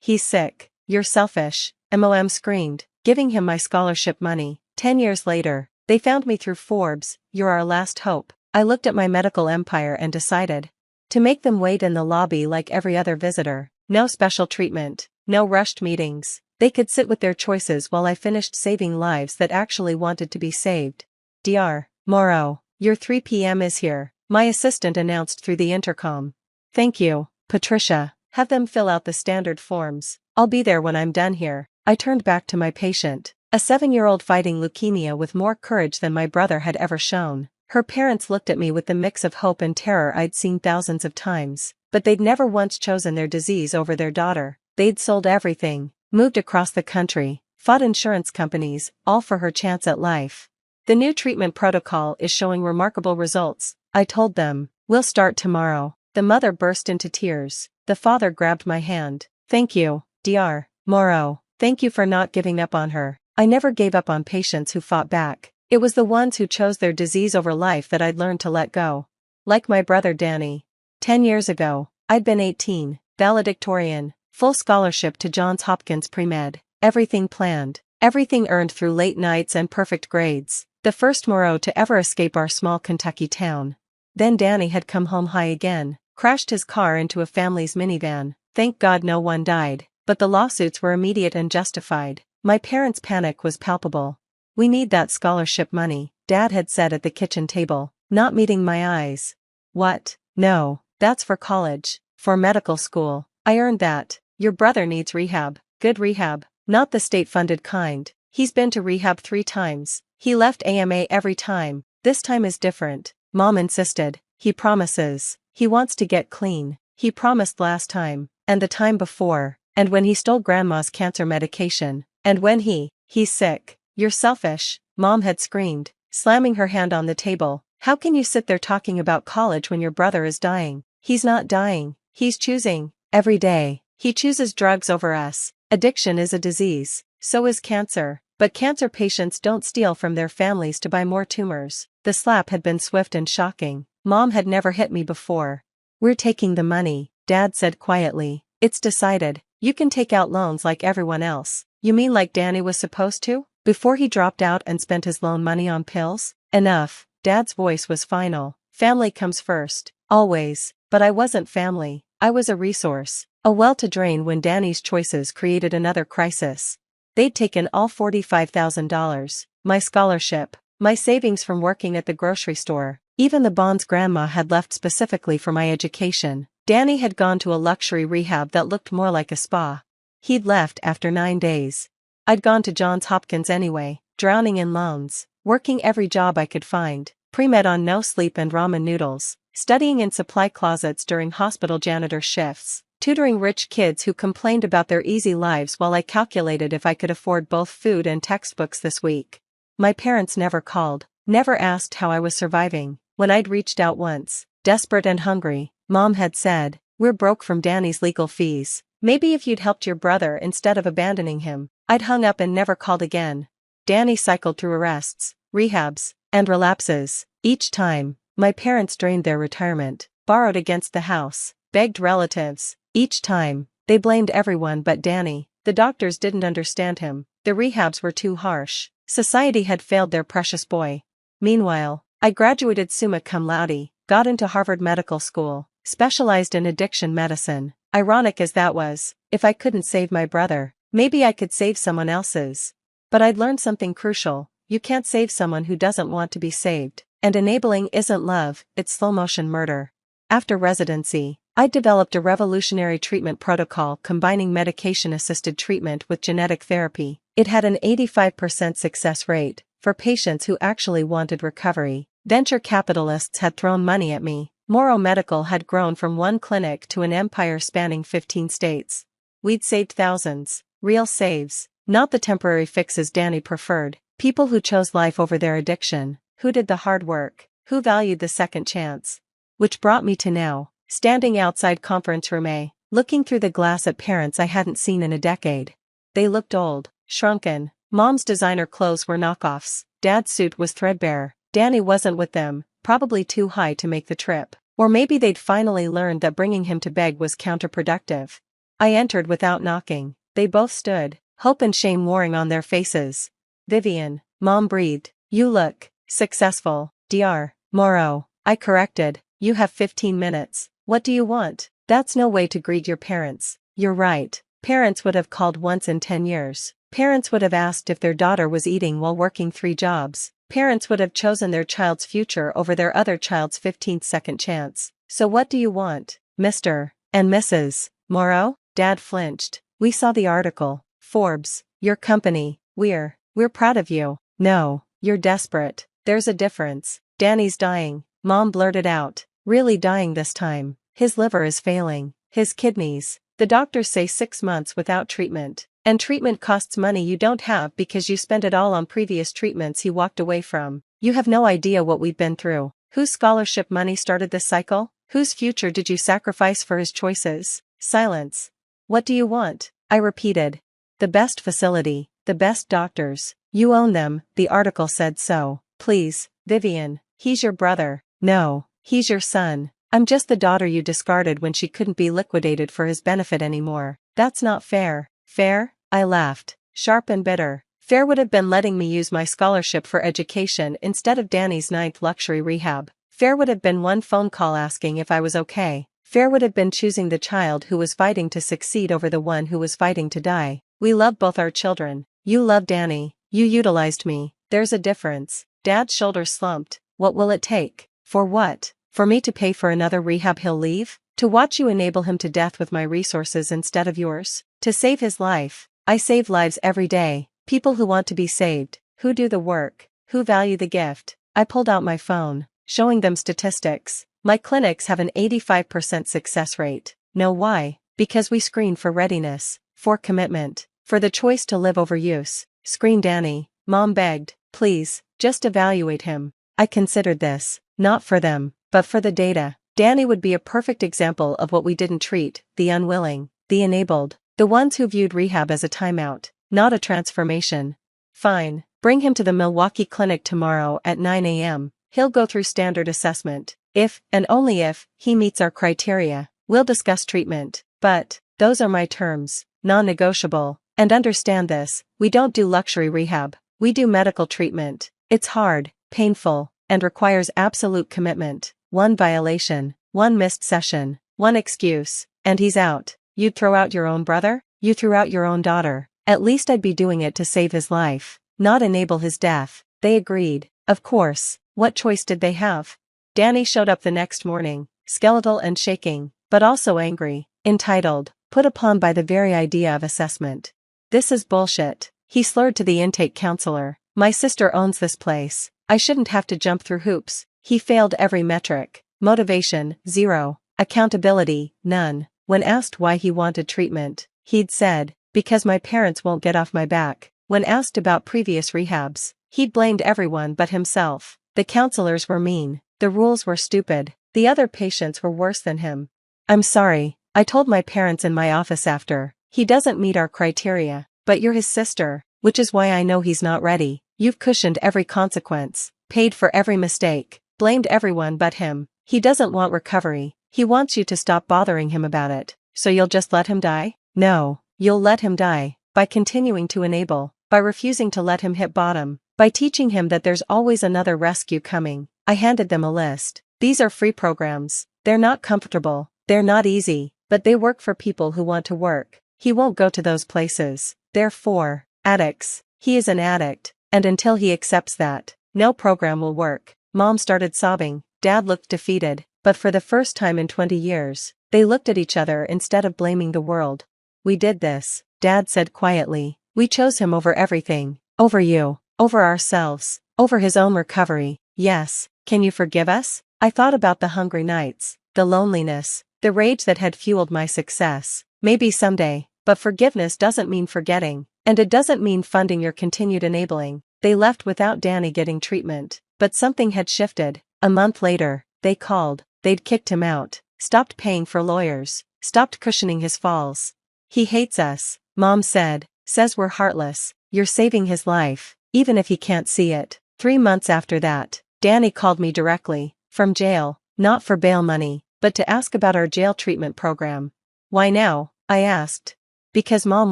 He's sick. You're selfish, Mom screamed, giving him my scholarship money. 10 years later, they found me through Forbes. You're our last hope. I looked at my medical empire and decided to make them wait in the lobby like every other visitor. No special treatment, no rushed meetings. They could sit with their choices while I finished saving lives that actually wanted to be saved. Dr. Morrow, your 3 p.m. is here, my assistant announced through the intercom. Thank you, Patricia. Have them fill out the standard forms. I'll be there when I'm done here. I turned back to my patient, a 7-year-old fighting leukemia with more courage than my brother had ever shown. Her parents looked at me with the mix of hope and terror I'd seen thousands of times, but they'd never once chosen their disease over their daughter. They'd sold everything, moved across the country, fought insurance companies, all for her chance at life. The new treatment protocol is showing remarkable results, I told them. We'll start tomorrow. The mother burst into tears. The father grabbed my hand. Thank you, Dr. Morrow. Thank you for not giving up on her. I never gave up on patients who fought back. It was the ones who chose their disease over life that I'd learned to let go. Like my brother Danny. 10 years ago, I'd been 18, valedictorian, full scholarship to Johns Hopkins pre-med, everything planned, everything earned through late nights and perfect grades, the first Morrow to ever escape our small Kentucky town. Then Danny had come home high again, crashed his car into a family's minivan. Thank God no one died, but the lawsuits were immediate and justified. My parents' panic was palpable. We need that scholarship money, Dad had said at the kitchen table, not meeting my eyes. What? No, that's for college, for medical school. I earned that. Your brother needs rehab, good rehab, not the state-funded kind. He's been to rehab 3 times. He left AMA every time. This time is different, Mom insisted. He promises. He wants to get clean. He promised last time, and the time before, and when he stole Grandma's cancer medication, and when he's sick. You're selfish, Mom had screamed, slamming her hand on the table. How can you sit there talking about college when your brother is dying? He's not dying. He's choosing. Every day, he chooses drugs over us. Addiction is a disease. So is cancer. But cancer patients don't steal from their families to buy more tumors. The slap had been swift and shocking. Mom had never hit me before. We're taking the money, Dad said quietly. It's decided. You can take out loans like everyone else. You mean like Danny was supposed to? Before he dropped out and spent his loan money on pills? Enough. Dad's voice was final. Family comes first. Always. But I wasn't family. I was a resource. A well to drain when Danny's choices created another crisis. They'd taken all $45,000. My scholarship. My savings from working at the grocery store. Even the bonds Grandma had left specifically for my education. Danny had gone to a luxury rehab that looked more like a spa. He'd left after 9 days. I'd gone to Johns Hopkins anyway, drowning in loans, working every job I could find, pre-med on no sleep and ramen noodles, studying in supply closets during hospital janitor shifts, tutoring rich kids who complained about their easy lives while I calculated if I could afford both food and textbooks this week. My parents never called, never asked how I was surviving. When I'd reached out once, desperate and hungry, Mom had said, "We're broke from Danny's legal fees. Maybe if you'd helped your brother instead of abandoning him." I'd hung up and never called again. Danny cycled through arrests, rehabs, and relapses. Each time, my parents drained their retirement, borrowed against the house, begged relatives. Each time, they blamed everyone but Danny. The doctors didn't understand him. The rehabs were too harsh. Society had failed their precious boy. Meanwhile, I graduated summa cum laude, got into Harvard Medical School, specialized in addiction medicine. Ironic as that was, if I couldn't save my brother, maybe I could save someone else's. But I'd learned something crucial. You can't save someone who doesn't want to be saved. And enabling isn't love, it's slow-motion murder. After residency, I developed a revolutionary treatment protocol combining medication-assisted treatment with genetic therapy. It had an 85% success rate for patients who actually wanted recovery. Venture capitalists had thrown money at me. Morrow Medical had grown from one clinic to an empire spanning 15 states. We'd saved thousands. Real saves, not the temporary fixes Danny preferred. People who chose life over their addiction, who did the hard work, who valued the second chance. Which brought me to now, standing outside conference room A, looking through the glass at parents I hadn't seen in a decade. They looked old, shrunken. Mom's designer clothes were knockoffs. Dad's suit was threadbare. Danny wasn't with them, probably too high to make the trip. Or maybe they'd finally learned that bringing him to beg was counterproductive. I entered without knocking. They both stood, hope and shame warring on their faces. Vivian, Mom breathed. You look successful. Dr. Morrow, I corrected. You have 15 minutes. What do you want? That's no way to greet your parents. You're right. Parents would have called once in 10 years. Parents would have asked if their daughter was eating while working 3 jobs. Parents would have chosen their child's future over their other child's 15th second chance. So what do you want, Mr. and Mrs. Morrow? Dad flinched. We saw the article. Forbes, your company. We're proud of you. No, you're desperate. There's a difference. Danny's dying. Mom blurted out. Really dying this time. His liver is failing. His kidneys. The doctors say 6 months without treatment. And treatment costs money you don't have because you spent it all on previous treatments he walked away from. You have no idea what we've been through. Whose scholarship money started this cycle? Whose future did you sacrifice for his choices? Silence. What do you want? I repeated. The best facility, the best doctors. You own them, the article said so. Please, Vivian, he's your brother. No, he's your son. I'm just the daughter you discarded when she couldn't be liquidated for his benefit anymore. That's not fair. Fair? I laughed, sharp and bitter. Fair would have been letting me use my scholarship for education instead of Danny's 9th luxury rehab. Fair would have been one phone call asking if I was okay. Fair would have been choosing the child who was fighting to succeed over the one who was fighting to die. We love both our children. You love Danny. You utilized me. There's a difference. Dad's shoulders slumped. What will it take? For what? For me to pay for another rehab he'll leave? To watch you enable him to death with my resources instead of yours? To save his life? I save lives every day. People who want to be saved, who do the work, who value the gift. I pulled out my phone, showing them statistics. My clinics have an 85% success rate. Know why? Because we screen for readiness, for commitment, for the choice to live over use. Scream Danny. Mom begged. Please, just evaluate him. I considered this, not for them, but for the data. Danny would be a perfect example of what we didn't treat, the unwilling, the enabled, the ones who viewed rehab as a timeout, not a transformation. Fine, bring him to the Milwaukee clinic tomorrow at 9 a.m. He'll go through standard assessment. If, and only if, he meets our criteria, we'll discuss treatment. But, those are my terms, non-negotiable. And understand this, we don't do luxury rehab, we do medical treatment. It's hard, painful, and requires absolute commitment. One violation, one missed session, one excuse, and he's out. You'd throw out your own brother? You threw out your own daughter. At least I'd be doing it to save his life, not enable his death. They agreed. Of course, what choice did they have? Danny showed up the next morning, skeletal and shaking, but also angry, entitled, put upon by the very idea of assessment. This is bullshit, he slurred to the intake counselor. My sister owns this place. I shouldn't have to jump through hoops. He failed every metric. Motivation, 0. Accountability, none. When asked why he wanted treatment, he'd said, because my parents won't get off my back. When asked about previous rehabs, he'd blamed everyone but himself. The counselors were mean. The rules were stupid. The other patients were worse than him. I'm sorry, I told my parents in my office after. He doesn't meet our criteria, but you're his sister, which is why I know he's not ready. You've cushioned every consequence, paid for every mistake, blamed everyone but him. He doesn't want recovery. He wants you to stop bothering him about it. So you'll just let him die? No, you'll let him die, by continuing to enable, by refusing to let him hit bottom, by teaching him that there's always another rescue coming. I handed them a list. These are free programs. They're not comfortable, they're not easy, but they work for people who want to work. He won't go to those places. They're for addicts. He is an addict, and until he accepts that, no program will work. Mom started sobbing. Dad looked defeated, but for the first time in 20 years, they looked at each other instead of blaming the world. We did this, Dad said quietly. We chose him over everything. Over you, over ourselves, over his own recovery. Yes, can you forgive us? I thought about the hungry nights, the loneliness, the rage that had fueled my success. Maybe someday, but forgiveness doesn't mean forgetting, and it doesn't mean funding your continued enabling. They left without Danny getting treatment, but something had shifted. A month later, they called. They'd kicked him out, stopped paying for lawyers, stopped cushioning his falls. He hates us, Mom said, says we're heartless. You're saving his life, even if he can't see it. 3 months after that, Danny called me directly, from jail, not for bail money, but to ask about our jail treatment program. Why now? I asked. Because mom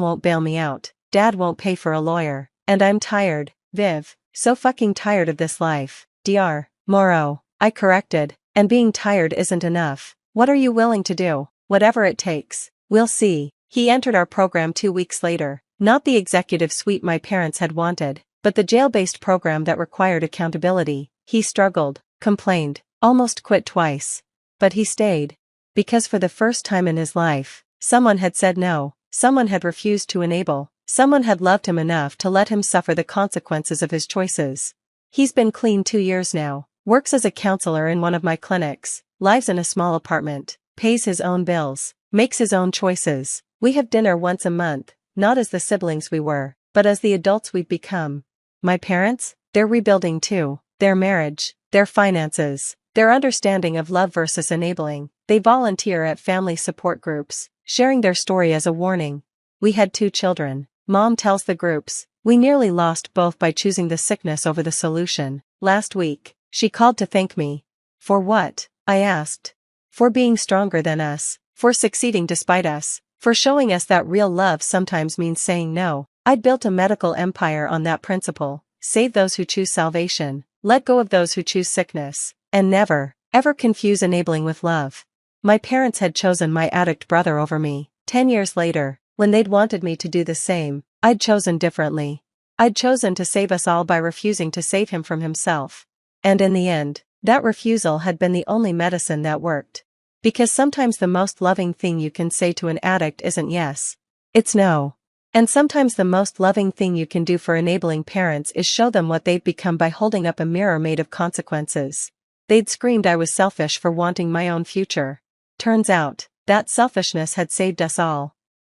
won't bail me out, dad won't pay for a lawyer, and I'm tired, Viv, so fucking tired of this life. Dr. Morrow, I corrected, and being tired isn't enough. What are you willing to do? Whatever it takes. We'll see. He entered our program 2 weeks later, not the executive suite my parents had wanted, but the jail-based program that required accountability. He struggled, complained, almost quit twice. But he stayed. Because for the first time in his life, someone had said no, someone had refused to enable, someone had loved him enough to let him suffer the consequences of his choices. He's been clean 2 years now, works as a counselor in one of my clinics, lives in a small apartment, pays his own bills, makes his own choices. We have dinner once a month, not as the siblings we were, but as the adults we've become. My parents? They're rebuilding too. Their marriage, their finances, their understanding of love versus enabling. They volunteer at family support groups, sharing their story as a warning. We had 2 children. Mom tells the groups, we nearly lost both by choosing the sickness over the solution. Last week, she called to thank me. For what? I asked. For being stronger than us, for succeeding despite us, for showing us that real love sometimes means saying no. I'd built a medical empire on that principle. Save those who choose salvation, let go of those who choose sickness, and never, ever confuse enabling with love. My parents had chosen my addict brother over me. 10 years later, when they'd wanted me to do the same, I'd chosen differently. I'd chosen to save us all by refusing to save him from himself. And in the end, that refusal had been the only medicine that worked. Because sometimes the most loving thing you can say to an addict isn't yes. It's no. And sometimes the most loving thing you can do for enabling parents is show them what they've become by holding up a mirror made of consequences. They'd screamed I was selfish for wanting my own future. Turns out, that selfishness had saved us all.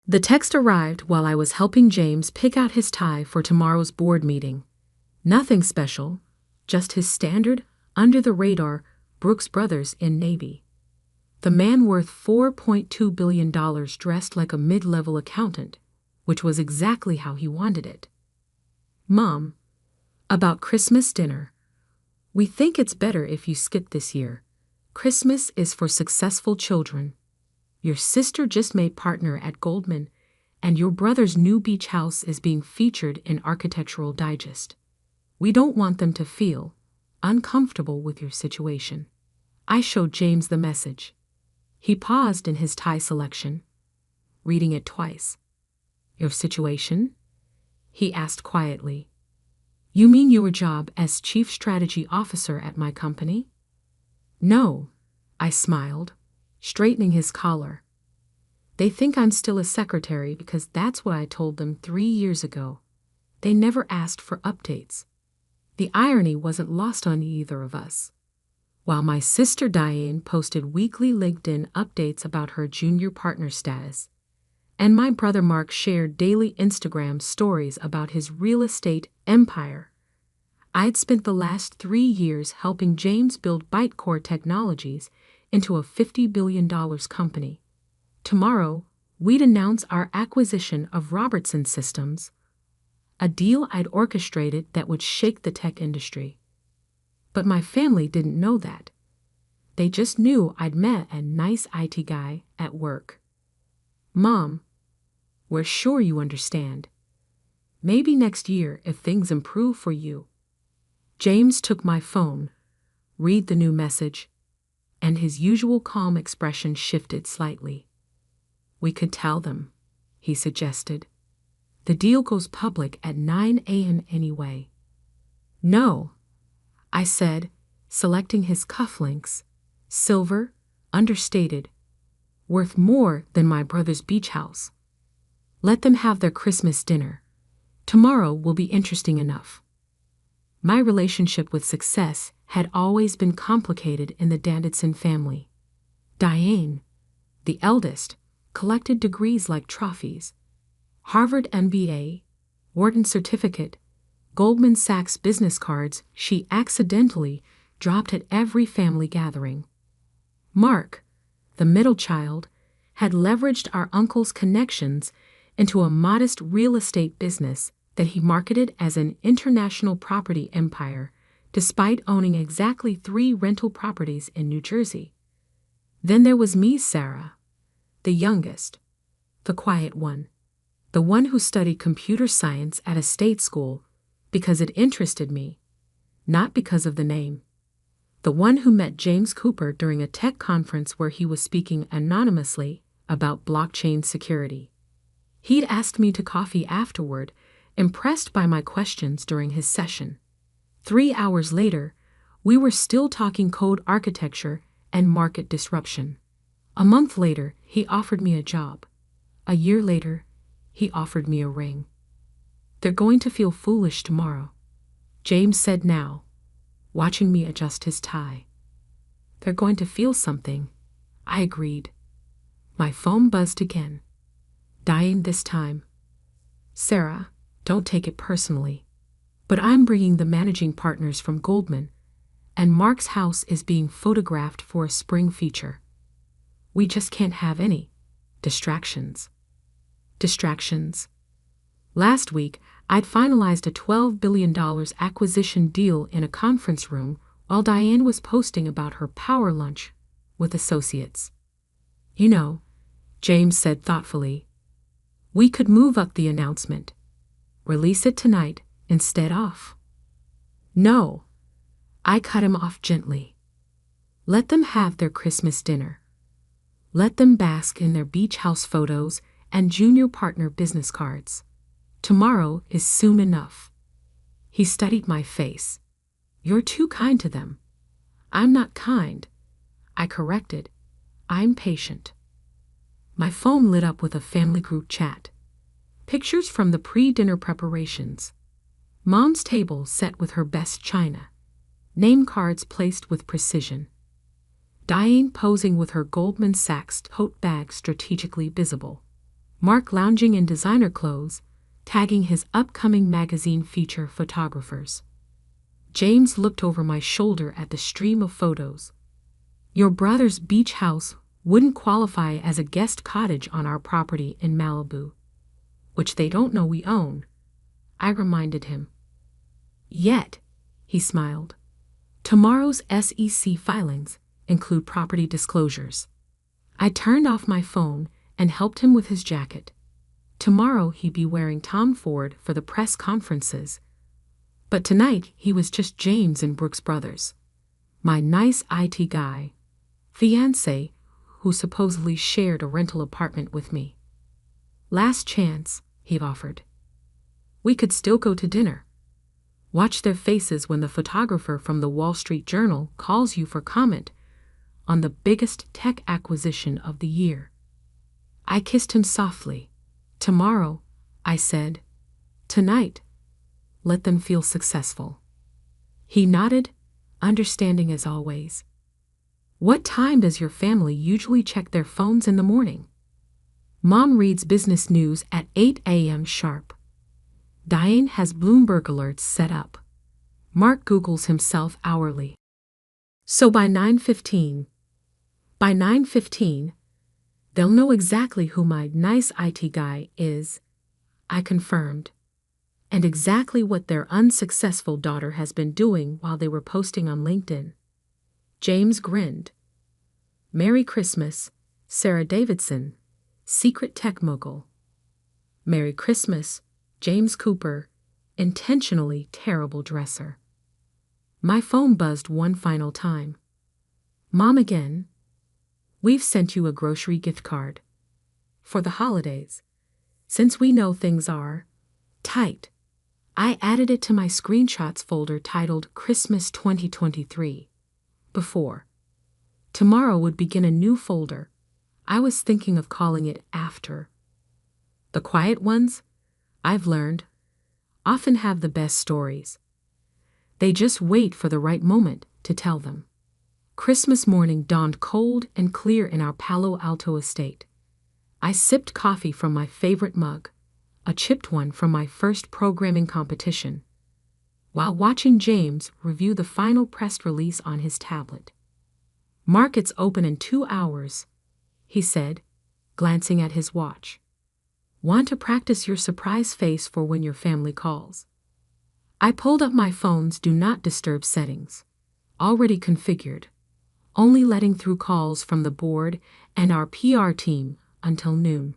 The text arrived while I was helping James pick out his tie for tomorrow's board meeting. Nothing special, just his standard, under-the-radar Brooks Brothers in Navy. The man worth $4.2 billion dressed like a mid-level accountant, which was exactly how he wanted it. Mom, about Christmas dinner. We think it's better if you skip this year. Christmas is for successful children. Your sister just made partner at Goldman, and your brother's new beach house is being featured in Architectural Digest. We don't want them to feel uncomfortable with your situation. I showed James the message. He paused in his tie selection, reading it twice. Your situation? He asked quietly. You mean your job as Chief Strategy Officer at my company? No, I smiled, straightening his collar. They think I'm still a secretary because that's what I told them 3 years ago. They never asked for updates. The irony wasn't lost on either of us. While my sister Diane posted weekly LinkedIn updates about her junior partner status, and my brother Mark shared daily Instagram stories about his real estate empire, I'd spent the last 3 years helping James build Bytecore Technologies into a $50 billion company. Tomorrow, we'd announce our acquisition of Robertson Systems, a deal I'd orchestrated that would shake the tech industry. But my family didn't know that. They just knew I'd met a nice IT guy at work. Mom, we're sure you understand. Maybe next year if things improve for you. James took my phone, read the new message, and his usual calm expression shifted slightly. We could tell them, he suggested. The deal goes public at 9 a.m. anyway. No, I said, selecting his cufflinks, silver, understated, worth more than my brother's beach house. Let them have their Christmas dinner. Tomorrow will be interesting enough. My relationship with success had always been complicated in the Davidson family. Diane, the eldest, collected degrees like trophies. Harvard MBA, Wharton certificate, Goldman Sachs business cards she accidentally dropped at every family gathering. Mark, the middle child, had leveraged our uncle's connections into a modest real estate business that he marketed as an international property empire, despite owning exactly 3 rental properties in New Jersey. Then there was me, Sarah, the youngest, The quiet one. The one who studied computer science at a state school because it interested me, not because of the name. The one who met James Cooper during a tech conference where he was speaking anonymously about blockchain security. He'd asked me to coffee afterward, impressed by my questions during his session. 3 hours later, we were still talking code architecture and market disruption. A month later, he offered me a job. A year later, he offered me a ring. They're going to feel foolish tomorrow, James said now, watching me adjust his tie. They're going to feel something, I agreed. My phone buzzed again. Dying this time. Sarah, don't take it personally, but I'm bringing the managing partners from Goldman, and Mark's house is being photographed for a spring feature. We just can't have any distractions. Distractions. Last week, I'd finalized a $12 billion acquisition deal in a conference room while Diane was posting about her power lunch with associates. You know, James said thoughtfully, we could move up the announcement. Release it tonight instead of. No, I cut him off gently. Let them have their Christmas dinner. Let them bask in their beach house photos and junior partner business cards. Tomorrow is soon enough. He studied my face. You're too kind to them. I'm not kind. I corrected. I'm patient. My phone lit up with a family group chat. Pictures from the pre-dinner preparations. Mom's table set with her best china. Name cards placed with precision. Diane posing with her Goldman Sachs tote bag strategically visible. Mark lounging in designer clothes, tagging his upcoming magazine feature photographers. James looked over my shoulder at the stream of photos. Your brother's beach house wouldn't qualify as a guest cottage on our property in Malibu, which they don't know we own, I reminded him. Yet, he smiled. Tomorrow's SEC filings include property disclosures. I turned off my phone and helped him with his jacket. Tomorrow he'd be wearing Tom Ford for the press conferences. But tonight he was just James and Brooks Brothers. My nice IT guy, fiancé, who supposedly shared a rental apartment with me. Last chance, he offered. We could still go to dinner. Watch their faces when the photographer from the Wall Street Journal calls you for comment on the biggest tech acquisition of the year. I kissed him softly. Tomorrow, I said. Tonight, let them feel successful. He nodded, understanding as always. What time does your family usually check their phones in the morning? Mom reads business news at 8 a.m. sharp. Diane has Bloomberg alerts set up. Mark Googles himself hourly. So by 9:15, they'll know exactly who my nice IT guy is, I confirmed, and exactly what their unsuccessful daughter has been doing while they were posting on LinkedIn. James grinned. Merry Christmas, Sarah Davidson, secret tech mogul. Merry Christmas, James Cooper, intentionally terrible dresser. My phone buzzed one final time. Mom again. We've sent you a grocery gift card. For the holidays. Since we know things are tight, I added it to my screenshots folder titled Christmas 2023. Before. Tomorrow would begin a new folder. I was thinking of calling it After. The quiet ones, I've learned, often have the best stories. They just wait for the right moment to tell them. Christmas morning dawned cold and clear in our Palo Alto estate. I sipped coffee from my favorite mug, a chipped one from my first programming competition, while watching James review the final press release on his tablet. Markets open in 2 hours, he said, glancing at his watch. Want to practice your surprise face for when your family calls? I pulled up my phone's Do Not Disturb settings, already configured, only letting through calls from the board and our PR team until noon.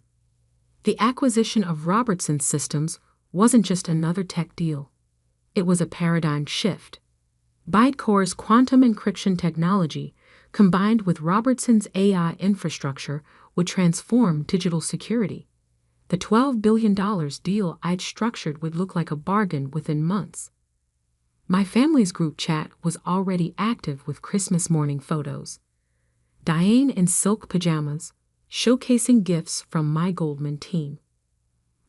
The acquisition of Robertson Systems wasn't just another tech deal. It was a paradigm shift. Bytecore's quantum encryption technology, combined with Robertson's AI infrastructure, would transform digital security. The $12 billion deal I'd structured would look like a bargain within months. My family's group chat was already active with Christmas morning photos. Diane in silk pajamas, showcasing gifts from my Goldman team.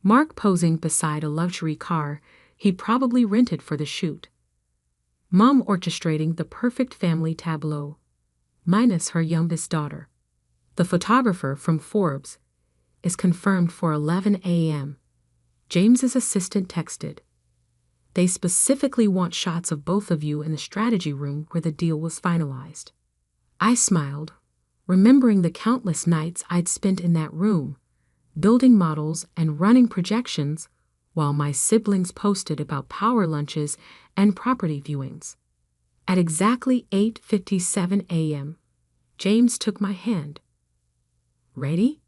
Mark posing beside a luxury car he probably rented for the shoot. Mom orchestrating the perfect family tableau, minus her youngest daughter. The photographer from Forbes is confirmed for 11 a.m. James's assistant texted. They specifically want shots of both of you in the strategy room where the deal was finalized. I smiled, remembering the countless nights I'd spent in that room, building models and running projections, while my siblings posted about power lunches and property viewings. At exactly 8:57 a.m., James took my hand. Ready?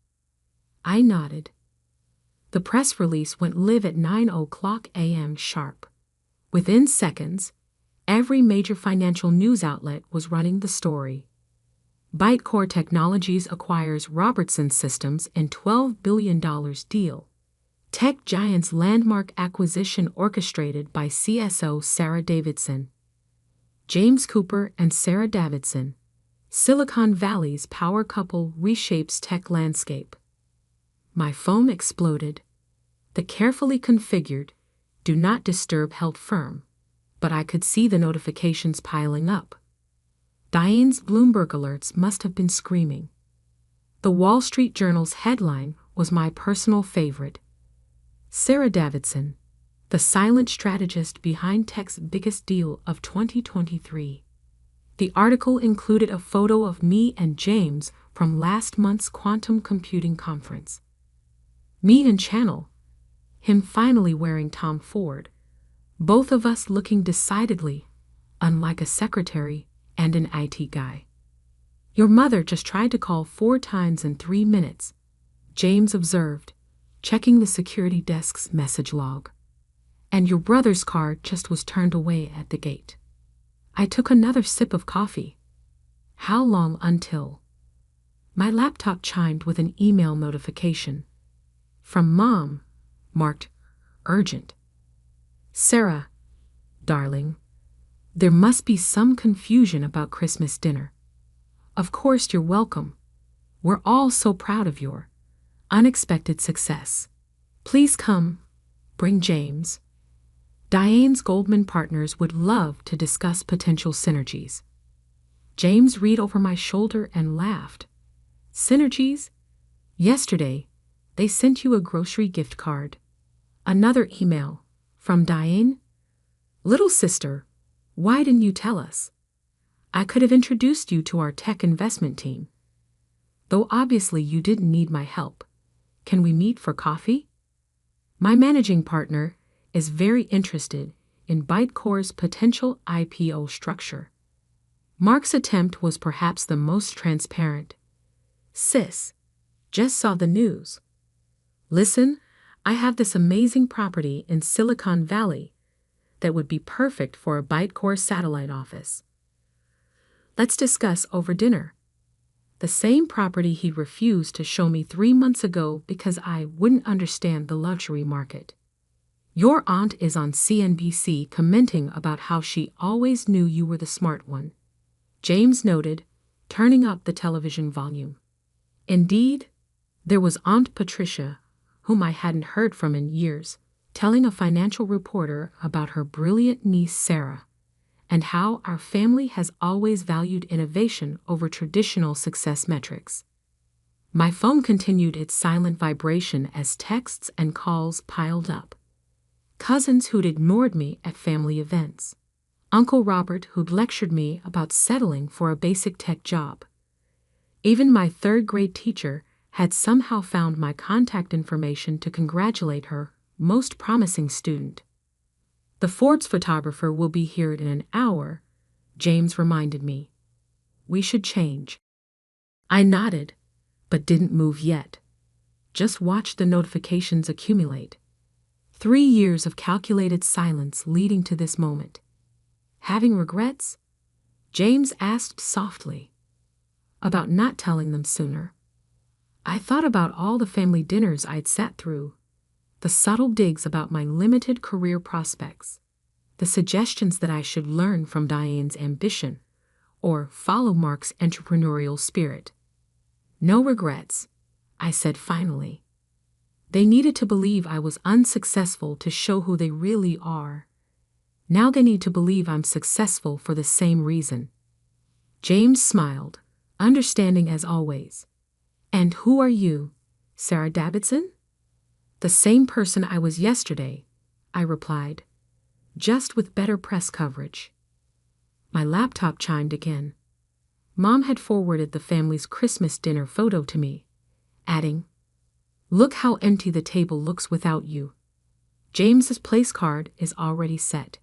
I nodded. The press release went live at 9:00 a.m. sharp. Within seconds, every major financial news outlet was running the story. Bytecore Technologies acquires Robertson Systems in $12 billion deal. Tech giant's landmark acquisition orchestrated by CSO Sarah Davidson. James Cooper and Sarah Davidson. Silicon Valley's power couple reshapes tech landscape. My phone exploded. The carefully configured "Do Not Disturb" held firm, but I could see the notifications piling up. Diane's Bloomberg alerts must have been screaming. The Wall Street Journal's headline was my personal favorite. Sarah Davidson, the silent strategist behind tech's biggest deal of 2023. The article included a photo of me and James from last month's quantum computing conference. Me and Channel, him finally wearing Tom Ford, both of us looking decidedly unlike a secretary and an IT guy. Your mother just tried to call 4 times in 3 minutes, James observed, checking the security desk's message log. And your brother's car just was turned away at the gate. I took another sip of coffee. How long until? My laptop chimed with an email notification. From Mom, marked urgent. Sarah, darling, there must be some confusion about Christmas dinner. Of course you're welcome. We're all so proud of your unexpected success. Please come. Bring James. Diane's Goldman partners would love to discuss potential synergies. James read over my shoulder and laughed. Synergies? Yesterday, they sent you a grocery gift card. Another email from Diane. Little sister, why didn't you tell us? I could have introduced you to our tech investment team. Though obviously you didn't need my help. Can we meet for coffee? My managing partner is very interested in Bytecore's potential IPO structure. Mark's attempt was perhaps the most transparent. Sis, just saw the news. Listen, I have this amazing property in Silicon Valley that would be perfect for a Bytecore satellite office. Let's discuss over dinner. The same property he refused to show me 3 months ago because I wouldn't understand the luxury market. Your aunt is on CNBC commenting about how she always knew you were the smart one. James noted, turning up the television volume. Indeed, there was Aunt Patricia, whom I hadn't heard from in years, telling a financial reporter about her brilliant niece Sarah, and how our family has always valued innovation over traditional success metrics. My phone continued its silent vibration as texts and calls piled up. Cousins who'd ignored me at family events. Uncle Robert who'd lectured me about settling for a basic tech job. Even my 3rd grade teacher had somehow found my contact information to congratulate her most promising student. The Forbes photographer will be here in an hour, James reminded me. We should change. I nodded, but didn't move yet. Just watch the notifications accumulate. 3 years of calculated silence leading to this moment. Having regrets? James asked softly. About not telling them sooner. I thought about all the family dinners I'd sat through, the subtle digs about my limited career prospects, the suggestions that I should learn from Diane's ambition or follow Mark's entrepreneurial spirit. No regrets, I said finally. They needed to believe I was unsuccessful to show who they really are. Now they need to believe I'm successful for the same reason. James smiled, understanding as always. And who are you, Sarah Davidson? The same person I was yesterday, I replied, just with better press coverage. My laptop chimed again. Mom had forwarded the family's Christmas dinner photo to me, adding, "Look how empty the table looks without you. James's place card is already set.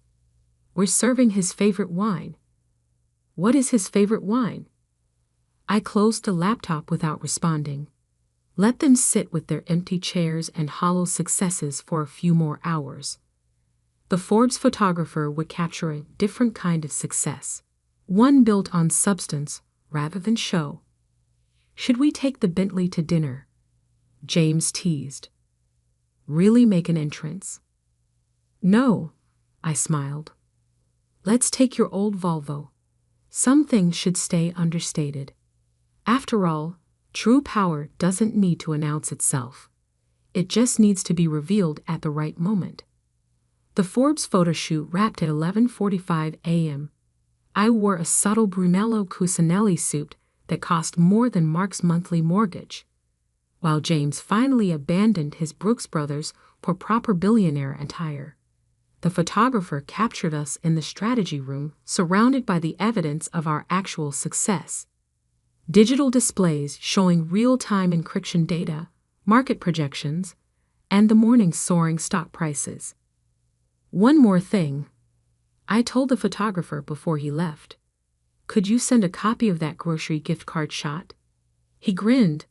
We're serving his favorite wine." What is his favorite wine? I closed the laptop without responding. Let them sit with their empty chairs and hollow successes for a few more hours. The Forbes photographer would capture a different kind of success, one built on substance rather than show. Should we take the Bentley to dinner? James teased. Really make an entrance? No, I smiled. Let's take your old Volvo. Some things should stay understated. After all, true power doesn't need to announce itself. It just needs to be revealed at the right moment. The Forbes photo shoot wrapped at 11:45 a.m. I wore a subtle Brunello Cucinelli suit that cost more than Mark's monthly mortgage, while James finally abandoned his Brooks Brothers for proper billionaire attire. The photographer captured us in the strategy room, surrounded by the evidence of our actual success. Digital displays showing real-time encryption data, market projections, and the morning's soaring stock prices. One more thing, I told the photographer before he left. Could you send a copy of that grocery gift card shot? He grinned,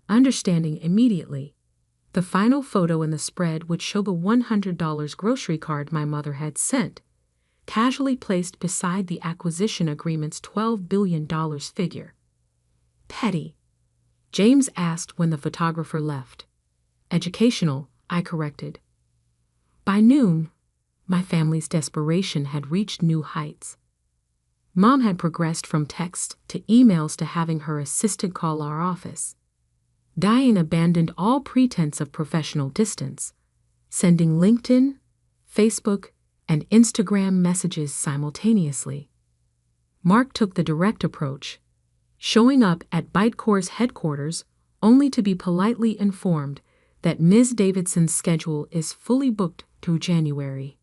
understanding immediately. The final photo in the spread would show the $100 grocery card my mother had sent, casually placed beside the acquisition agreement's $12 billion figure. Petty, James asked when the photographer left. Educational, I corrected. By noon, my family's desperation had reached new heights. Mom had progressed from text to emails to having her assistant call our office. Diane abandoned all pretense of professional distance, sending LinkedIn, Facebook, and Instagram messages simultaneously. Mark took the direct approach, showing up at Bytecore's headquarters only to be politely informed that Ms. Davidson's schedule is fully booked through January.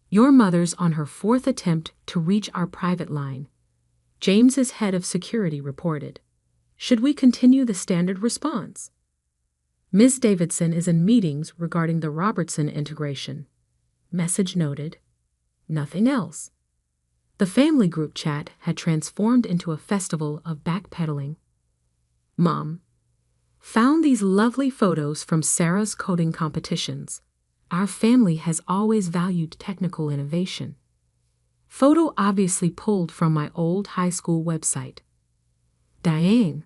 Your mother's on her 4th attempt to reach our private line, James's head of security reported. Should we continue the standard response? Ms. Davidson is in meetings regarding the Robertson integration. Message noted. Nothing else. The family group chat had transformed into a festival of backpedaling. Mom, found these lovely photos from Sarah's coding competitions. Our family has always valued technical innovation. Photo obviously pulled from my old high school website. Diane,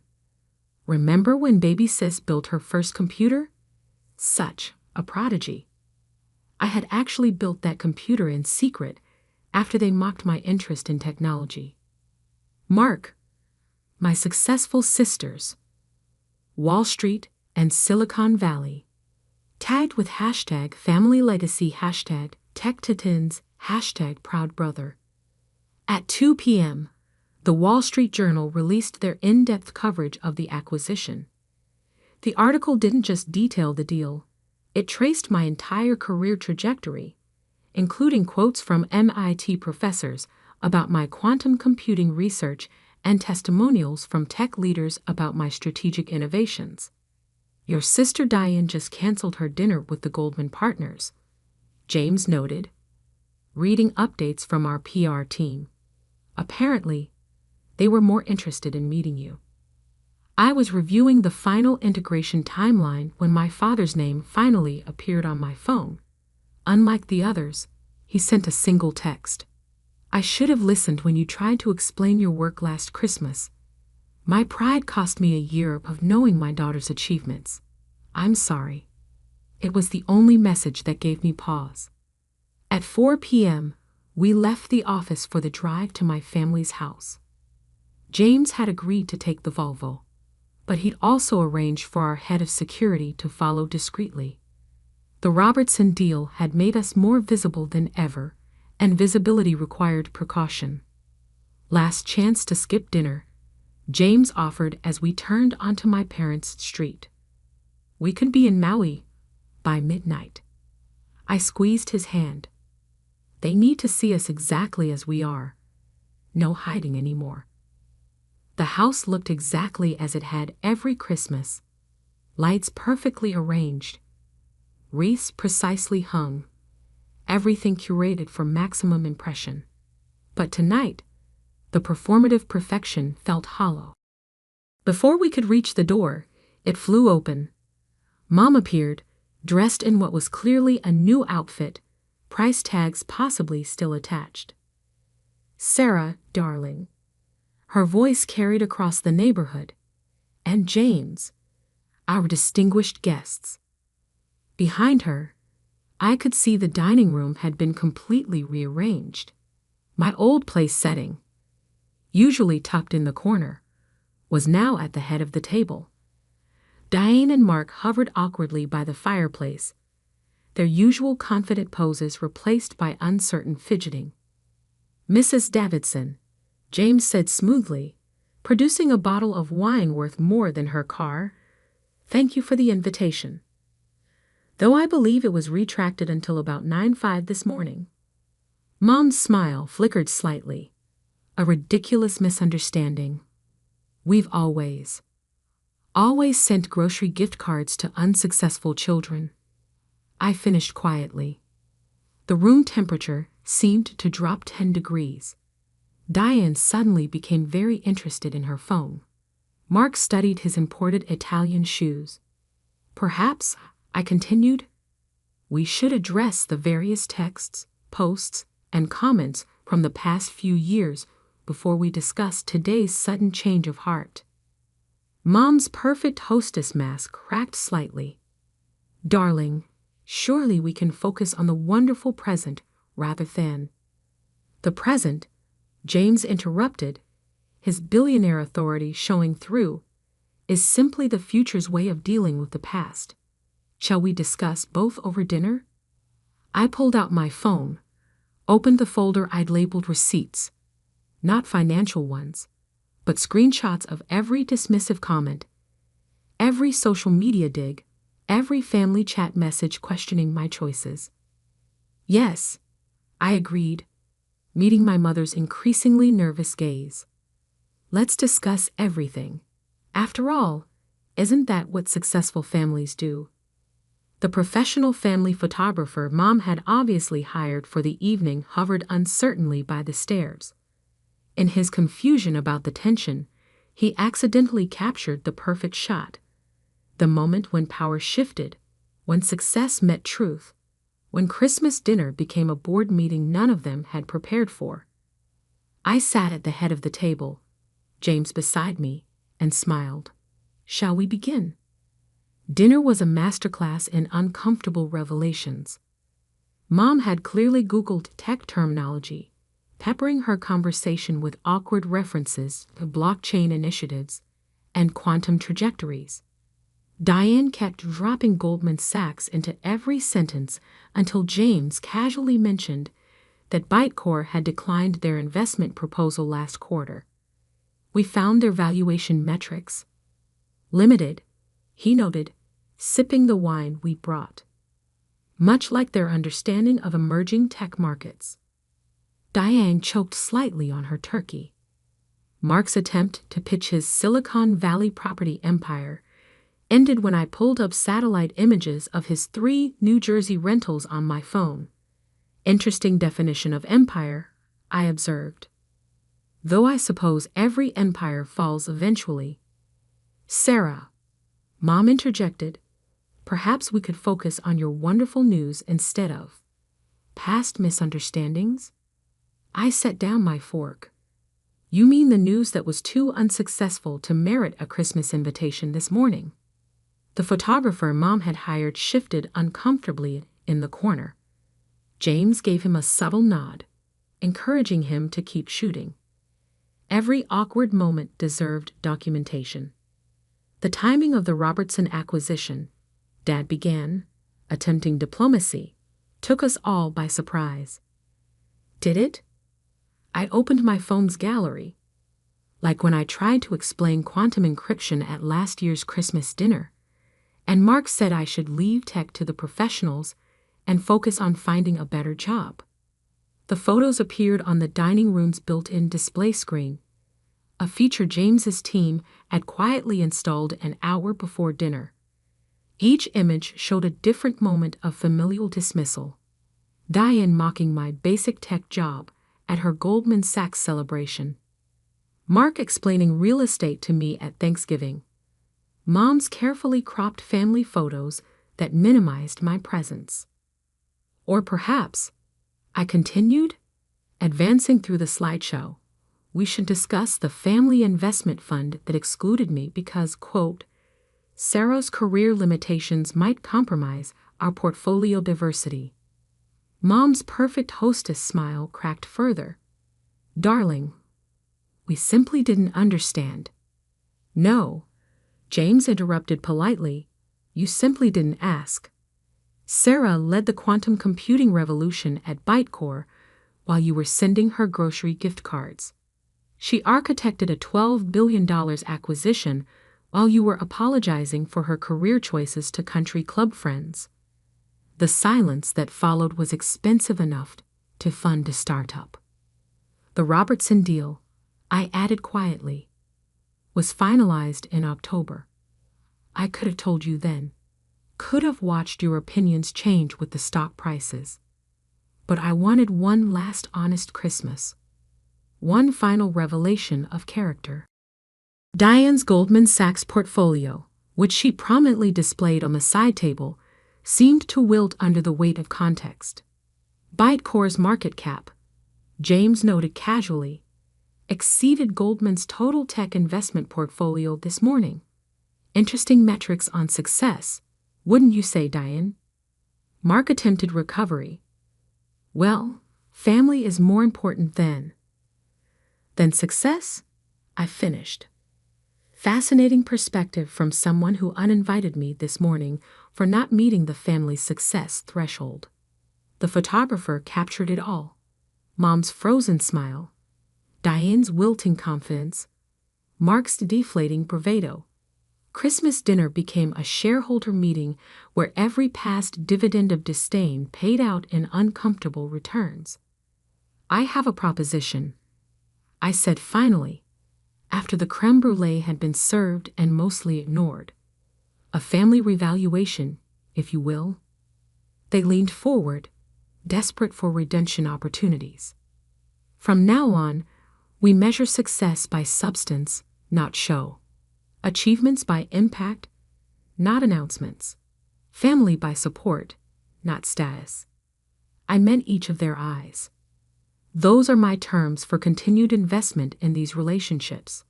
remember when baby sis built her first computer? Such a prodigy. I had actually built that computer in secret after they mocked my interest in technology. Mark, my successful sisters, Wall Street and Silicon Valley, tagged with hashtag family legacy, hashtag tech titans, hashtag proud brother. At 2 p.m., the Wall Street Journal released their in-depth coverage of the acquisition. The article didn't just detail the deal, it traced my entire career trajectory, including quotes from MIT professors about my quantum computing research and testimonials from tech leaders about my strategic innovations. Your sister Diane just canceled her dinner with the Goldman partners, James noted, reading updates from our PR team. Apparently, they were more interested in meeting you. I was reviewing the final integration timeline when my father's name finally appeared on my phone. Unlike the others, he sent a single text. I should have listened when you tried to explain your work last Christmas. My pride cost me a year of knowing my daughter's achievements. I'm sorry. It was the only message that gave me pause. At 4 p.m., we left the office for the drive to my family's house. James had agreed to take the Volvo, but he'd also arranged for our head of security to follow discreetly. The Robertson deal had made us more visible than ever, and visibility required precaution. Last chance to skip dinner, James offered as we turned onto my parents' street. We could be in Maui by midnight. I squeezed his hand. They need to see us exactly as we are. No hiding anymore. The house looked exactly as it had every Christmas. Lights perfectly arranged. Wreaths precisely hung. Everything curated for maximum impression. But tonight, the performative perfection felt hollow. Before we could reach the door, it flew open. Mom appeared, dressed in what was clearly a new outfit, price tags possibly still attached. "Sarah, darling." Her voice carried across the neighborhood. And James, our distinguished guests. Behind her, I could see the dining room had been completely rearranged. My old place setting, usually tucked in the corner, was now at the head of the table. Diane and Mark hovered awkwardly by the fireplace, their usual confident poses replaced by uncertain fidgeting. "Mrs. Davidson," James said smoothly, producing a bottle of wine worth more than her car, "thank you for the invitation." Though I believe it was retracted until about 9:05 this morning. Mom's smile flickered slightly. A ridiculous misunderstanding. We've always sent grocery gift cards to unsuccessful children. I finished quietly. The room temperature seemed to drop 10 degrees. Diane suddenly became very interested in her phone. Mark studied his imported Italian shoes. "Perhaps," I continued, "we should address the various texts, posts, and comments from the past few years before we discuss today's sudden change of heart." Mom's perfect hostess mask cracked slightly. "Darling, surely we can focus on the wonderful present rather than—" "The present," James interrupted, his billionaire authority showing through, "is simply the future's way of dealing with the past. Shall we discuss both over dinner?" I pulled out my phone, opened the folder I'd labeled receipts, not financial ones, but screenshots of every dismissive comment, every social media dig, every family chat message questioning my choices. "Yes," I agreed, meeting my mother's increasingly nervous gaze. "Let's discuss everything. After all, isn't that what successful families do?" The professional family photographer Mom had obviously hired for the evening hovered uncertainly by the stairs. In his confusion about the tension, he accidentally captured the perfect shot. The moment when power shifted, when success met truth, when Christmas dinner became a board meeting none of them had prepared for. I sat at the head of the table, James beside me, and smiled. "Shall we begin?" Dinner was a masterclass in uncomfortable revelations. Mom had clearly Googled tech terminology, peppering her conversation with awkward references to blockchain initiatives and quantum trajectories. Diane kept dropping Goldman Sachs into every sentence until James casually mentioned that Bytecore had declined their investment proposal last quarter. We found their valuation metrics limited, he noted, sipping the wine we brought. Much like their understanding of emerging tech markets. Diane choked slightly on her turkey. Mark's attempt to pitch his Silicon Valley property empire ended when I pulled up satellite images of his 3 New Jersey rentals on my phone. Interesting definition of empire, I observed. Though I suppose every empire falls eventually. Sarah, Mom interjected, perhaps we could focus on your wonderful news instead of past misunderstandings? I set down my fork. You mean the news that was too unsuccessful to merit a Christmas invitation this morning? The photographer Mom had hired shifted uncomfortably in the corner. James gave him a subtle nod, encouraging him to keep shooting. Every awkward moment deserved documentation. The timing of the Robertson acquisition, Dad began, attempting diplomacy, took us all by surprise. Did it? I opened my phone's gallery, like when I tried to explain quantum encryption at last year's Christmas dinner, and Mark said I should leave tech to the professionals and focus on finding a better job. The photos appeared on the dining room's built-in display screen, a feature James's team had quietly installed an hour before dinner. Each image showed a different moment of familial dismissal. Diane mocking my basic tech job at her Goldman Sachs celebration. Mark explaining real estate to me at Thanksgiving. Mom's carefully cropped family photos that minimized my presence. Or perhaps, I continued, advancing through the slideshow, we should discuss the family investment fund that excluded me because, quote, Sarah's career limitations might compromise our portfolio diversity. Mom's perfect hostess smile cracked further. Darling, we simply didn't understand. No, James interrupted politely, you simply didn't ask. Sarah led the quantum computing revolution at Bytecore while you were sending her grocery gift cards. She architected a $12 billion acquisition while you were apologizing for her career choices to country club friends. The silence that followed was expensive enough to fund a startup. The Robertson deal, I added quietly, was finalized in October. I could have told you then, could have watched your opinions change with the stock prices. But I wanted one last honest Christmas. One final revelation of character. Diane's Goldman Sachs portfolio, which she prominently displayed on the side table, seemed to wilt under the weight of context. Bytecore's market cap, James noted casually, exceeded Goldman's total tech investment portfolio this morning. Interesting metrics on success, wouldn't you say, Diane? Mark attempted recovery. Well, family is more important than success, I finished. Fascinating perspective from someone who uninvited me this morning for not meeting the family's success threshold. The photographer captured it all. Mom's frozen smile, Diane's wilting confidence, Mark's deflating bravado. Christmas dinner became a shareholder meeting where every past dividend of disdain paid out in uncomfortable returns. I have a proposition, I said finally, after the creme brulee had been served and mostly ignored. A family revaluation, if you will. They leaned forward, desperate for redemption opportunities. From now on, we measure success by substance, not show. Achievements by impact, not announcements. Family by support, not status. I met each of their eyes. Those are my terms for continued investment in these relationships.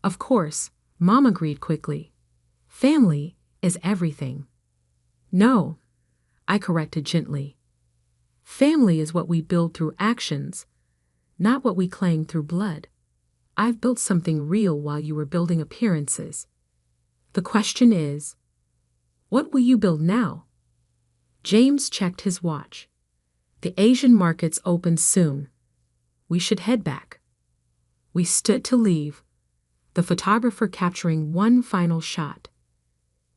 Of course, Mom agreed quickly. Family is everything. No, I corrected gently. Family is what we build through actions, not what we claim through blood. I've built something real while you were building appearances. The question is, what will you build now? James checked his watch. The Asian markets open soon. We should head back. We stood to leave, the photographer capturing one final shot.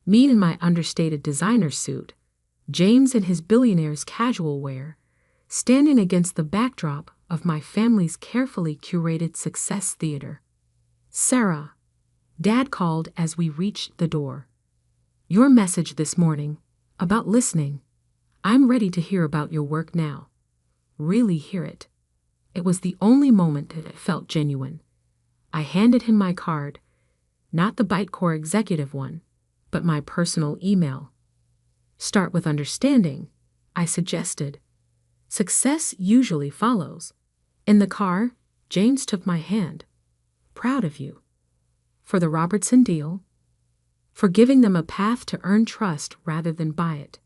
Me in my understated designer suit, James in his billionaire's casual wear, standing against the backdrop of my family's carefully curated success theater. Sarah, Dad called as we reached the door. Your message this morning, about listening. I'm ready to hear about your work now. Really hear it. It was the only moment that it felt genuine. I handed him my card. Not the Bytecore executive one, but my personal email. Start with understanding, I suggested. Success usually follows. In the car, James took my hand. Proud of you. For the Robertson deal. For giving them a path to earn trust rather than buy it.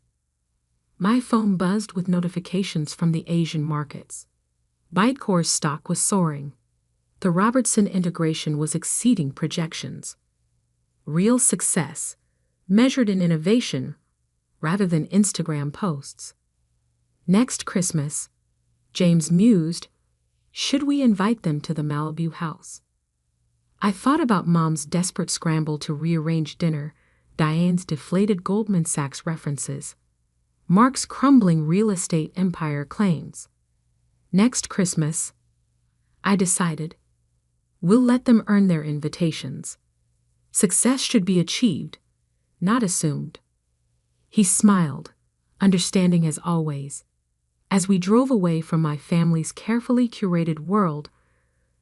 My phone buzzed with notifications from the Asian markets. Bytecore's stock was soaring. The Robertson integration was exceeding projections. Real success, measured in innovation rather than Instagram posts. Next Christmas, James mused, should we invite them to the Malibu house? I thought about Mom's desperate scramble to rearrange dinner, Diane's deflated Goldman Sachs references, Mark's crumbling real estate empire claims. Next Christmas, I decided, we'll let them earn their invitations. Success should be achieved, not assumed. He smiled, understanding as always. As we drove away from my family's carefully curated world,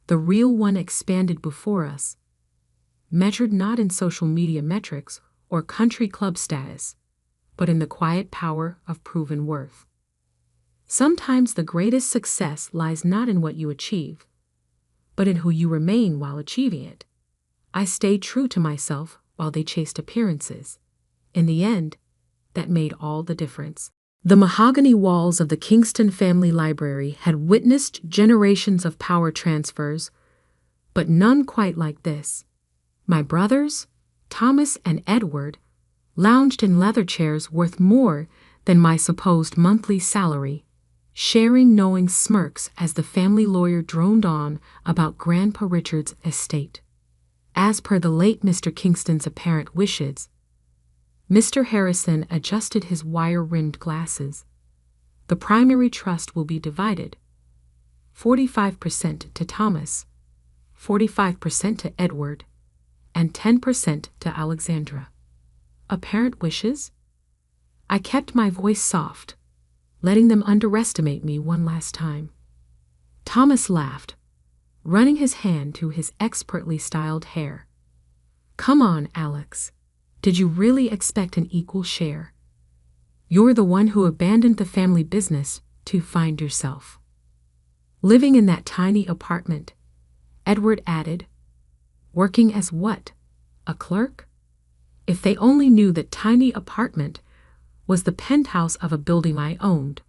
the real one expanded before us, measured not in social media metrics or country club status, but in the quiet power of proven worth. Sometimes the greatest success lies not in what you achieve, but in who you remain while achieving it. I stayed true to myself while they chased appearances. In the end, that made all the difference. The mahogany walls of the Kingston family library had witnessed generations of power transfers, but none quite like this. My brothers, Thomas and Edward, lounged in leather chairs worth more than my supposed monthly salary, sharing knowing smirks as the family lawyer droned on about Grandpa Richard's estate. As per the late Mr. Kingston's apparent wishes, Mr. Harrison adjusted his wire-rimmed glasses. The primary trust will be divided. 45% to Thomas, 45% to Edward, and 10% to Alexandra. Apparent wishes? I kept my voice soft, letting them underestimate me one last time. Thomas laughed, running his hand through his expertly styled hair. Come on, Alex. Did you really expect an equal share? You're the one who abandoned the family business to find yourself. Living in that tiny apartment, Edward added. Working as what? A clerk? If they only knew that tiny apartment was the penthouse of a building I owned,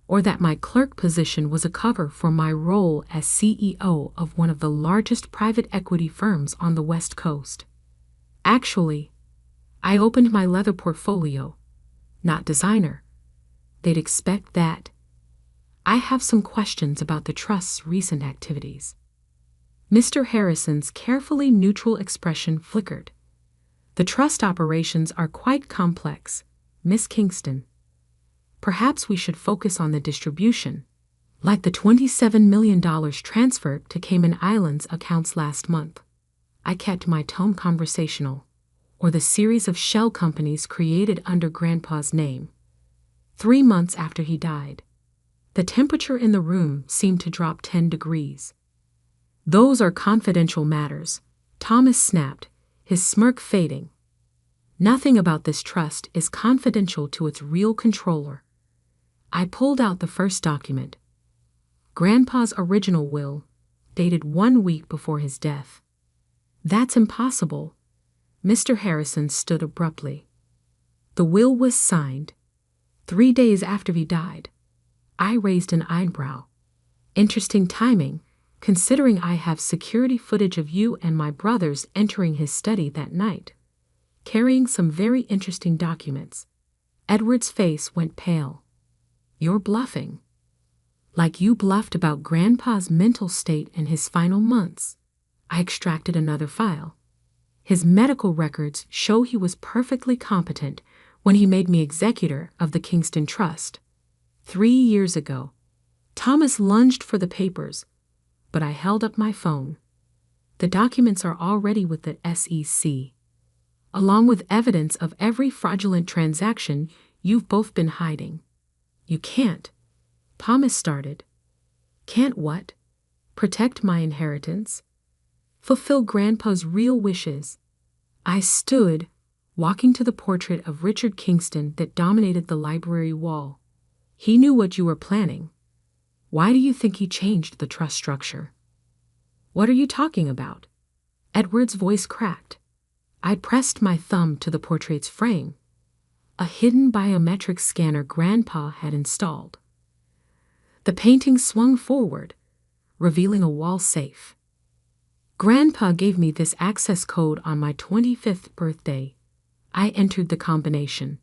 or that my clerk position was a cover for my role as CEO of one of the largest private equity firms on the West Coast. Actually, I opened my leather portfolio, not designer. They'd expect that. I have some questions about the trust's recent activities. Mr. Harrison's carefully neutral expression flickered. The trust operations are quite complex, Miss Kingston. Perhaps we should focus on the distribution, like the $27 million transferred to Cayman Islands accounts last month. I kept my tone conversational. Or the series of shell companies created under Grandpa's name. 3 months after he died, the temperature in the room seemed to drop 10 degrees. Those are confidential matters, Thomas snapped, his smirk fading. Nothing about this trust is confidential to its real controller. I pulled out the first document. Grandpa's original will, dated 1 week before his death. That's impossible. Mr. Harrison stood abruptly. The will was signed 3 days after he died. I raised an eyebrow. Interesting timing, considering I have security footage of you and my brothers entering his study that night, carrying some very interesting documents. Edward's face went pale. You're bluffing. Like you bluffed about Grandpa's mental state in his final months. I extracted another file. His medical records show he was perfectly competent when he made me executor of the Kingston Trust. 3 years ago. Thomas lunged for the papers, but I held up my phone. The documents are already with the SEC, along with evidence of every fraudulent transaction you've both been hiding. You can't. Thomas started. Can't what? Protect my inheritance? Fulfill Grandpa's real wishes? I stood, walking to the portrait of Richard Kingston that dominated the library wall. He knew what you were planning. Why do you think he changed the trust structure? What are you talking about? Edward's voice cracked. I pressed my thumb to the portrait's frame, a hidden biometric scanner Grandpa had installed. The painting swung forward, revealing a wall safe. Grandpa gave me this access code on my 25th birthday. I entered the combination.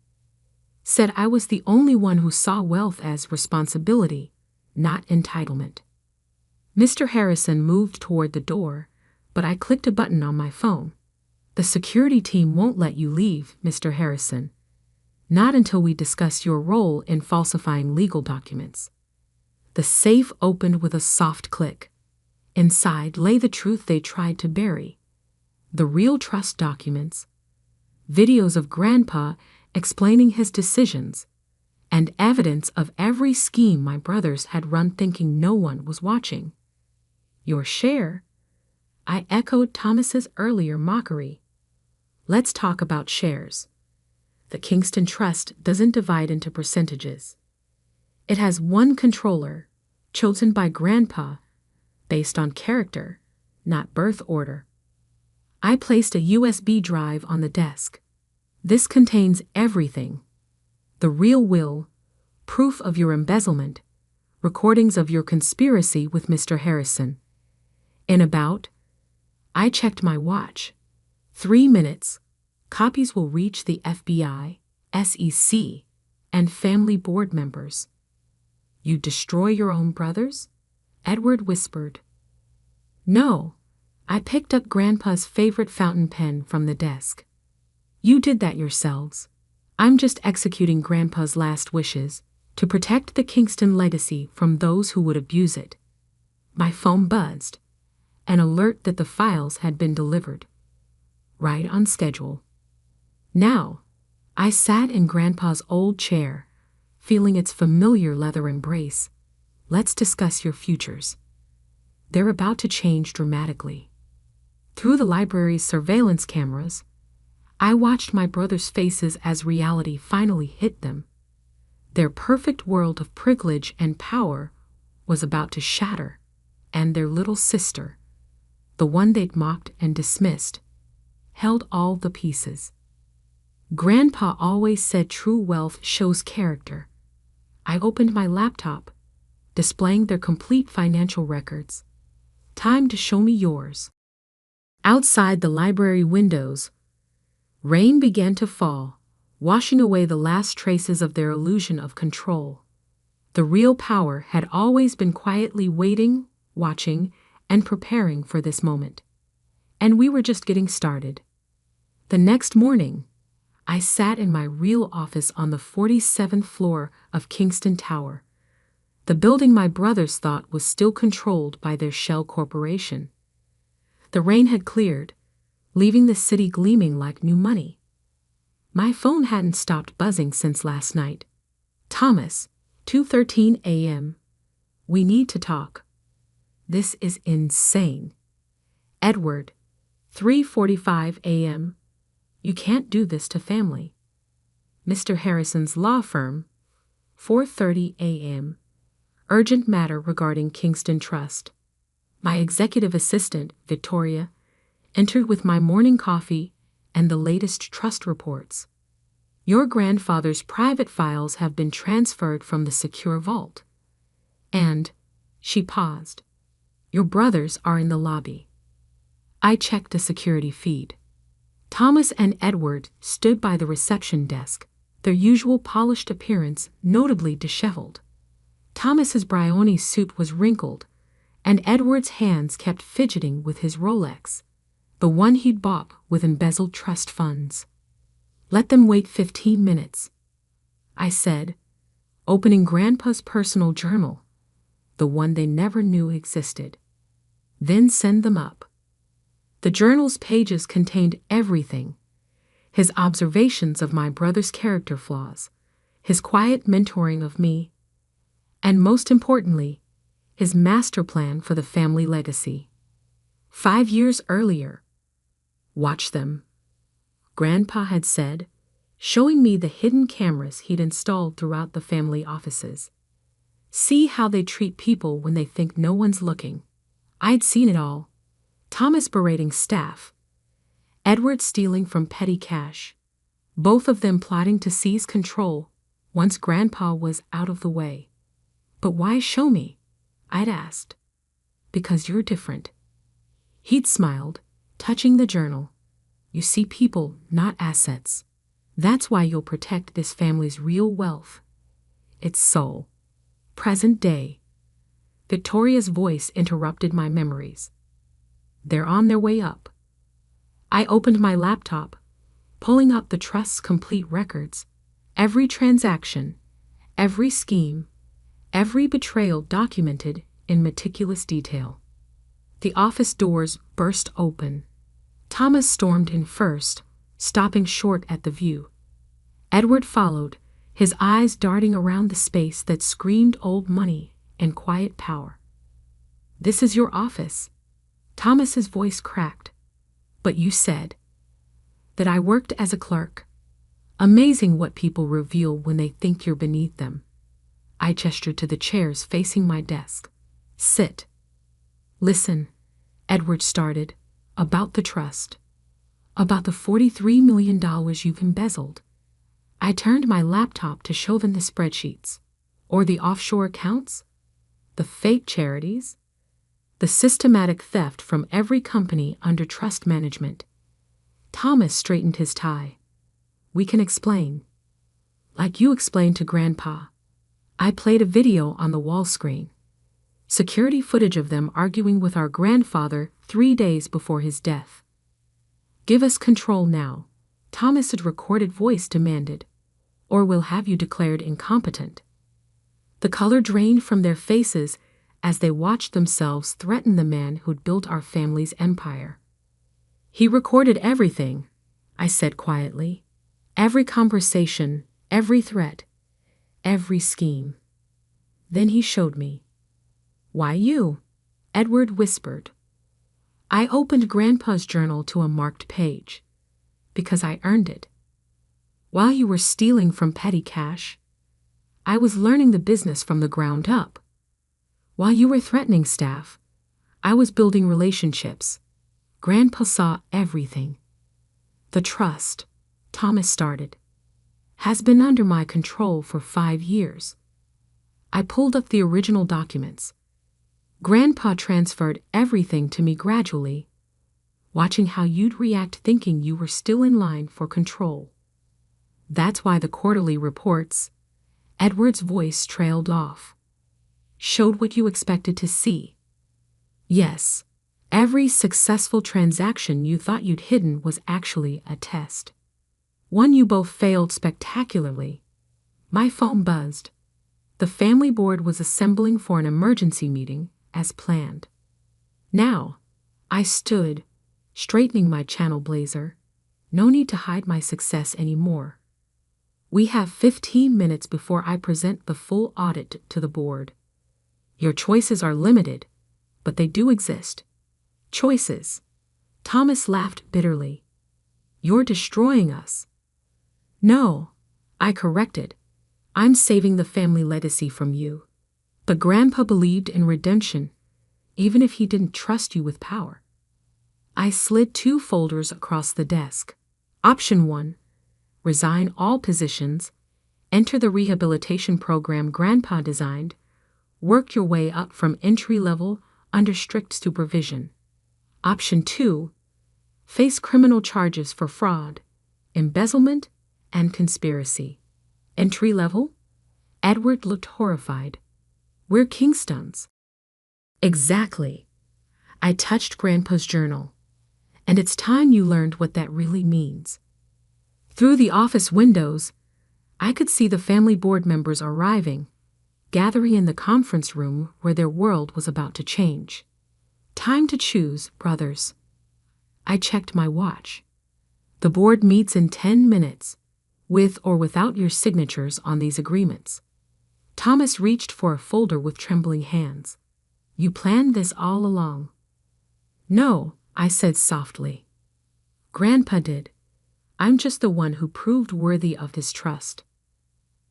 Said I was the only one who saw wealth as responsibility, not entitlement. Mr. Harrison moved toward the door, but I clicked a button on my phone. The security team won't let you leave, Mr. Harrison. Not until we discuss your role in falsifying legal documents. The safe opened with a soft click. Inside lay the truth they tried to bury. The real trust documents, videos of Grandpa explaining his decisions, and evidence of every scheme my brothers had run thinking no one was watching. Your share? I echoed Thomas's earlier mockery. Let's talk about shares. The Kingston Trust doesn't divide into percentages. It has one controller, chosen by Grandpa, based on character, not birth order. I placed a USB drive on the desk. This contains everything. The real will, proof of your embezzlement, recordings of your conspiracy with Mr. Harrison. I checked my watch. 3 minutes. Copies will reach the FBI, SEC, and family board members. You destroy your own brothers? Edward whispered. No, I picked up Grandpa's favorite fountain pen from the desk. You did that yourselves. I'm just executing Grandpa's last wishes to protect the Kingston legacy from those who would abuse it. My phone buzzed, an alert that the files had been delivered. Right on schedule. Now, I sat in Grandpa's old chair, feeling its familiar leather embrace. Let's discuss your futures. They're about to change dramatically. Through the library's surveillance cameras, I watched my brothers' faces as reality finally hit them. Their perfect world of privilege and power was about to shatter, and their little sister, the one they'd mocked and dismissed, held all the pieces. Grandpa always said true wealth shows character. I opened my laptop, displaying their complete financial records. Time to show me yours. Outside the library windows, rain began to fall, washing away the last traces of their illusion of control. The real power had always been quietly waiting, watching, and preparing for this moment. And we were just getting started. The next morning, I sat in my real office on the 47th floor of Kingston Tower, the building my brothers thought was still controlled by their shell corporation. The rain had cleared, leaving the city gleaming like new money. My phone hadn't stopped buzzing since last night. Thomas, 2:13 a.m. We need to talk. This is insane. Edward, 3:45 a.m. You can't do this to family. Mr. Harrison's law firm, 4:30 a.m. Urgent matter regarding Kingston Trust. My executive assistant, Victoria, entered with my morning coffee and the latest trust reports. Your grandfather's private files have been transferred from the secure vault. And, she paused, your brothers are in the lobby. I checked the security feed. Thomas and Edward stood by the reception desk, their usual polished appearance notably disheveled. Thomas's Brioni suit was wrinkled, and Edward's hands kept fidgeting with his Rolex, the one he'd bought with embezzled trust funds. Let them wait 15 minutes, I said, opening Grandpa's personal journal, the one they never knew existed. Then send them up. The journal's pages contained everything: his observations of my brother's character flaws, his quiet mentoring of me, and most importantly, his master plan for the family legacy. 5 years earlier. Watch them. Grandpa had said, showing me the hidden cameras he'd installed throughout the family offices. See how they treat people when they think no one's looking. I'd seen it all. Thomas berating staff. Edward stealing from petty cash. Both of them plotting to seize control once Grandpa was out of the way. But why show me? I'd asked. Because you're different. He'd smiled, touching the journal. You see people, not assets. That's why you'll protect this family's real wealth. Its soul. Present day. Victoria's voice interrupted my memories. They're on their way up. I opened my laptop, pulling up the trust's complete records. Every transaction, every scheme, every betrayal documented in meticulous detail. The office doors burst open. Thomas stormed in first, stopping short at the view. Edward followed, his eyes darting around the space that screamed old money and quiet power. This is your office. Thomas's voice cracked. But you said that I worked as a clerk. Amazing what people reveal when they think you're beneath them. I gestured to the chairs facing my desk. Sit. Listen, Edward started, about the trust. About the $43 million you've embezzled. I turned my laptop to show them the spreadsheets. Or the offshore accounts? The fake charities? The systematic theft from every company under trust management. Thomas straightened his tie. We can explain. Like you explained to Grandpa. I played a video on the wall screen. Security footage of them arguing with our grandfather 3 days before his death. Give us control now, Thomas's recorded voice demanded, or we'll have you declared incompetent. The color drained from their faces as they watched themselves threaten the man who'd built our family's empire. He recorded everything, I said quietly. Every conversation, every threat, every scheme. Then he showed me. Why you? Edward whispered. I opened Grandpa's journal to a marked page. Because I earned it. While you were stealing from petty cash, I was learning the business from the ground up. While you were threatening staff, I was building relationships. Grandpa saw everything. The trust, Thomas started, has been under my control for 5 years. I pulled up the original documents. Grandpa transferred everything to me gradually, watching how you'd react thinking you were still in line for control. That's why the quarterly reports, Edward's voice trailed off, showed what you expected to see. Yes, every successful transaction you thought you'd hidden was actually a test. One you both failed spectacularly. My phone buzzed. The family board was assembling for an emergency meeting as planned. Now, I stood, straightening my channel blazer. No need to hide my success anymore. We have 15 minutes before I present the full audit to the board. Your choices are limited, but they do exist. Choices. Thomas laughed bitterly. You're destroying us. No, I corrected. I'm saving the family legacy from you. But Grandpa believed in redemption, even if he didn't trust you with power. I slid 2 folders across the desk. Option 1, resign all positions, enter the rehabilitation program Grandpa designed, work your way up from entry level under strict supervision. Option 2, face criminal charges for fraud, embezzlement, and conspiracy. Entry level? Edward looked horrified. We're Kingstons. Exactly. I touched Grandpa's journal. And it's time you learned what that really means. Through the office windows, I could see the family board members arriving, gathering in the conference room where their world was about to change. Time to choose, brothers. I checked my watch. The board meets in 10 minutes, with or without your signatures on these agreements. Thomas reached for a folder with trembling hands. You planned this all along. No, I said softly. Grandpa did. I'm just the one who proved worthy of his trust.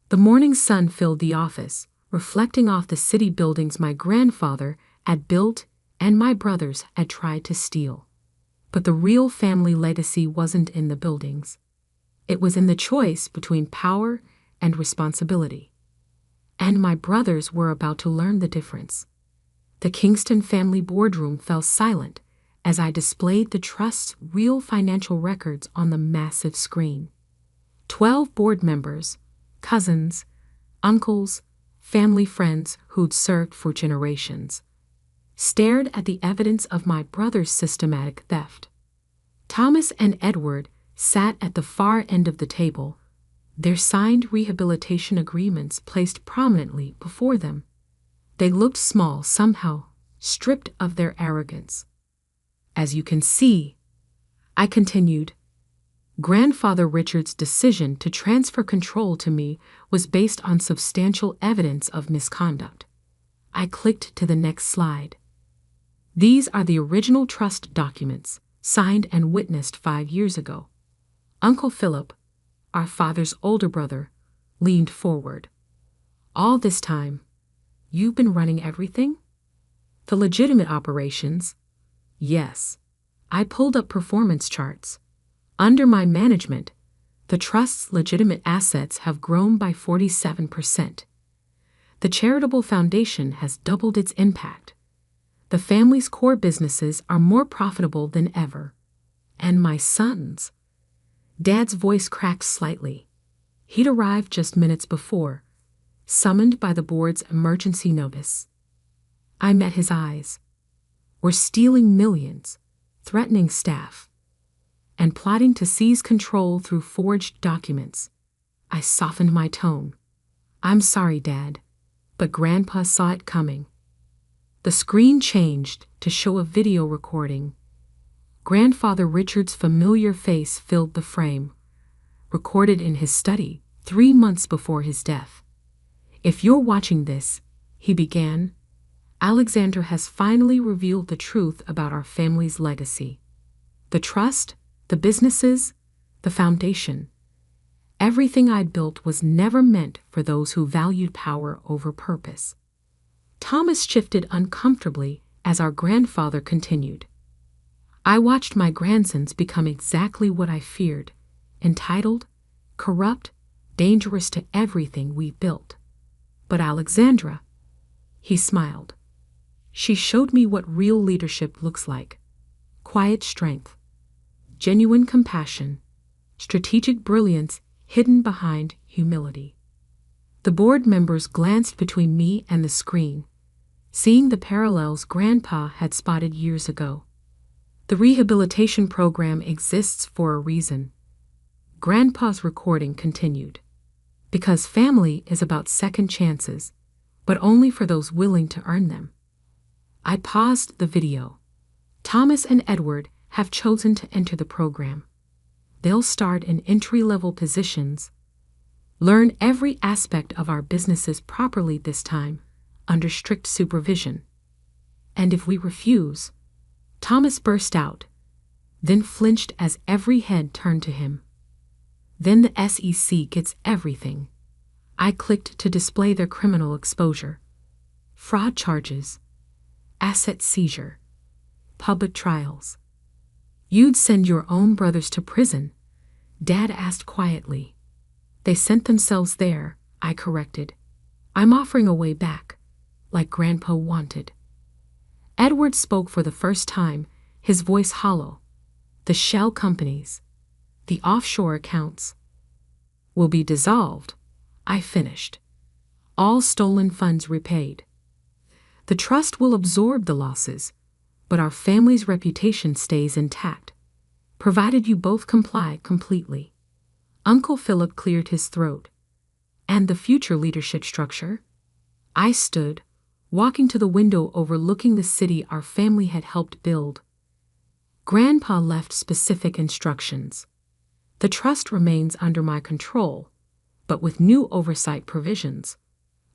The morning sun filled the office, reflecting off the city buildings my grandfather had built and my brothers had tried to steal. But the real family legacy wasn't in the buildings. It was in the choice between power and responsibility. And my brothers were about to learn the difference. The Kingston family boardroom fell silent as I displayed the trust's real financial records on the massive screen. 12 board members, cousins, uncles, family friends who'd served for generations, stared at the evidence of my brother's systematic theft. Thomas and Edward sat at the far end of the table, their signed rehabilitation agreements placed prominently before them. They looked small somehow, stripped of their arrogance. As you can see, I continued, Grandfather Richard's decision to transfer control to me was based on substantial evidence of misconduct. I clicked to the next slide. These are the original trust documents, signed and witnessed 5 years ago. Uncle Philip, our father's older brother, leaned forward. All this time, you've been running everything? The legitimate operations? Yes. I pulled up performance charts. Under my management, the trust's legitimate assets have grown by 47%. The charitable foundation has doubled its impact. The family's core businesses are more profitable than ever. And my sons. Dad's voice cracked slightly. He'd arrived just minutes before, summoned by the board's emergency notice. I met his eyes. We're stealing millions, threatening staff, and plotting to seize control through forged documents. I softened my tone. I'm sorry, Dad, but Grandpa saw it coming. The screen changed to show a video recording. Grandfather Richard's familiar face filled the frame, recorded in his study 3 months before his death. If you're watching this, he began, Alexandra has finally revealed the truth about our family's legacy. The trust, the businesses, the foundation. Everything I'd built was never meant for those who valued power over purpose. Thomas shifted uncomfortably as our grandfather continued. I watched my grandsons become exactly what I feared, entitled, corrupt, dangerous to everything we built. But Alexandra, he smiled. She showed me what real leadership looks like. Quiet strength, genuine compassion, strategic brilliance hidden behind humility. The board members glanced between me and the screen, seeing the parallels Grandpa had spotted years ago. The rehabilitation program exists for a reason. Grandpa's recording continued. Because family is about second chances, but only for those willing to earn them. I paused the video. Thomas and Edward have chosen to enter the program. They'll start in entry-level positions, learn every aspect of our businesses properly this time, under strict supervision. And if we refuse, Thomas burst out, then flinched as every head turned to him. Then the SEC gets everything. I clicked to display their criminal exposure. Fraud charges, asset seizure, public trials. You'd send your own brothers to prison, Dad asked quietly. They sent themselves there, I corrected. I'm offering a way back, like Grandpa wanted. Edward spoke for the first time, his voice hollow. The shell companies, the offshore accounts, will be dissolved, I finished. All stolen funds repaid. The trust will absorb the losses, but our family's reputation stays intact, provided you both comply completely. Uncle Philip cleared his throat. And the future leadership structure? I stood, walking to the window overlooking the city our family had helped build. Grandpa left specific instructions. The trust remains under my control, but with new oversight provisions.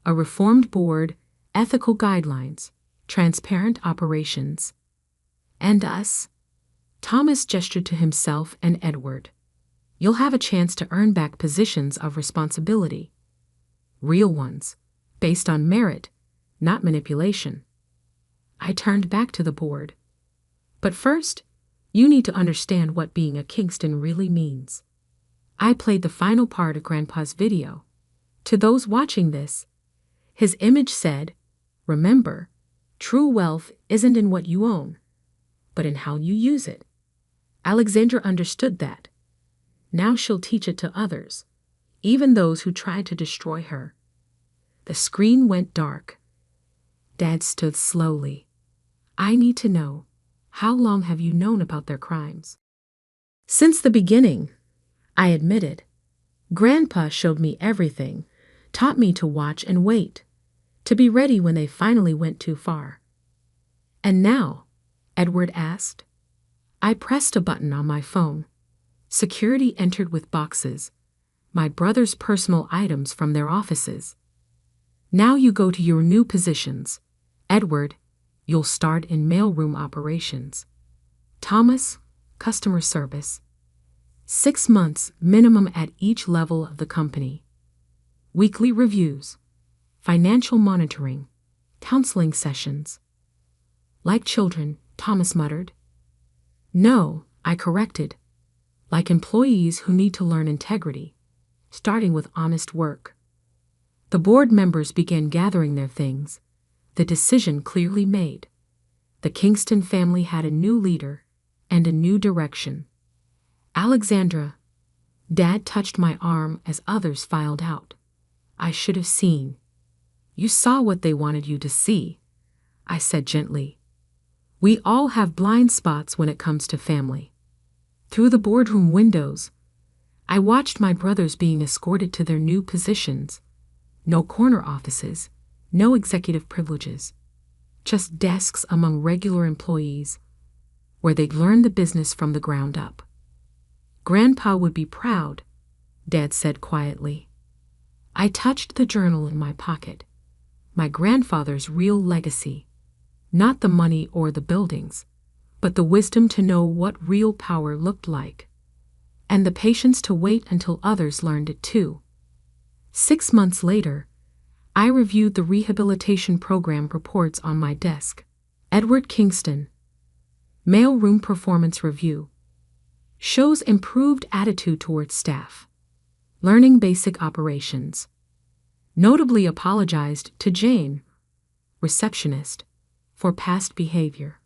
A reformed board, ethical guidelines, transparent operations. And us? Thomas gestured to himself and Edward. you'll have a chance to earn back positions of responsibility. Real ones, based on merit, not manipulation. I turned back to the board. But first, you need to understand what being a Kingston really means. I played the final part of Grandpa's video. To those watching this, his image said, "Remember, true wealth isn't in what you own, but in how you use it." Alexandra understood that. Now she'll teach it to others, even those who tried to destroy her. The screen went dark. Dad stood slowly. "I need to know, how long have you known about their crimes?" "Since the beginning," I admitted. "Grandpa showed me everything, taught me to watch and wait, to be ready when they finally went too far." "And now?" Edward asked. I pressed a button on my phone. Security entered with boxes, my brother's personal items from their offices. "Now you go to your new positions. Edward, you'll start in mailroom operations. Thomas, customer service. 6 months minimum at each level of the company. Weekly reviews, financial monitoring, counseling sessions." "Like children," Thomas muttered. "No," I corrected. "Like employees who need to learn integrity, starting with honest work." The board members began gathering their things, the decision clearly made. The Kingston family had a new leader and a new direction. "Alexandra," Dad touched my arm as others filed out. "I should have seen." "You saw what they wanted you to see," I said gently. "We all have blind spots when it comes to family." Through the boardroom windows, I watched my brothers being escorted to their new positions. No corner offices, no executive privileges, just desks among regular employees, where they'd learn the business from the ground up. "Grandpa would be proud," Dad said quietly. I touched the journal in my pocket. My grandfather's real legacy. Not the money or the buildings, but the wisdom to know what real power looked like. And the patience to wait until others learned it too. 6 months later, I reviewed the rehabilitation program reports on my desk. Edward Kingston. Mailroom performance review. Shows improved attitude towards staff. Learning basic operations. Notably apologized to Jane, receptionist, for past behavior.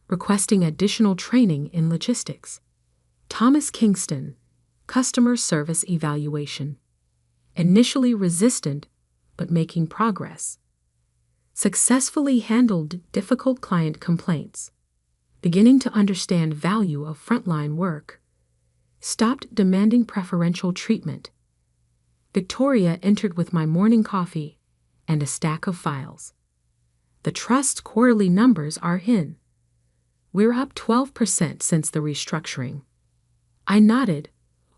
Requesting additional training in logistics. Thomas Kingston. Customer service evaluation. Initially resistant, but making progress. Successfully handled difficult client complaints. Beginning to understand value of frontline work. Stopped demanding preferential treatment. Victoria entered with my morning coffee and a stack of files. The trust's quarterly numbers are in. We're up 12% since the restructuring. I nodded,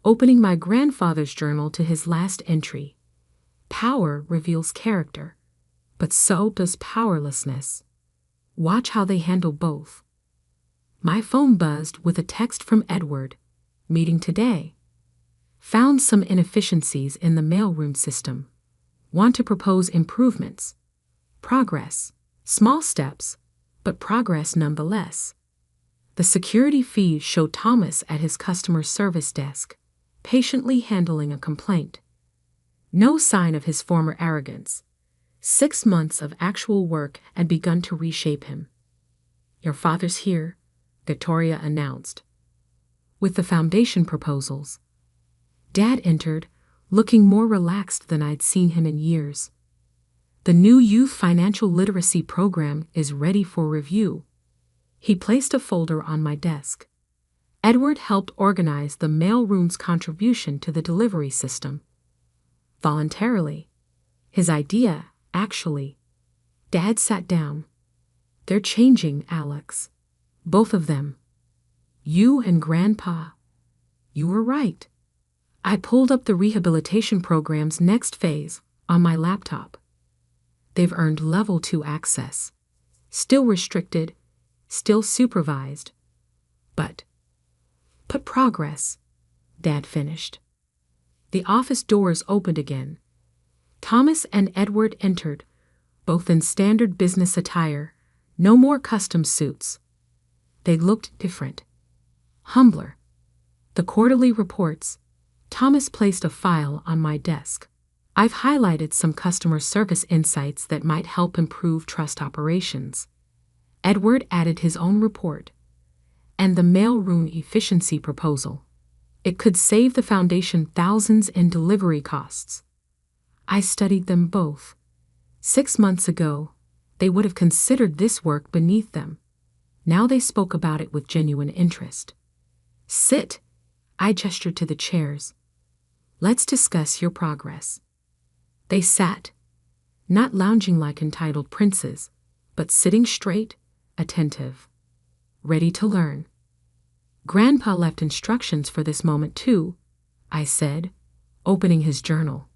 opening my grandfather's journal to his last entry. Power reveals character, but so does powerlessness. Watch how they handle both. My phone buzzed with a text from Edward. Meeting today. Found some inefficiencies in the mailroom system. Want to propose improvements. Progress. Small steps, but progress nonetheless. The security feed showed Thomas at his customer service desk, patiently handling a complaint. No sign of his former arrogance. 6 months of actual work had begun to reshape him. "Your father's here," Victoria announced. With the foundation proposals. Dad entered, looking more relaxed than I'd seen him in years. "The new youth financial literacy program is ready for review." He placed a folder on my desk. Edward helped organize the mailroom's contribution to the delivery system. Voluntarily. His idea, actually. Dad sat down. "They're changing, Alex. Both of them. You and Grandpa." "You were right." I pulled up the rehabilitation program's next phase on my laptop. They've earned level 2 access. Still restricted, still supervised. But progress. Dad finished. The office doors opened again. Thomas and Edward entered, both in standard business attire, no more custom suits. They looked different, humbler. The quarterly reports. Thomas placed a file on my desk. I've highlighted some customer service insights that might help improve trust operations. Edward added his own report. And the mailroom efficiency proposal. It could save the foundation thousands in delivery costs. I studied them both. 6 months ago, they would have considered this work beneath them. Now they spoke about it with genuine interest. Sit, I gestured to the chairs. Let's discuss your progress. They sat, not lounging like entitled princes, but sitting straight, attentive, ready to learn. Grandpa left instructions for this moment too, I said, opening his journal,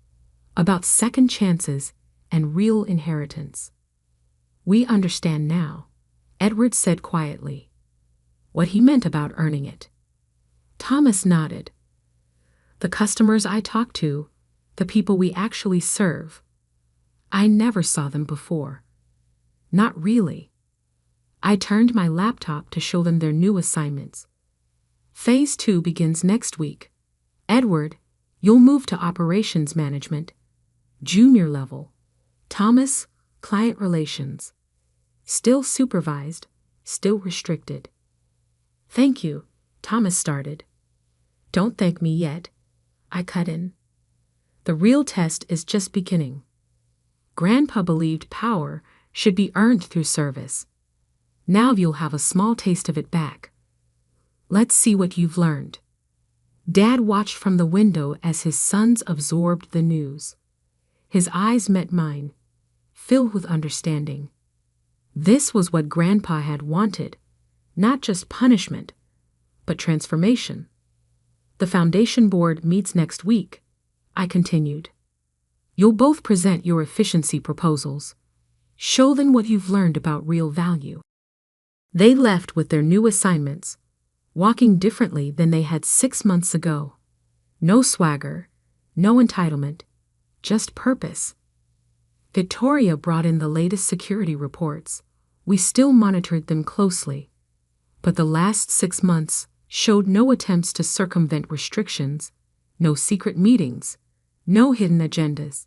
about second chances and real inheritance. We understand now, Edward said quietly, what he meant about earning it. Thomas nodded. The customers I talk to, the people we actually serve, I never saw them before. Not really. I turned my laptop to show them their new assignments. Phase 2 begins next week. Edward, you'll move to operations management, junior level. Thomas, client relations. Still supervised, still restricted. Thank you, Thomas started. Don't thank me yet, I cut in. The real test is just beginning. Grandpa believed power should be earned through service. Now you'll have a small taste of it back. Let's see what you've learned. Dad watched from the window as his sons absorbed the news. His eyes met mine, filled with understanding. This was what Grandpa had wanted, not just punishment, but transformation. The foundation board meets next week, I continued. You'll both present your efficiency proposals. Show them what you've learned about real value. They left with their new assignments, walking differently than they had 6 months ago. No swagger, no entitlement, just purpose. Victoria brought in the latest security reports. We still monitored them closely, but the last 6 months showed no attempts to circumvent restrictions, no secret meetings, no hidden agendas.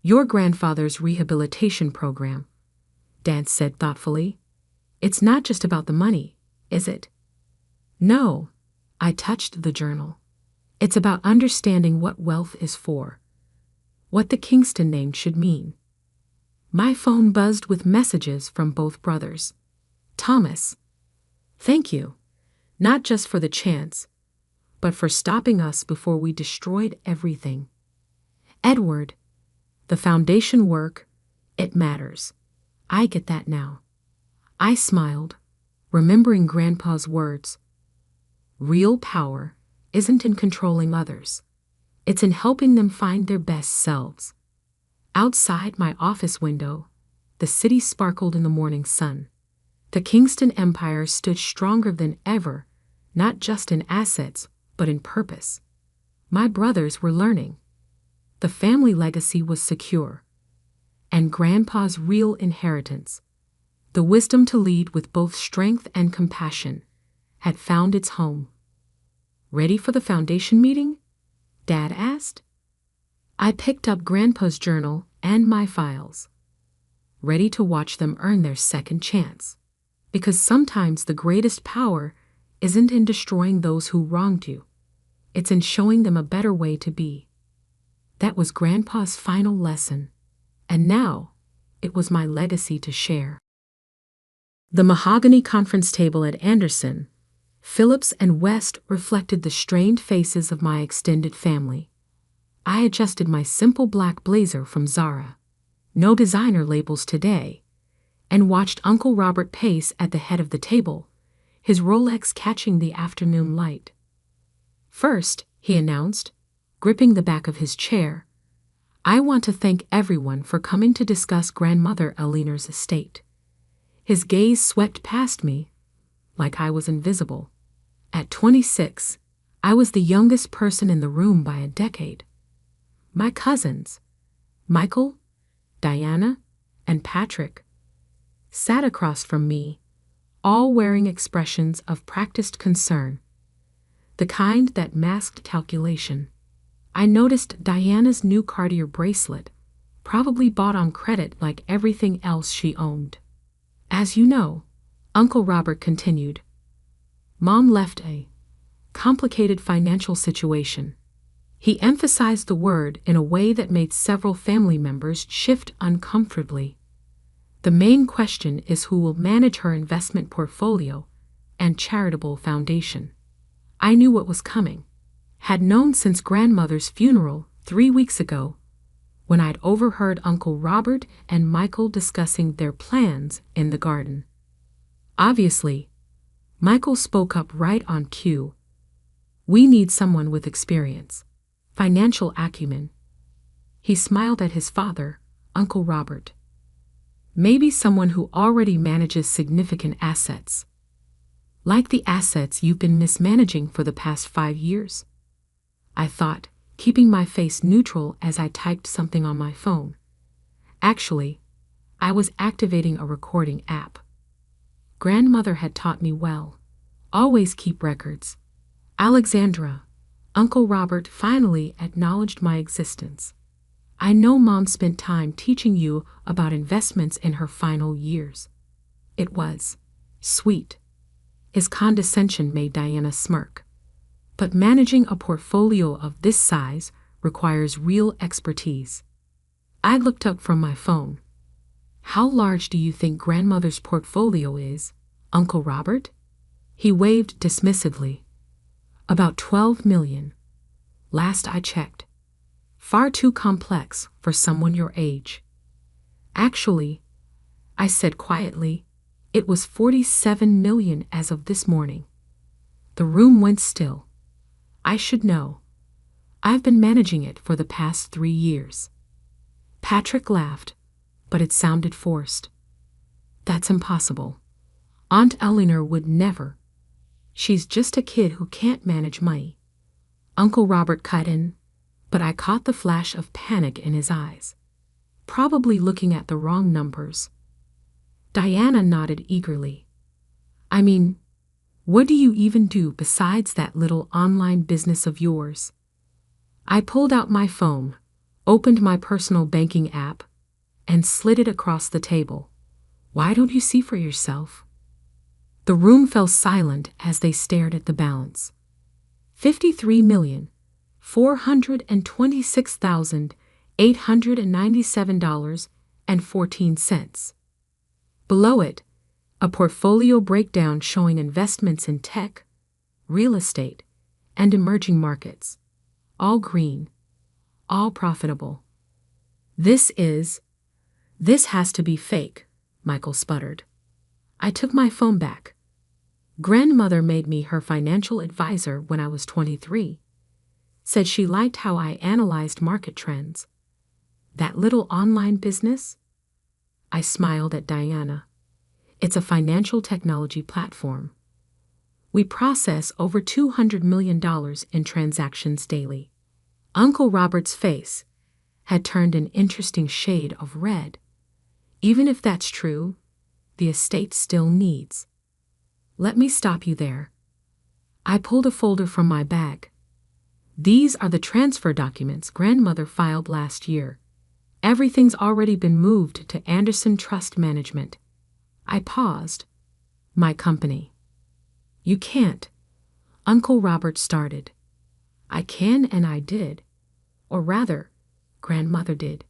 Your grandfather's rehabilitation program, Dad said thoughtfully. It's not just about the money, is it? No, I touched the journal. It's about understanding what wealth is for, what the Kingston name should mean. My phone buzzed with messages from both brothers. Thomas, thank you, not just for the chance, but for stopping us before we destroyed everything. Edward, the foundation work, it matters. I get that now. I smiled, remembering Grandpa's words. Real power isn't in controlling others. It's in helping them find their best selves. Outside my office window, the city sparkled in the morning sun. The Kingston Empire stood stronger than ever, not just in assets, but in purpose. My brothers were learning. The family legacy was secure. And Grandpa's real inheritance, the wisdom to lead with both strength and compassion, had found its home. Ready for the foundation meeting? Dad asked. I picked up Grandpa's journal and my files. Ready to watch them earn their second chance. Because sometimes the greatest power isn't in destroying those who wronged you. It's in showing them a better way to be. That was Grandpa's final lesson. And now, it was my legacy to share. The mahogany conference table at Anderson, Phillips and West reflected the strained faces of my extended family. I adjusted my simple black blazer from Zara, no designer labels today, and watched Uncle Robert pace at the head of the table, his Rolex catching the afternoon light. First, he announced, gripping the back of his chair, I want to thank everyone for coming to discuss Grandmother Eleanor's estate. His gaze swept past me, like I was invisible. At 26, I was the youngest person in the room by a decade. My cousins, Michael, Diana, and Patrick, sat across from me, all wearing expressions of practiced concern, the kind that masked calculation. I noticed Diana's new Cartier bracelet, probably bought on credit like everything else she owned. As you know, Uncle Robert continued, Mom left a complicated financial situation. He emphasized the word in a way that made several family members shift uncomfortably. The main question is who will manage her investment portfolio and charitable foundation. I knew what was coming, had known since grandmother's funeral 3 weeks ago, when I'd overheard Uncle Robert and Michael discussing their plans in the garden. Obviously, Michael spoke up right on cue. We need someone with experience, financial acumen. He smiled at his father, Uncle Robert. Maybe someone who already manages significant assets. Like the assets you've been mismanaging for the past 5 years. I thought, keeping my face neutral as I typed something on my phone. Actually, I was activating a recording app. Grandmother had taught me well. Always keep records. Alexandra, Uncle Robert finally acknowledged my existence. I know Mom spent time teaching you about investments in her final years. It was sweet. His condescension made Diana smirk. But managing a portfolio of this size requires real expertise. I looked up from my phone. How large do you think Grandmother's portfolio is, Uncle Robert? He waved dismissively. About 12 million. Last I checked. Far too complex for someone your age. Actually, I said quietly, it was 47 million as of this morning. The room went still. I should know. I've been managing it for the past 3 years. Patrick laughed, but it sounded forced. That's impossible. Aunt Eleanor would never. She's just a kid who can't manage money. Uncle Robert cut in, but I caught the flash of panic in his eyes. Probably looking at the wrong numbers. Diana nodded eagerly. I mean, what do you even do besides that little online business of yours? I pulled out my phone, opened my personal banking app, and slid it across the table. Why don't you see for yourself? The room fell silent as they stared at the balance. $53,426,897.14. Below it, a portfolio breakdown showing investments in tech, real estate, and emerging markets. All green. All profitable. This has to be fake, Michael sputtered. I took my phone back. Grandmother made me her financial advisor when I was 23. Said she liked how I analyzed market trends. That little online business? I smiled at Diana. It's a financial technology platform. We process over $200 million in transactions daily. Uncle Robert's face had turned an interesting shade of red. Even if that's true, the estate still needs. Let me stop you there. I pulled a folder from my bag. These are the transfer documents Grandmother filed last year. Everything's already been moved to Anderson Trust Management. I paused. My company. You can't. Uncle Robert started. I can and I did. Or rather, Grandmother did.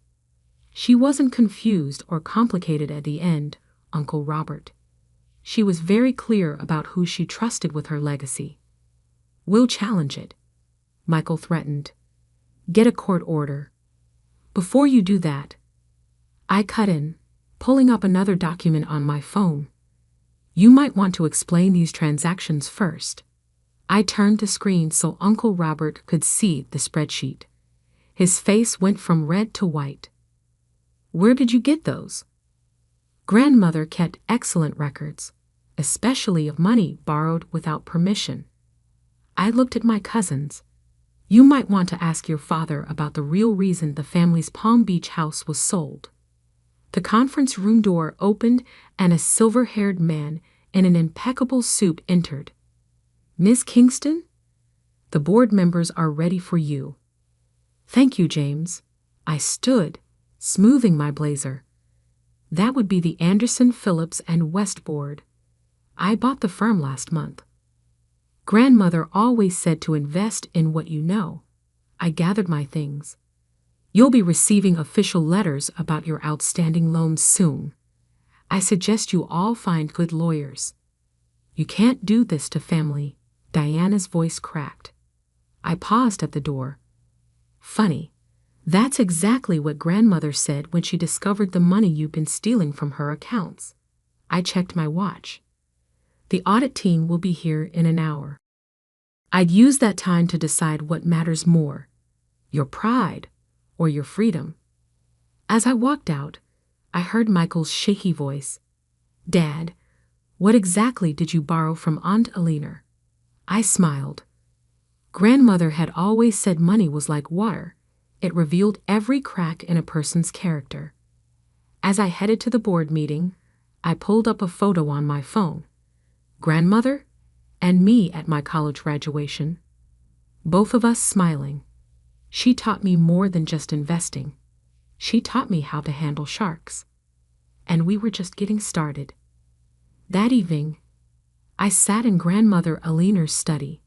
She wasn't confused or complicated at the end, Uncle Robert. She was very clear about who she trusted with her legacy. We'll challenge it, Michael threatened. Get a court order. Before you do that, I cut in, pulling up another document on my phone. You might want to explain these transactions first. I turned the screen so Uncle Robert could see the spreadsheet. His face went from red to white. Where did you get those? Grandmother kept excellent records, especially of money borrowed without permission. I looked at my cousins. You might want to ask your father about the real reason the family's Palm Beach house was sold. The conference room door opened and a silver-haired man in an impeccable suit entered. Miss Kingston? The board members are ready for you. Thank you, James. I stood, smoothing my blazer. That would be the Anderson, Phillips, and West board. I bought the firm last month. Grandmother always said to invest in what you know. I gathered my things. You'll be receiving official letters about your outstanding loans soon. I suggest you all find good lawyers. You can't do this to family. Diana's voice cracked. I paused at the door. Funny. That's exactly what Grandmother said when she discovered the money you've been stealing from her accounts. I checked my watch. The audit team will be here in an hour. I'd use that time to decide what matters more, your pride or your freedom. As I walked out, I heard Michael's shaky voice. Dad, what exactly did you borrow from Aunt Alina? I smiled. Grandmother had always said money was like water. It revealed every crack in a person's character. As I headed to the board meeting, I pulled up a photo on my phone. Grandmother and me at my college graduation. Both of us smiling. She taught me more than just investing. She taught me how to handle sharks. And we were just getting started. That evening, I sat in Grandmother Alina's study.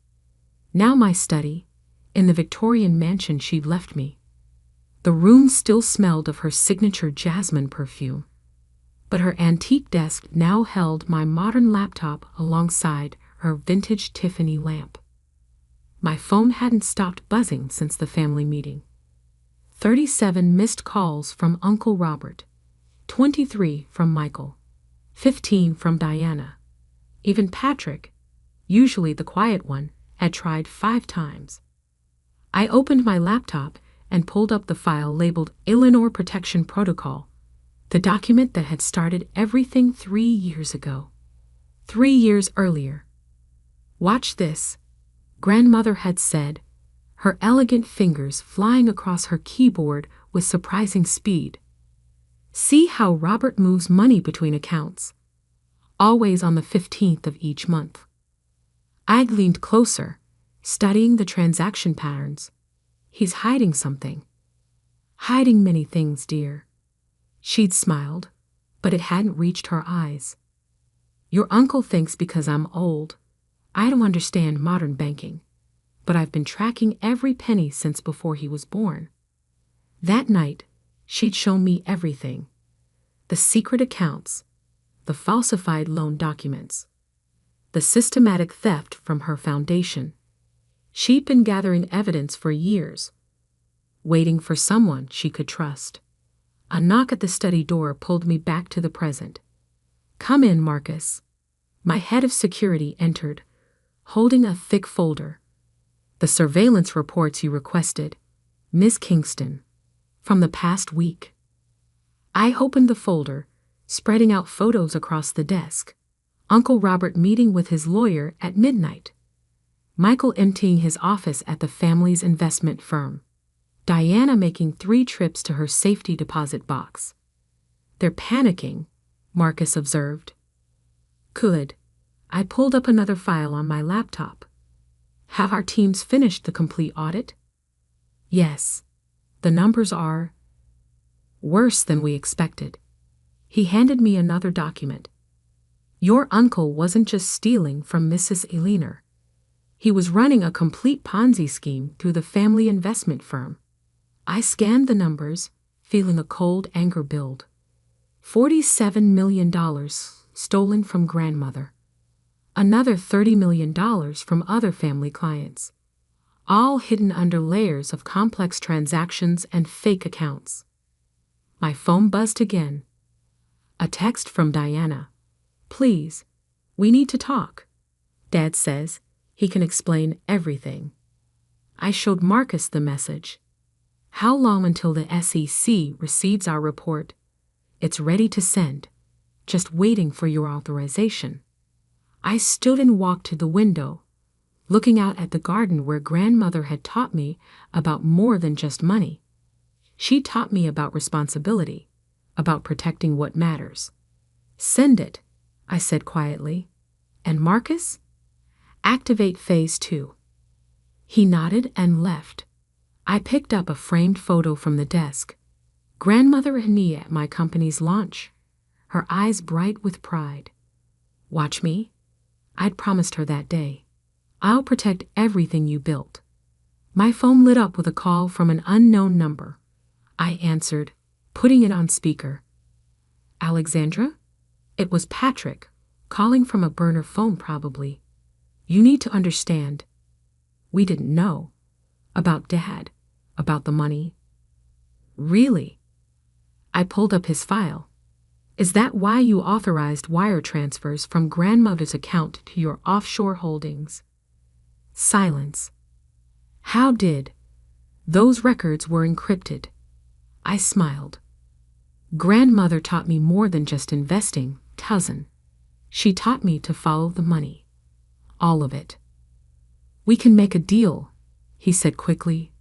Now my study, in the Victorian mansion she'd left me. The room still smelled of her signature jasmine perfume. But her antique desk now held my modern laptop alongside her vintage Tiffany lamp. My phone hadn't stopped buzzing since the family meeting. 37 missed calls from Uncle Robert, 23 from Michael, 15 from Diana. Even Patrick, usually the quiet one, had tried 5 times. I opened my laptop and pulled up the file labeled Illinois Protection Protocol, the document that had started everything 3 years ago. 3 years earlier. Watch this, Grandmother had said, her elegant fingers flying across her keyboard with surprising speed. See how Robert moves money between accounts, always on the 15th of each month. I leaned closer, studying the transaction patterns. He's hiding something. Hiding many things, dear. She'd smiled, but it hadn't reached her eyes. Your uncle thinks because I'm old, I don't understand modern banking, but I've been tracking every penny since before he was born. That night, she'd shown me everything. The secret accounts, the falsified loan documents, the systematic theft from her foundation. She'd been gathering evidence for years, waiting for someone she could trust. A knock at the study door pulled me back to the present. Come in, Marcus. My head of security entered, holding a thick folder. The surveillance reports you requested, Miss Kingston, from the past week. I opened the folder, spreading out photos across the desk. Uncle Robert meeting with his lawyer at midnight. Michael emptying his office at the family's investment firm. Diana making 3 trips to her safety deposit box. They're panicking, Marcus observed. Good. I pulled up another file on my laptop. Have our teams finished the complete audit? Yes. The numbers are worse than we expected. He handed me another document. Your uncle wasn't just stealing from Mrs. Alina. He was running a complete Ponzi scheme through the family investment firm. I scanned the numbers, feeling a cold anger build. $47 million stolen from Grandmother. Another $30 million from other family clients. All hidden under layers of complex transactions and fake accounts. My phone buzzed again. A text from Diana. Please, we need to talk. Dad says he can explain everything. I showed Marcus the message. How long until the SEC receives our report? It's ready to send, just waiting for your authorization. I stood and walked to the window, looking out at the garden where grandmother had taught me about more than just money. She taught me about responsibility, about protecting what matters. Send it, I said quietly. And Marcus? Activate phase 2. He nodded and left. I picked up a framed photo from the desk. Grandmother and me at my company's launch, her eyes bright with pride. Watch me. I'd promised her that day. I'll protect everything you built. My phone lit up with a call from an unknown number. I answered, putting it on speaker. Alexandra? It was Patrick, calling from a burner phone probably. You need to understand. We didn't know. About Dad. About the money. Really? I pulled up his file. Is that why you authorized wire transfers from grandmother's account to your offshore holdings? Silence. How did? Those records were encrypted. I smiled. Grandmother taught me more than just investing, cousin. She taught me to follow the money. All of it. We can make a deal, he said quickly.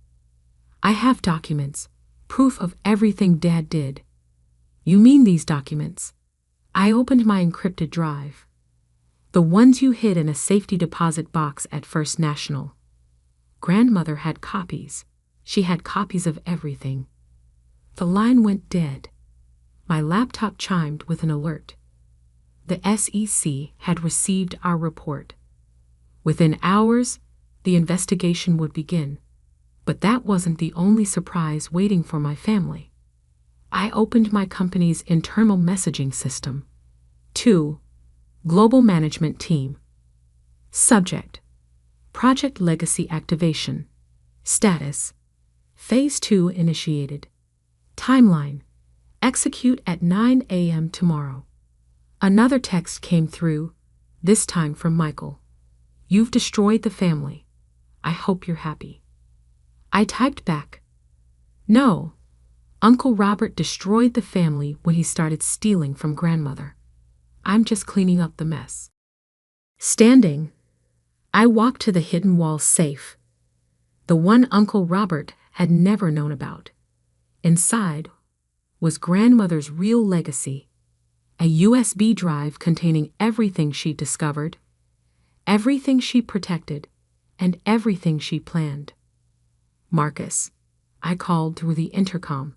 I have documents, proof of everything Dad did. You mean these documents? I opened my encrypted drive. The ones you hid in a safety deposit box at First National. Grandmother had copies. She had copies of everything. The line went dead. My laptop chimed with an alert. The SEC had received our report. Within hours, the investigation would begin. But that wasn't the only surprise waiting for my family. I opened my company's internal messaging system. 2. Global Management Team. Subject: Project Legacy Activation. Status: Phase 2 initiated. Timeline: Execute at 9 a.m. tomorrow. Another text came through, this time from Michael. You've destroyed the family. I hope you're happy. I typed back. No. Uncle Robert destroyed the family when he started stealing from grandmother. I'm just cleaning up the mess. Standing, I walked to the hidden wall safe. The one Uncle Robert had never known about. Inside was grandmother's real legacy. A USB drive containing everything she discovered, everything she protected, and everything she planned. Marcus, I called through the intercom.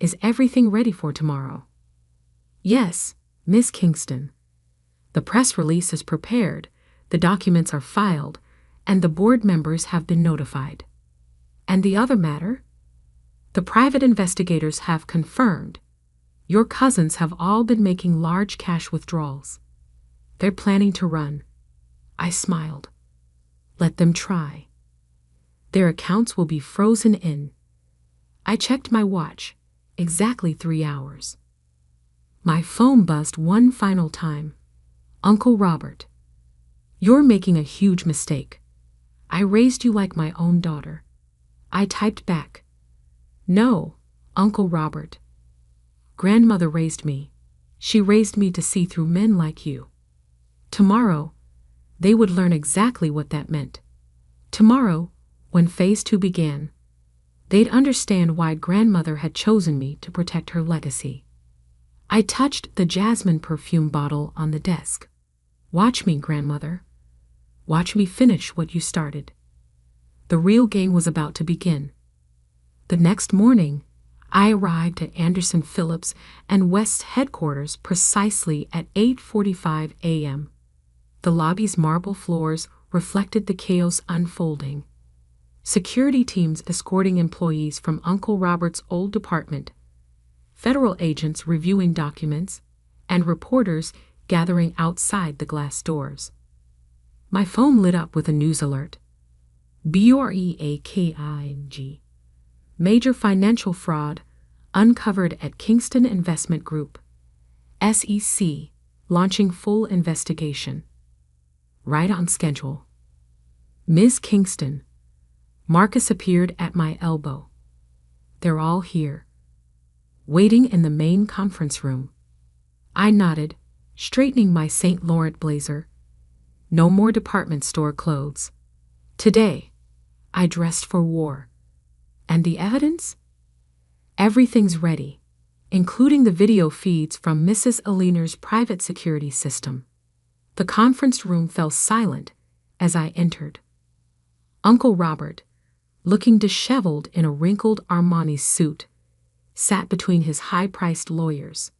Is everything ready for tomorrow? Yes, Miss Kingston. The press release is prepared, the documents are filed, and the board members have been notified. And the other matter? The private investigators have confirmed. Your cousins have all been making large cash withdrawals. They're planning to run. I smiled. Let them try. Their accounts will be frozen in. I checked my watch. Exactly 3 hours. My phone buzzed one final time. Uncle Robert. You're making a huge mistake. I raised you like my own daughter. I typed back. No, Uncle Robert. Grandmother raised me. She raised me to see through men like you. Tomorrow, they would learn exactly what that meant. Tomorrow, when Phase 2 began, they'd understand why grandmother had chosen me to protect her legacy. I touched the jasmine perfume bottle on the desk. Watch me, grandmother. Watch me finish what you started. The real game was about to begin. The next morning, I arrived at Anderson Phillips and West's headquarters precisely at 8:45 a.m. The lobby's marble floors reflected the chaos unfolding. Security teams escorting employees from Uncle Robert's old department, federal agents reviewing documents, and reporters gathering outside the glass doors. My phone lit up with a news alert. BREAKING. Major financial fraud uncovered at Kingston Investment Group. SEC launching full investigation. Right on schedule. Ms. Kingston. Marcus appeared at my elbow. They're all here. Waiting in the main conference room. I nodded, straightening my St. Laurent blazer. No more department store clothes. Today, I dressed for war. And the evidence? Everything's ready, including the video feeds from Mrs. Aliner's private security system. The conference room fell silent as I entered. Uncle Robert, looking disheveled in a wrinkled Armani suit, sat between his high-priced lawyers.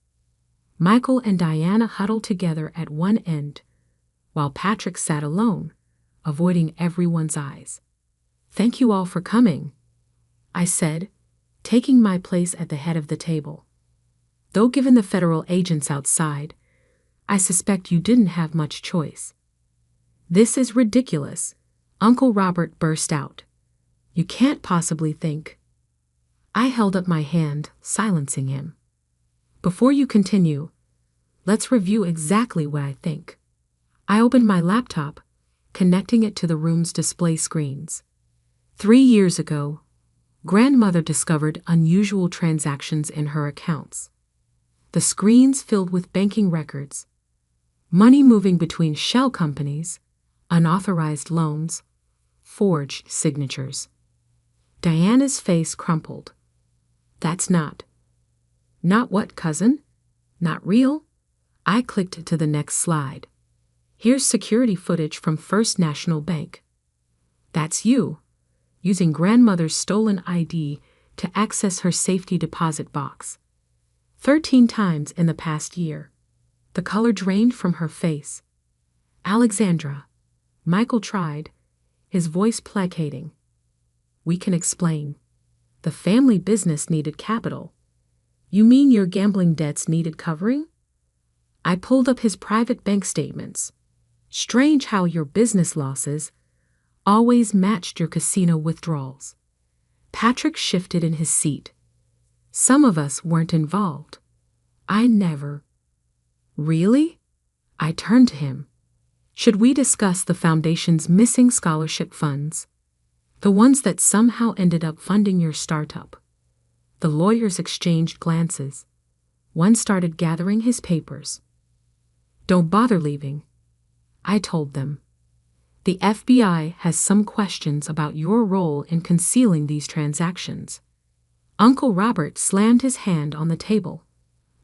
Michael and Diana huddled together at one end, while Patrick sat alone, avoiding everyone's eyes. "Thank you all for coming," I said, taking my place at the head of the table. "Though given the federal agents outside, I suspect you didn't have much choice." "This is ridiculous," Uncle Robert burst out. "You can't possibly think." I held up my hand, silencing him. "Before you continue, let's review exactly what I think." I opened my laptop, connecting it to the room's display screens. 3 years ago, Grandmother discovered unusual transactions in her accounts. The screens filled with banking records, money moving between shell companies, unauthorized loans, forged signatures. Diana's face crumpled. "That's not what, cousin? Not real?" I clicked to the next slide. "Here's security footage from First National Bank. That's you, using Grandmother's stolen ID to access her safety deposit box. 13 times in the past year." The color drained from her face. "Alexandra," Michael tried, his voice placating. "We can explain. The family business needed capital. You mean your gambling debts needed covering?" I pulled up his private bank statements. Strange how your business losses always matched your casino withdrawals. Patrick shifted in his seat. "Some of us weren't involved. I never." "Really?" I turned to him. "Should we discuss the foundation's missing scholarship funds? The ones that somehow ended up funding your startup?" The lawyers exchanged glances. One started gathering his papers. "Don't bother leaving," I told them. "The FBI has some questions about your role in concealing these transactions." Uncle Robert slammed his hand on the table.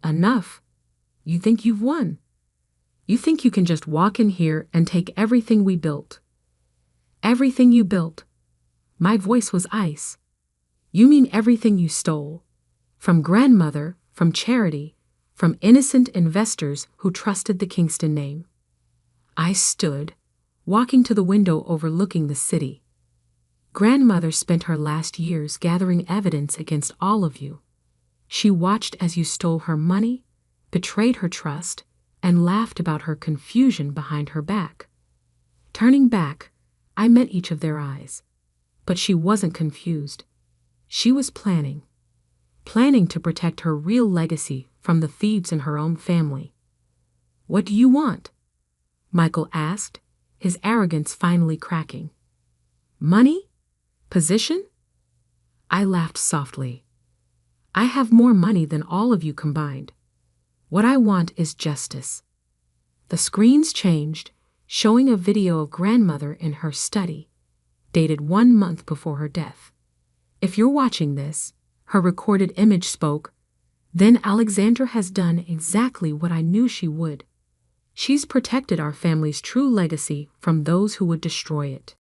"Enough. You think you've won? You think you can just walk in here and take everything we built?" "Everything you built?" My voice was ice. "You mean everything you stole? From Grandmother, from charity, from innocent investors who trusted the Kingston name?" I stood, walking to the window overlooking the city. "Grandmother spent her last years gathering evidence against all of you. She watched as you stole her money, betrayed her trust, and laughed about her confusion behind her back." Turning back, I met each of their eyes. But she wasn't confused. She was planning to protect her real legacy from the thieves in her own family. "What do you want?" Michael asked, his arrogance finally cracking. "Money? Position?" I laughed softly. "I have more money than all of you combined. What I want is justice." The screens changed, showing a video of Grandmother in her study, dated 1 month before her death. "If you're watching this," her recorded image spoke, "then Alexandra has done exactly what I knew she would. She's protected our family's true legacy from those who would destroy it."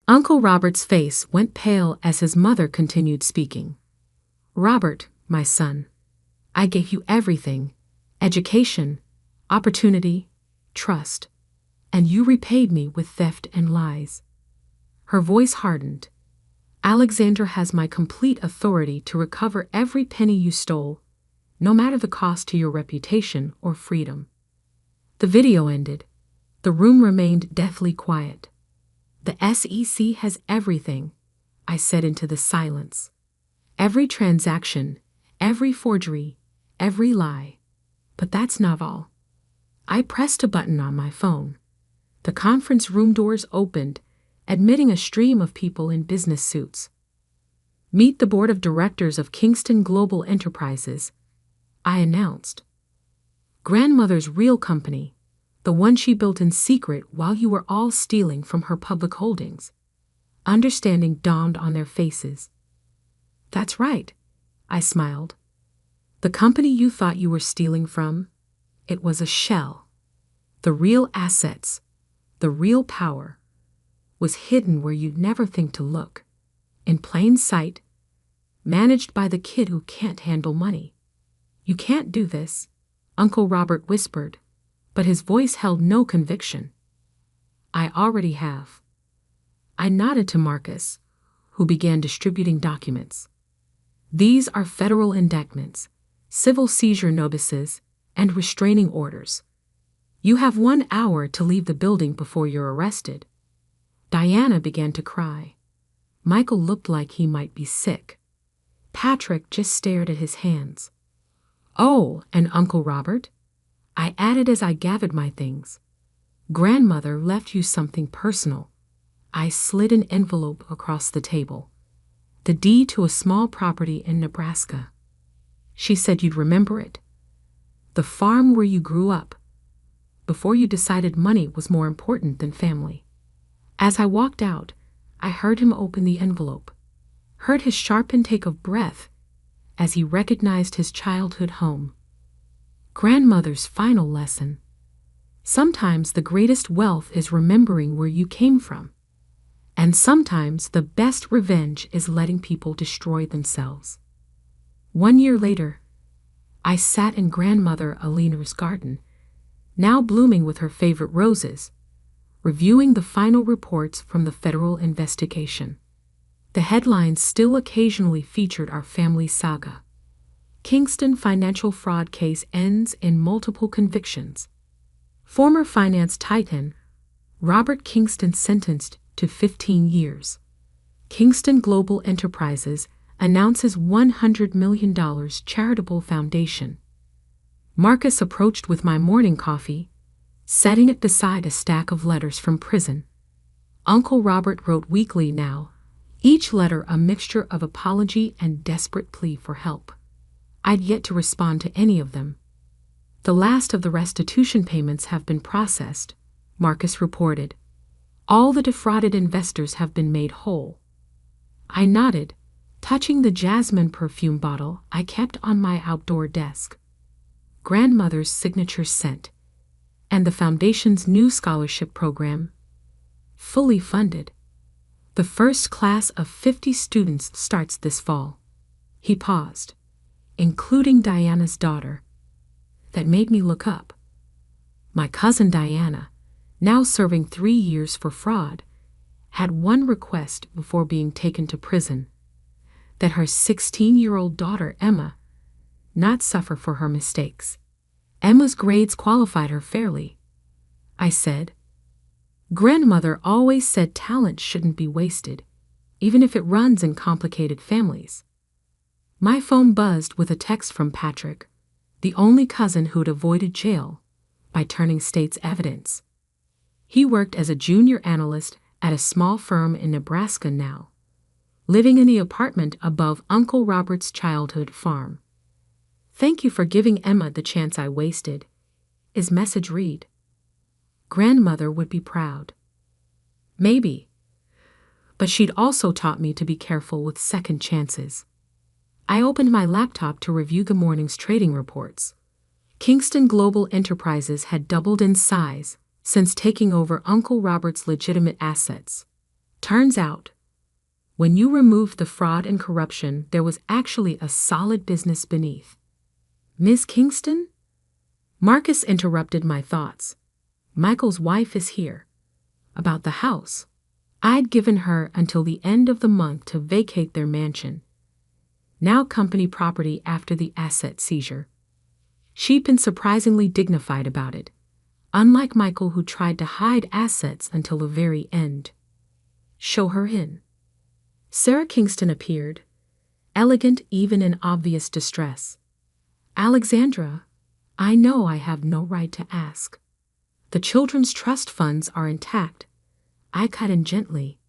Uncle Robert's face went pale as his mother continued speaking. "Robert, my son, I gave you everything: education, opportunity, trust, and you repaid me with theft and lies." Her voice hardened. "Alexandra has my complete authority to recover every penny you stole, no matter the cost to your reputation or freedom." The video ended. The room remained deathly quiet. "The SEC has everything," I said into the silence. "Every transaction, every forgery, every lie. But that's not all." I pressed a button on my phone. The conference room doors opened, admitting a stream of people in business suits. "Meet the board of directors of Kingston Global Enterprises," I announced. "Grandmother's real company, the one she built in secret while you were all stealing from her public holdings." Understanding dawned on their faces. That's right, I smiled. The company you thought you were stealing from, it was a shell. The real assets, the real power, was hidden where you'd never think to look, in plain sight, managed by the kid who can't handle money. You can't do this, Uncle Robert whispered, but his voice held no conviction. I already have. I nodded to Marcus, who began distributing documents. These are federal indictments, civil seizure notices, and restraining orders. You have 1 hour to leave the building before you're arrested. Diana began to cry. Michael looked like he might be sick. Patrick just stared at his hands. Oh, and Uncle Robert? I added as I gathered my things. Grandmother left you something personal. I slid an envelope across the table. The deed to a small property in Nebraska. She said you'd remember it. The farm where you grew up, before you decided money was more important than family. As I walked out, I heard him open the envelope, heard his sharp intake of breath as he recognized his childhood home. Grandmother's final lesson. Sometimes the greatest wealth is remembering where you came from. And sometimes the best revenge is letting people destroy themselves. 1 year later, I sat in Grandmother Alina's garden, now blooming with her favorite roses, reviewing the final reports from the federal investigation. The headlines still occasionally featured our family saga. Kingston financial fraud case ends in multiple convictions. Former finance titan Robert Kingston sentenced to 15 years. Kingston Global Enterprises announces $100 million charitable foundation. Marcus approached with my morning coffee, setting it beside a stack of letters from prison. Uncle Robert wrote weekly now, each letter a mixture of apology and desperate plea for help. I'd yet to respond to any of them. The last of the restitution payments have been processed, Marcus reported. All the defrauded investors have been made whole. I nodded, touching the jasmine perfume bottle I kept on my outdoor desk. Grandmother's signature scent, and the foundation's new scholarship program, fully funded. The first class of 50 students starts this fall. He paused, including Diana's daughter. That made me look up. My cousin Diana, now serving 3 years for fraud, had one request before being taken to prison: that her 16-year-old daughter Emma not suffer for her mistakes. Emma's grades qualified her fairly, I said. Grandmother always said talent shouldn't be wasted, even if it runs in complicated families. My phone buzzed with a text from Patrick, the only cousin who'd avoided jail by turning state's evidence. He worked as a junior analyst at a small firm in Nebraska now, living in the apartment above Uncle Robert's childhood farm. Thank you for giving Emma the chance I wasted. His message read. Grandmother would be proud. Maybe. But she'd also taught me to be careful with second chances. I opened my laptop to review the morning's trading reports. Kingston Global Enterprises had doubled in size since taking over Uncle Robert's legitimate assets. Turns out, when you removed the fraud and corruption, there was actually a solid business beneath. Miss Kingston? Marcus interrupted my thoughts. Michael's wife is here. About the house. I'd given her until the end of the month to vacate their mansion, now company property after the asset seizure. She'd been surprisingly dignified about it, unlike Michael, who tried to hide assets until the very end. Show her in. Sarah Kingston appeared, elegant even in obvious distress. Alexandra, I know I have no right to ask. The children's trust funds are intact. I cut in gently.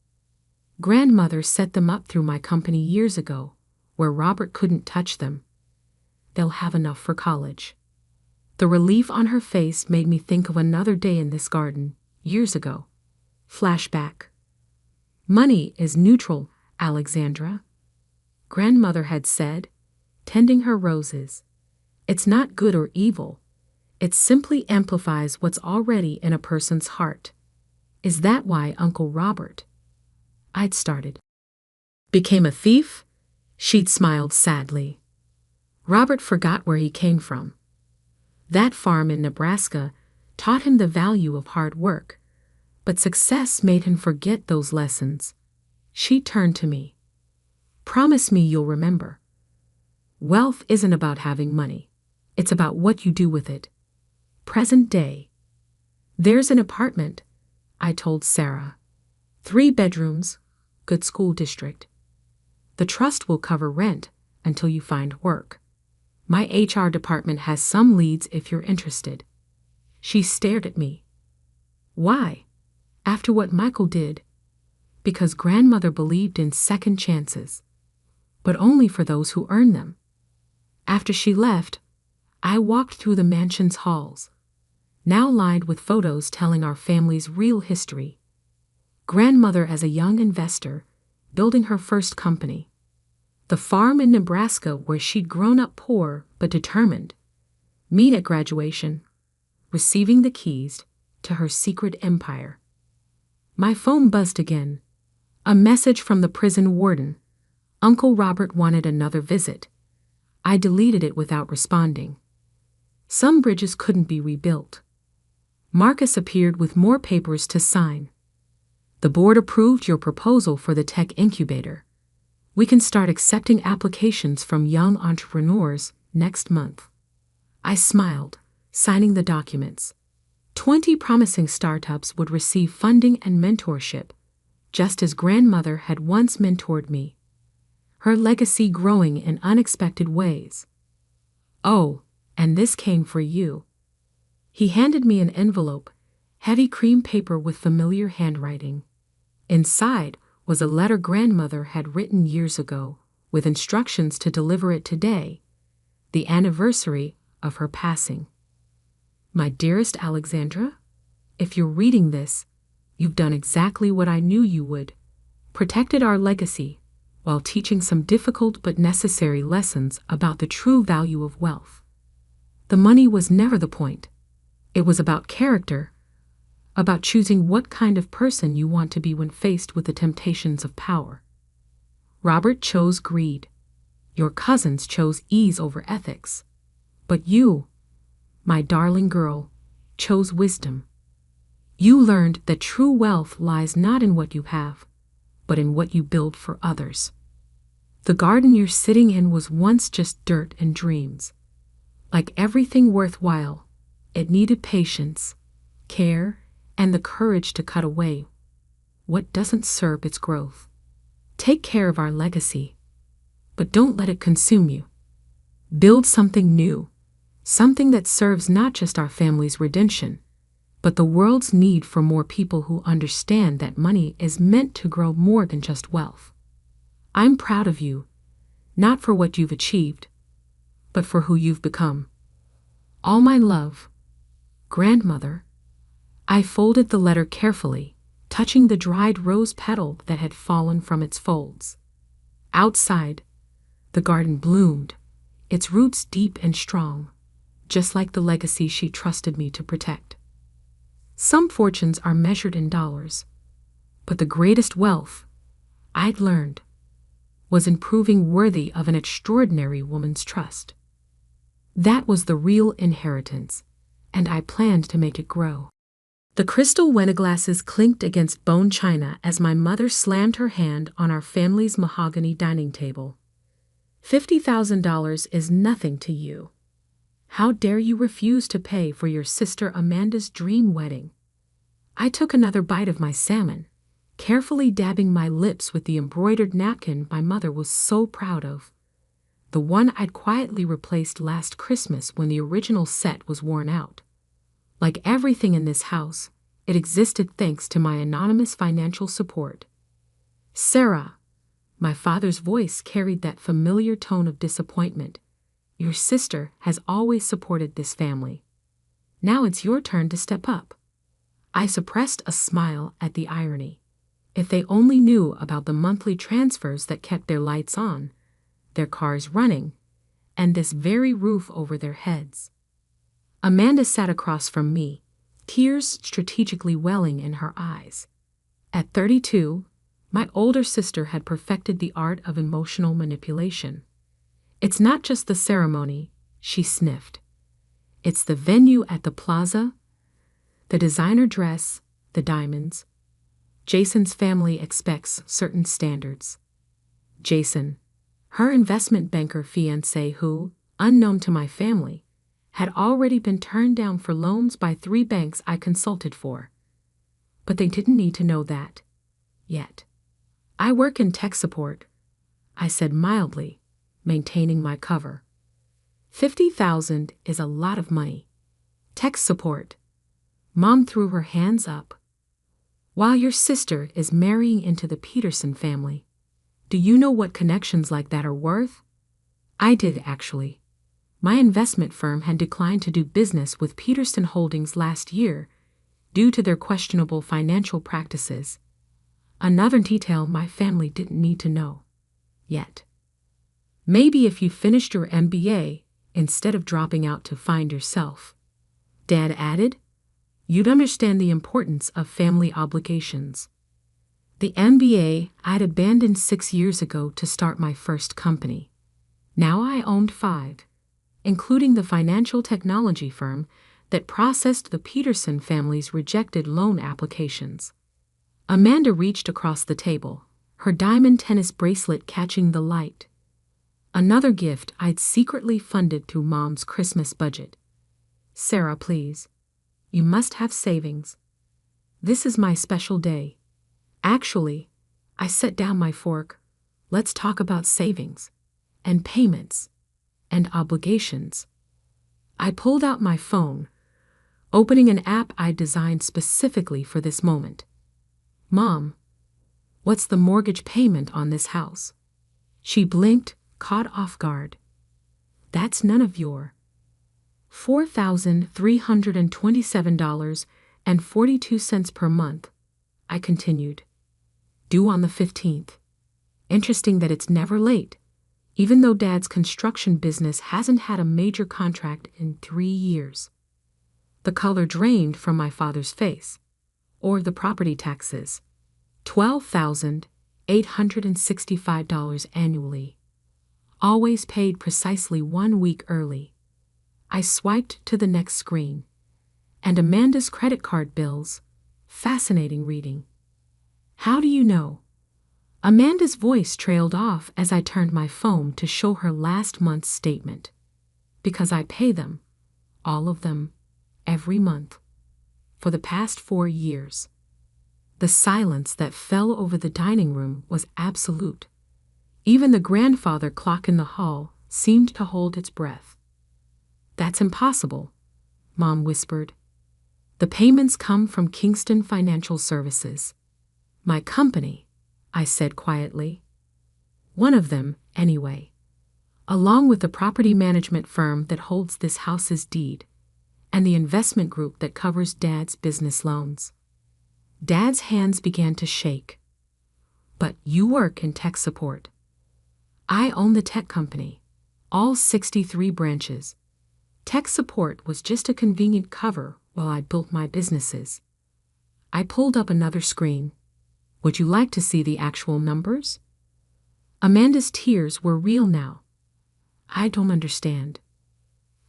Grandmother set them up through my company years ago, where Robert couldn't touch them. They'll have enough for college. The relief on her face made me think of another day in this garden, years ago. Flashback. Money is neutral, Alexandra, grandmother had said, tending her roses. It's not good or evil. It simply amplifies what's already in a person's heart. Is that why Uncle Robert, I'd started, became a thief? She'd smiled sadly. Robert forgot where he came from. That farm in Nebraska taught him the value of hard work, but success made him forget those lessons. She turned to me. Promise me you'll remember. Wealth isn't about having money. It's about what you do with it. Present day. There's an apartment, I told Sarah. 3 bedrooms, good school district. The trust will cover rent until you find work. My HR department has some leads if you're interested. She stared at me. Why? After what Michael did. Because grandmother believed in second chances, but only for those who earn them. After she left, I walked through the mansion's halls, now lined with photos telling our family's real history. Grandmother as a young investor, building her first company. The farm in Nebraska where she'd grown up poor but determined. Me at graduation, receiving the keys to her secret empire. My phone buzzed again. A message from the prison warden. Uncle Robert wanted another visit. I deleted it without responding. Some bridges couldn't be rebuilt. Marcus appeared with more papers to sign. The board approved your proposal for the tech incubator. We can start accepting applications from young entrepreneurs next month. I smiled, signing the documents. 20 promising startups would receive funding and mentorship, just as grandmother had once mentored me. Her legacy growing in unexpected ways. Oh, and this came for you. He handed me an envelope, heavy cream paper with familiar handwriting. Inside was a letter grandmother had written years ago, with instructions to deliver it today, the anniversary of her passing. My dearest Alexandra, if you're reading this, you've done exactly what I knew you would. Protected our legacy, while teaching some difficult but necessary lessons about the true value of wealth. The money was never the point. It was about character, about choosing what kind of person you want to be when faced with the temptations of power. Robert chose greed. Your cousins chose ease over ethics. But you, my darling girl, chose wisdom. You learned that true wealth lies not in what you have, but in what you build for others. The garden you're sitting in was once just dirt and dreams. Like everything worthwhile, it needed patience, care, and the courage to cut away what doesn't serve its growth. Take care of our legacy, but don't let it consume you. Build something new, something that serves not just our family's redemption, but the world's need for more people who understand that money is meant to grow more than just wealth. I'm proud of you, not for what you've achieved, but for who you've become. All my love, grandmother. I folded the letter carefully, touching the dried rose petal that had fallen from its folds. Outside, the garden bloomed, its roots deep and strong, just like the legacy she trusted me to protect. Some fortunes are measured in dollars, but the greatest wealth, I'd learned, was in proving worthy of an extraordinary woman's trust. That was the real inheritance, and I planned to make it grow. The crystal wineglasses clinked against bone china as my mother slammed her hand on our family's mahogany dining table. $50,000 is nothing to you. How dare you refuse to pay for your sister Amanda's dream wedding? I took another bite of my salmon, carefully dabbing my lips with the embroidered napkin my mother was so proud of. The one I'd quietly replaced last Christmas when the original set was worn out. Like everything in this house, it existed thanks to my anonymous financial support. Sarah, my father's voice carried that familiar tone of disappointment. Your sister has always supported this family. Now it's your turn to step up. I suppressed a smile at the irony. If they only knew about the monthly transfers that kept their lights on, their cars running, and this very roof over their heads. Amanda sat across from me, tears strategically welling in her eyes. At 32, my older sister had perfected the art of emotional manipulation. It's not just the ceremony, she sniffed. It's the venue at the plaza, the designer dress, the diamonds. Jason's family expects certain standards. Jason, her investment banker fiancé who, unknown to my family, had already been turned down for loans by 3 banks I consulted for. But they didn't need to know that. Yet. I work in tech support, I said mildly, maintaining my cover. $50,000 is a lot of money. Tech support. Mom threw her hands up. While your sister is marrying into the Peterson family, do you know what connections like that are worth? I did, actually. My investment firm had declined to do business with Peterson Holdings last year due to their questionable financial practices. Another detail my family didn't need to know. Yet. Maybe if you finished your MBA instead of dropping out to find yourself, Dad added, you'd understand the importance of family obligations. The MBA I'd abandoned 6 years ago to start my first company. Now I owned 5, including the financial technology firm that processed the Peterson family's rejected loan applications. Amanda reached across the table, her diamond tennis bracelet catching the light. Another gift I'd secretly funded through Mom's Christmas budget. Sarah, please. You must have savings. This is my special day. Actually, I set down my fork. Let's talk about savings, and payments, and obligations. I pulled out my phone, opening an app I designed specifically for this moment. Mom, what's the mortgage payment on this house? She blinked, caught off guard. That's none of your. $4,327.42 per month, I continued. Due on the 15th. Interesting that it's never late, even though Dad's construction business hasn't had a major contract in 3 years. The color drained from my father's face. Or the property taxes. $12,865 annually. Always paid precisely 1 week early. I swiped to the next screen. And Amanda's credit card bills. Fascinating reading. How do you know? Amanda's voice trailed off as I turned my phone to show her last month's statement. Because I pay them, all of them, every month, for the past 4 years. The silence that fell over the dining room was absolute. Even the grandfather clock in the hall seemed to hold its breath. That's impossible, Mom whispered. The payments come from Kingston Financial Services. My company, I said quietly. One of them, anyway. Along with the property management firm that holds this house's deed, and the investment group that covers Dad's business loans. Dad's hands began to shake. But you work in tech support. I own the tech company, all 63 branches. Tech support was just a convenient cover while I built my businesses. I pulled up another screen. Would you like to see the actual numbers? Amanda's tears were real now. I don't understand.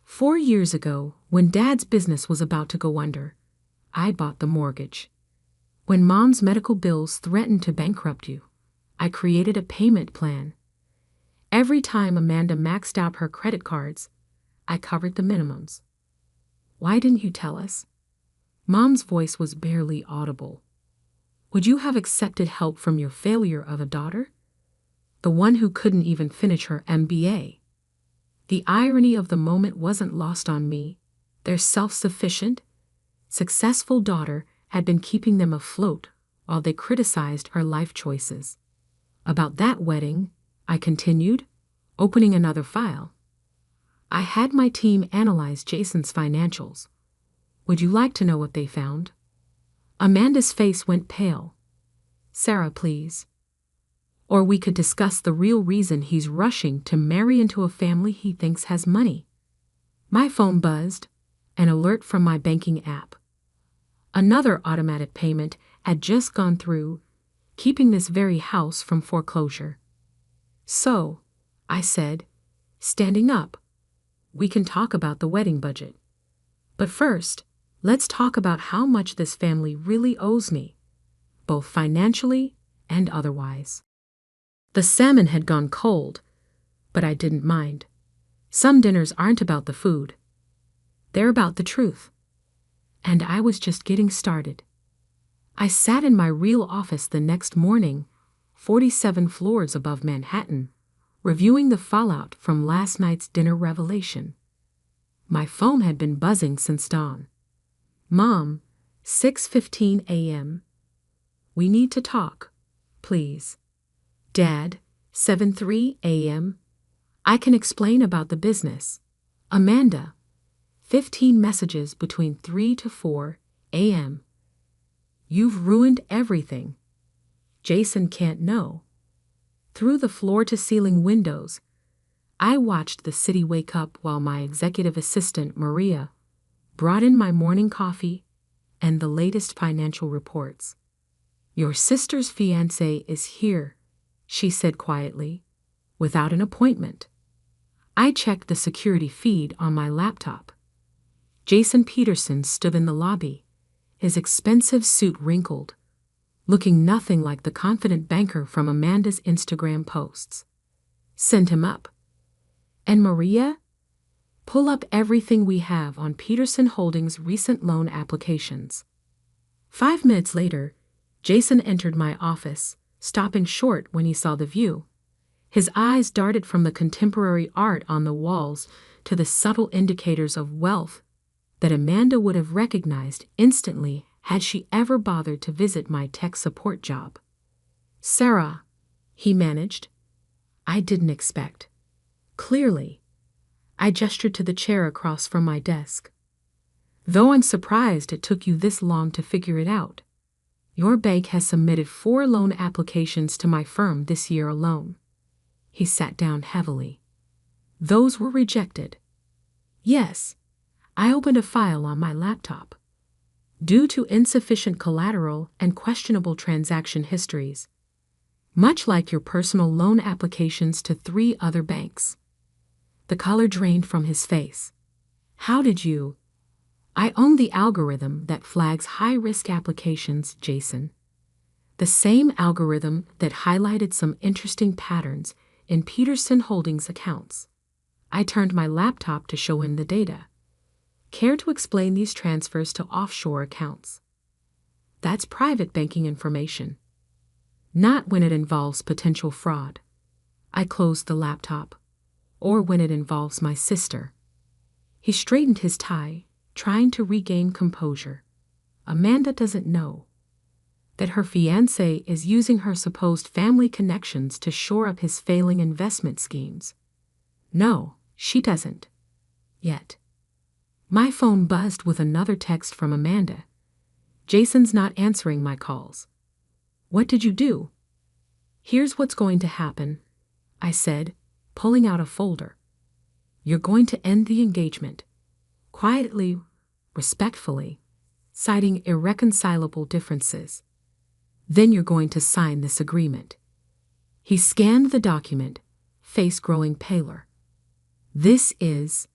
4 years ago, when Dad's business was about to go under, I bought the mortgage. When Mom's medical bills threatened to bankrupt you, I created a payment plan. Every time Amanda maxed out her credit cards, I covered the minimums. Why didn't you tell us? Mom's voice was barely audible. Would you have accepted help from your failure of a daughter? The one who couldn't even finish her MBA. The irony of the moment wasn't lost on me. Their self-sufficient, successful daughter had been keeping them afloat while they criticized her life choices. About that wedding, I continued, opening another file. I had my team analyze Jason's financials. Would you like to know what they found? Amanda's face went pale. Sarah, please. Or we could discuss the real reason he's rushing to marry into a family he thinks has money. My phone buzzed, an alert from my banking app. Another automatic payment had just gone through, keeping this very house from foreclosure. So, I said, standing up, we can talk about the wedding budget. But first, let's talk about how much this family really owes me, both financially and otherwise. The salmon had gone cold, but I didn't mind. Some dinners aren't about the food. They're about the truth. And I was just getting started. I sat in my real office the next morning, 47 floors above Manhattan, reviewing the fallout from last night's dinner revelation. My phone had been buzzing since dawn. Mom, 6:15 a.m. We need to talk, please. Dad, 7:03 a.m. I can explain about the business. Amanda, 15 messages between 3 to 4 a.m. You've ruined everything. Jason can't know. Through the floor-to-ceiling windows, I watched the city wake up while my executive assistant, Maria, brought in my morning coffee and the latest financial reports. Your sister's fiancé is here, she said quietly, without an appointment. I checked the security feed on my laptop. Jason Peterson stood in the lobby, his expensive suit wrinkled, looking nothing like the confident banker from Amanda's Instagram posts. Send him up. And Maria? Pull up everything we have on Peterson Holdings' recent loan applications. 5 minutes later, Jason entered my office, stopping short when he saw the view. His eyes darted from the contemporary art on the walls to the subtle indicators of wealth that Amanda would have recognized instantly had she ever bothered to visit my tech support job. Sarah, he managed. I didn't expect. Clearly. I gestured to the chair across from my desk. Though I'm surprised it took you this long to figure it out. Your bank has submitted 4 loan applications to my firm this year alone. He sat down heavily. Those were rejected. Yes, I opened a file on my laptop. Due to insufficient collateral and questionable transaction histories. Much like your personal loan applications to 3 other banks. The color drained from his face. How did you? I own the algorithm that flags high-risk applications, Jason. The same algorithm that highlighted some interesting patterns in Peterson Holdings accounts. I turned my laptop to show him the data. Care to explain these transfers to offshore accounts? That's private banking information. Not when it involves potential fraud. I closed the laptop. Or when it involves my sister. He straightened his tie, trying to regain composure. Amanda doesn't know that her fiancé is using her supposed family connections to shore up his failing investment schemes. No, she doesn't. Yet. My phone buzzed with another text from Amanda. Jason's not answering my calls. What did you do? Here's what's going to happen, I said, pulling out a folder. You're going to end the engagement. Quietly, respectfully, citing irreconcilable differences. Then you're going to sign this agreement. He scanned the document, face growing paler. This is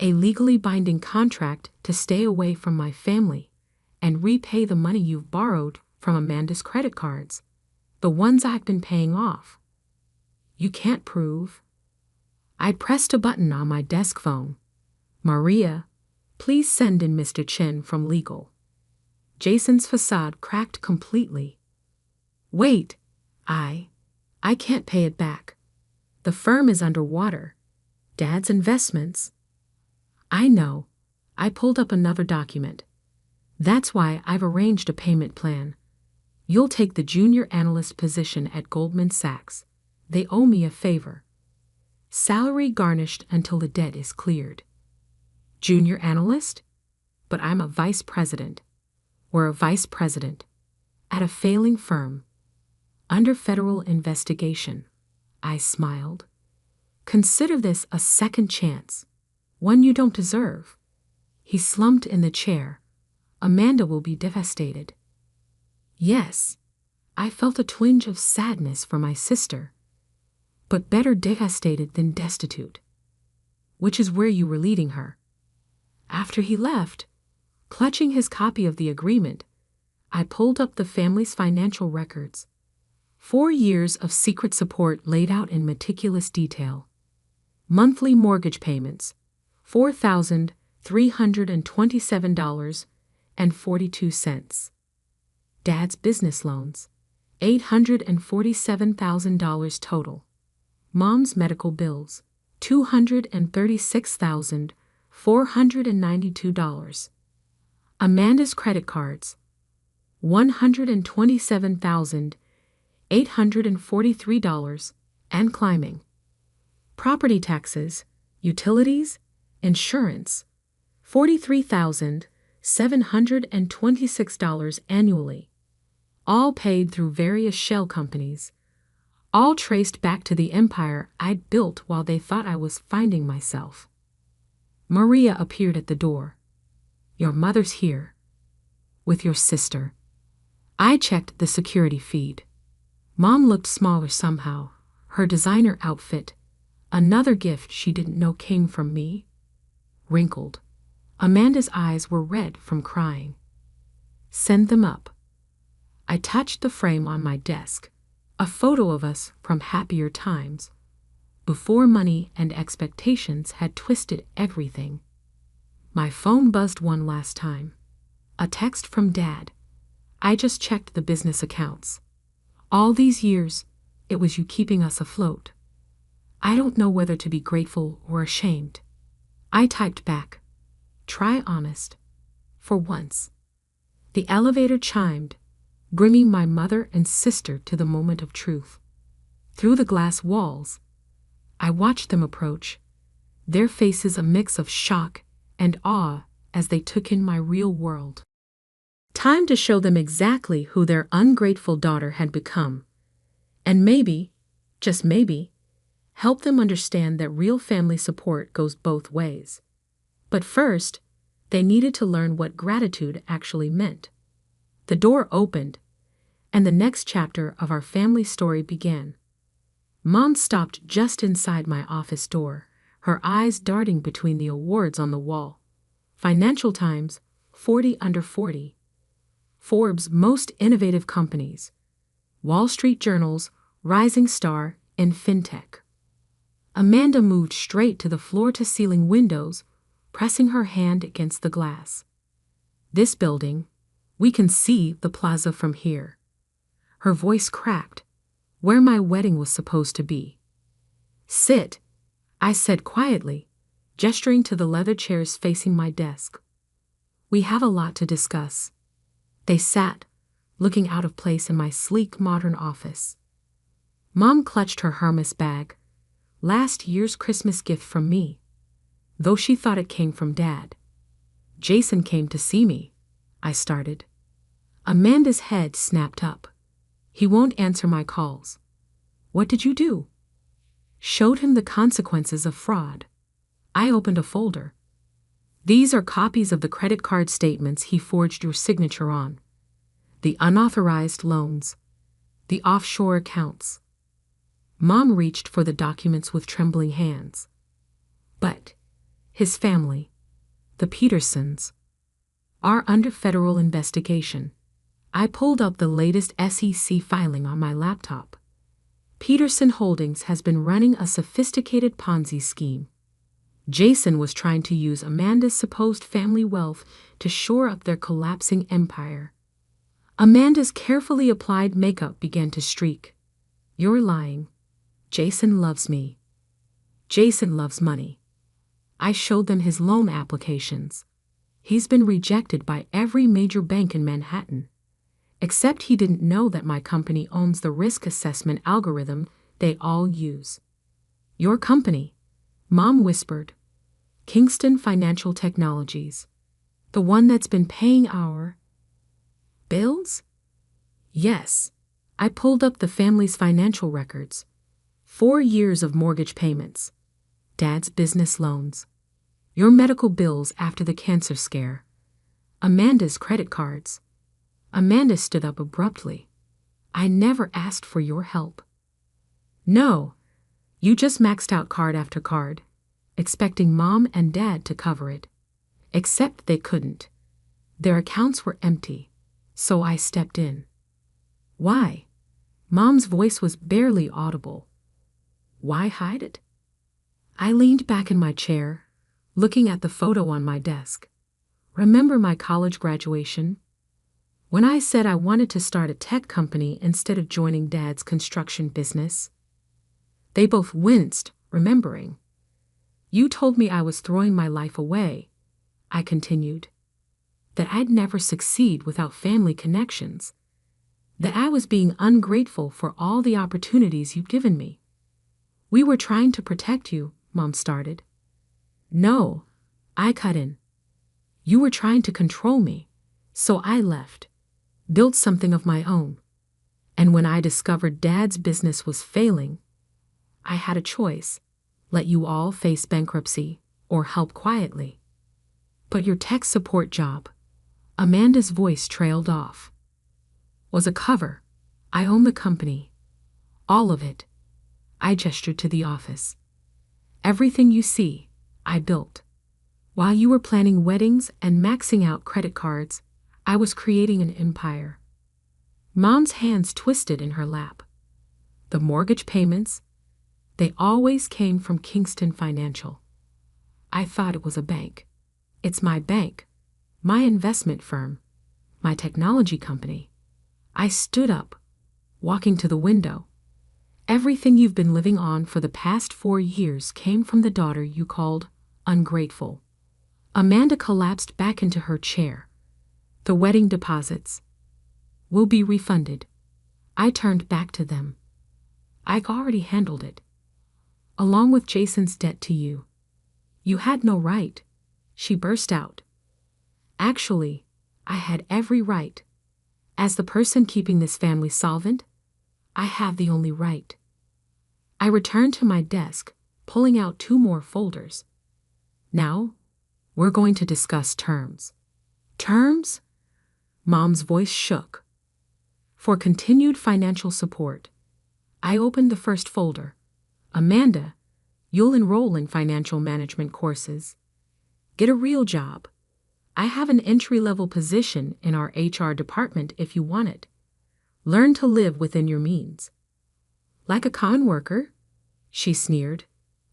a legally binding contract to stay away from my family and repay the money you've borrowed from Amanda's credit cards, the ones I've been paying off. You can't prove. I pressed a button on my desk phone. Maria, please send in Mr. Chen from legal. Jason's facade cracked completely. Wait, I can't pay it back. The firm is underwater. Dad's investments. I know. I pulled up another document. That's why I've arranged a payment plan. You'll take the junior analyst position at Goldman Sachs. They owe me a favor. Salary garnished until the debt is cleared. Junior analyst? But I'm a vice president. Or a vice president. At a failing firm. Under federal investigation. I smiled. Consider this a second chance. One you don't deserve. He slumped in the chair. Amanda will be devastated. Yes, I felt a twinge of sadness for my sister. But better devastated than destitute. Which is where you were leading her. After he left, clutching his copy of the agreement, I pulled up the family's financial records. 4 years of secret support laid out in meticulous detail. Monthly mortgage payments, $4,327.42. Dad's business loans, $847,000 total. Mom's medical bills, $236,492. Amanda's credit cards, $127,843 and climbing. Property taxes, utilities, insurance, $43,726 annually. All paid through various shell companies. All traced back to the empire I'd built while they thought I was finding myself. Maria appeared at the door. Your mother's here. With your sister. I checked the security feed. Mom looked smaller somehow. Her designer outfit, another gift she didn't know came from me, wrinkled. Amanda's eyes were red from crying. Send them up. I touched the frame on my desk. A photo of us from happier times, before money and expectations had twisted everything. My phone buzzed one last time. A text from Dad. I just checked the business accounts. All these years, it was you keeping us afloat. I don't know whether to be grateful or ashamed. I typed back. Try honest. For once. The elevator chimed, bringing my mother and sister to the moment of truth. Through the glass walls, I watched them approach, their faces a mix of shock and awe as they took in my real world. Time to show them exactly who their ungrateful daughter had become. And maybe, just maybe, help them understand that real family support goes both ways. But first, they needed to learn what gratitude actually meant. The door opened, and the next chapter of our family story began. Mom stopped just inside my office door, her eyes darting between the awards on the wall. Financial Times, 40 under 40. Forbes' Most Innovative Companies. Wall Street Journal's Rising Star in FinTech. Amanda moved straight to the floor-to-ceiling windows, pressing her hand against the glass. This building, we can see the plaza from here. Her voice cracked, where my wedding was supposed to be. Sit, I said quietly, gesturing to the leather chairs facing my desk. We have a lot to discuss. They sat, looking out of place in my sleek modern office. Mom clutched her Hermes bag, last year's Christmas gift from me, though she thought it came from Dad. Jason came to see me, I started. Amanda's head snapped up. He won't answer my calls. What did you do? Showed him the consequences of fraud. I opened a folder. These are copies of the credit card statements he forged your signature on. The unauthorized loans. The offshore accounts. Mom reached for the documents with trembling hands. But his family, the Petersons, are under federal investigation. I pulled up the latest SEC filing on my laptop. Peterson Holdings has been running a sophisticated Ponzi scheme. Jason was trying to use Amanda's supposed family wealth to shore up their collapsing empire. Amanda's carefully applied makeup began to streak. You're lying. Jason loves me. Jason loves money. I showed them his loan applications. He's been rejected by every major bank in Manhattan. Except he didn't know that my company owns the risk assessment algorithm they all use. Your company, Mom whispered. Kingston Financial Technologies. The one that's been paying our bills? Yes. I pulled up the family's financial records. 4 years of mortgage payments. Dad's business loans. Your medical bills after the cancer scare. Amanda's credit cards. Amanda stood up abruptly. I never asked for your help. No. You just maxed out card after card, expecting Mom and Dad to cover it. Except they couldn't. Their accounts were empty, so I stepped in. Why? Mom's voice was barely audible. Why hide it? I leaned back in my chair, looking at the photo on my desk. Remember my college graduation? When I said I wanted to start a tech company instead of joining Dad's construction business? They both winced, remembering. You told me I was throwing my life away, I continued. That I'd never succeed without family connections. That I was being ungrateful for all the opportunities you've given me. We were trying to protect you, Mom started. No, I cut in. You were trying to control me, so I left, built something of my own. And when I discovered Dad's business was failing, I had a choice, let you all face bankruptcy or help quietly. But your tech support job, Amanda's voice trailed off, was a cover. I own the company. All of it. I gestured to the office. Everything you see, I built. While you were planning weddings and maxing out credit cards, I was creating an empire. Mom's hands twisted in her lap. The mortgage payments, they always came from Kingston Financial. I thought it was a bank. It's my bank, my investment firm, my technology company. I stood up, walking to the window. Everything you've been living on for the past 4 years came from the daughter you called ungrateful. Amanda collapsed back into her chair. The wedding deposits will be refunded. I turned back to them. I've already handled it. Along with Jason's debt to you. You had no right, she burst out. Actually, I had every right. As the person keeping this family solvent, I have the only right. I returned to my desk, pulling out 2 more folders. Now, we're going to discuss terms. Terms? Mom's voice shook. For continued financial support, I opened the first folder. Amanda, you'll enroll in financial management courses. Get a real job. I have an entry-level position in our HR department if you want it. Learn to live within your means. Like a con worker? She sneered,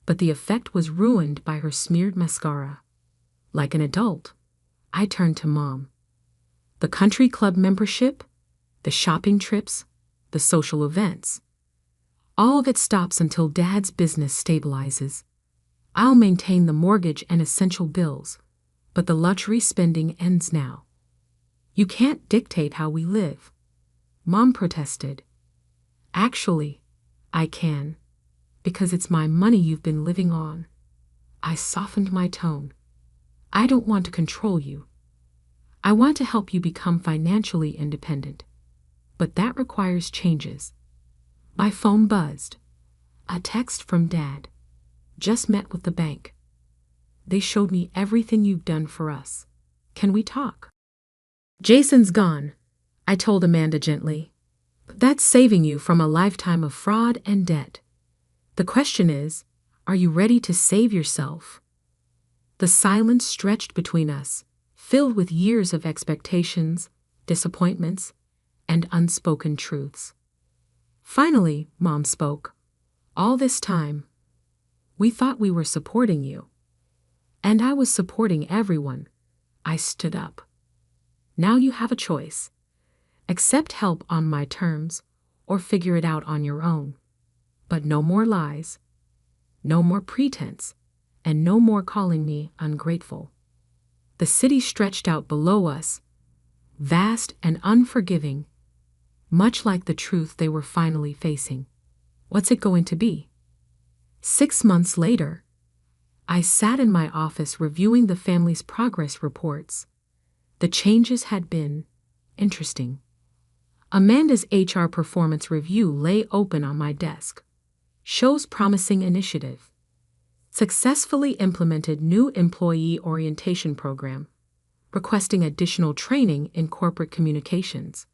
but the effect was ruined by her smeared mascara. Like an adult, I turned to Mom. The country club membership, the shopping trips, the social events. All of it stops until Dad's business stabilizes. I'll maintain the mortgage and essential bills, but the luxury spending ends now. You can't dictate how we live. Mom protested. Actually, I can, because it's my money you've been living on. I softened my tone. I don't want to control you. I want to help you become financially independent. But that requires changes. My phone buzzed. A text from Dad. Just met with the bank. They showed me everything you've done for us. Can we talk? Jason's gone, I told Amanda gently. That's saving you from a lifetime of fraud and debt. The question is, are you ready to save yourself? The silence stretched between us, filled with years of expectations, disappointments, and unspoken truths. Finally, Mom spoke. All this time, we thought we were supporting you. And I was supporting everyone. I stood up. Now you have a choice. Accept help on my terms, or figure it out on your own. But no more lies, no more pretense, and no more calling me ungrateful. The city stretched out below us, vast and unforgiving, much like the truth they were finally facing. What's it going to be? 6 months later, I sat in my office reviewing the family's progress reports. The changes had been interesting. Amanda's HR performance review lay open on my desk. Shows promising initiative. Successfully implemented new employee orientation program. Requesting additional training in corporate communications.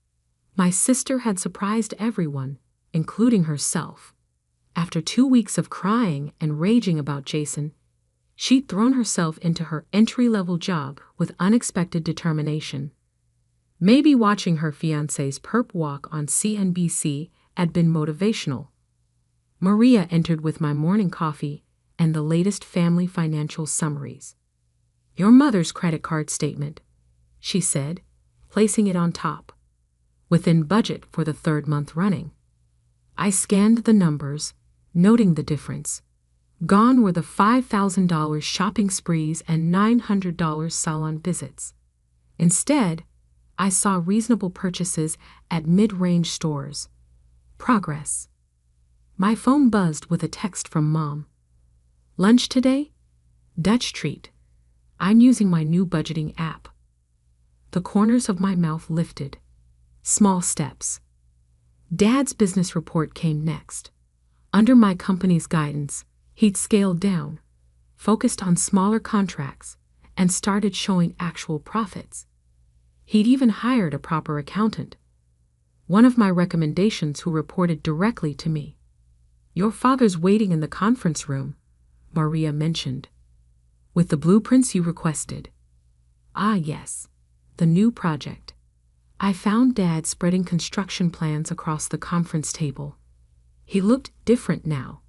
My sister had surprised everyone, including herself. After 2 weeks of crying and raging about Jason, she'd thrown herself into her entry-level job with unexpected determination. Maybe watching her fiancé's perp walk on CNBC had been motivational. Maria entered with my morning coffee and the latest family financial summaries. "Your mother's credit card statement," she said, placing it on top. "Within budget for the 3rd month running." I scanned the numbers, noting the difference. Gone were the $5,000 shopping sprees and $900 salon visits. Instead, I saw reasonable purchases at mid-range stores. Progress. My phone buzzed with a text from Mom. "Lunch today? Dutch treat. I'm using my new budgeting app." The corners of my mouth lifted. Small steps. Dad's business report came next. Under my company's guidance, he'd scaled down, focused on smaller contracts, and started showing actual profits. He'd even hired a proper accountant. One of my recommendations who reported directly to me. "Your father's waiting in the conference room," Maria mentioned. "With the blueprints you requested." Ah, yes, the new project. I found Dad spreading construction plans across the conference table. He looked different now.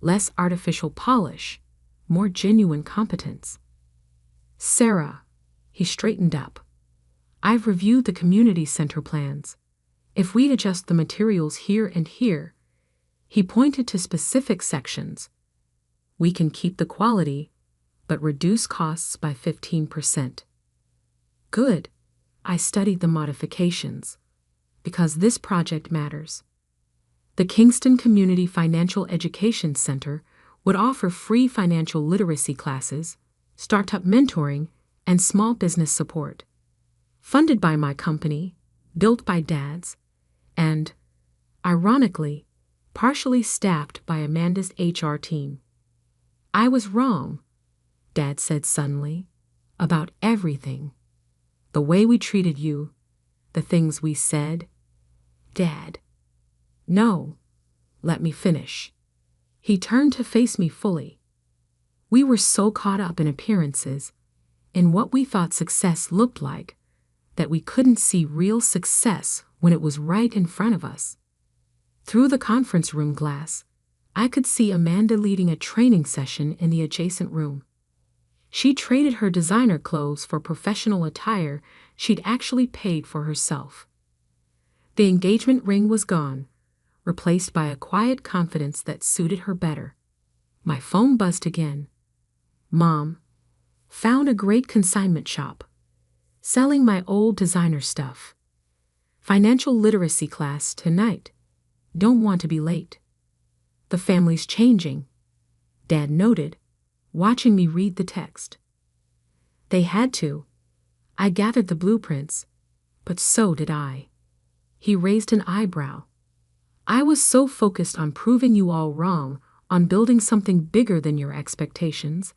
Less artificial polish, more genuine competence. "Sarah," he straightened up. "I've reviewed the community center plans. If we adjust the materials here and here," he pointed to specific sections, "we can keep the quality, but reduce costs by 15%. Good. I studied the modifications, because this project matters. The Kingston Community Financial Education Center would offer free financial literacy classes, startup mentoring, and small business support. Funded by my company, built by Dad's, and, ironically, partially staffed by Amanda's HR team. I was wrong," Dad said suddenly, "about everything. The way we treated you, the things we said." "Dad." "No, let me finish." He turned to face me fully. "We were so caught up in appearances, in what we thought success looked like, that we couldn't see real success when it was right in front of us." Through the conference room glass, I could see Amanda leading a training session in the adjacent room. She traded her designer clothes for professional attire she'd actually paid for herself. The engagement ring was gone, replaced by a quiet confidence that suited her better. My phone buzzed again. "Mom, found a great consignment shop. Selling my old designer stuff. Financial literacy class tonight. Don't want to be late." "The family's changing," Dad noted, watching me read the text. "They had to. I gathered the blueprints, but so did I." He raised an eyebrow. "I was so focused on proving you all wrong, on building something bigger than your expectations,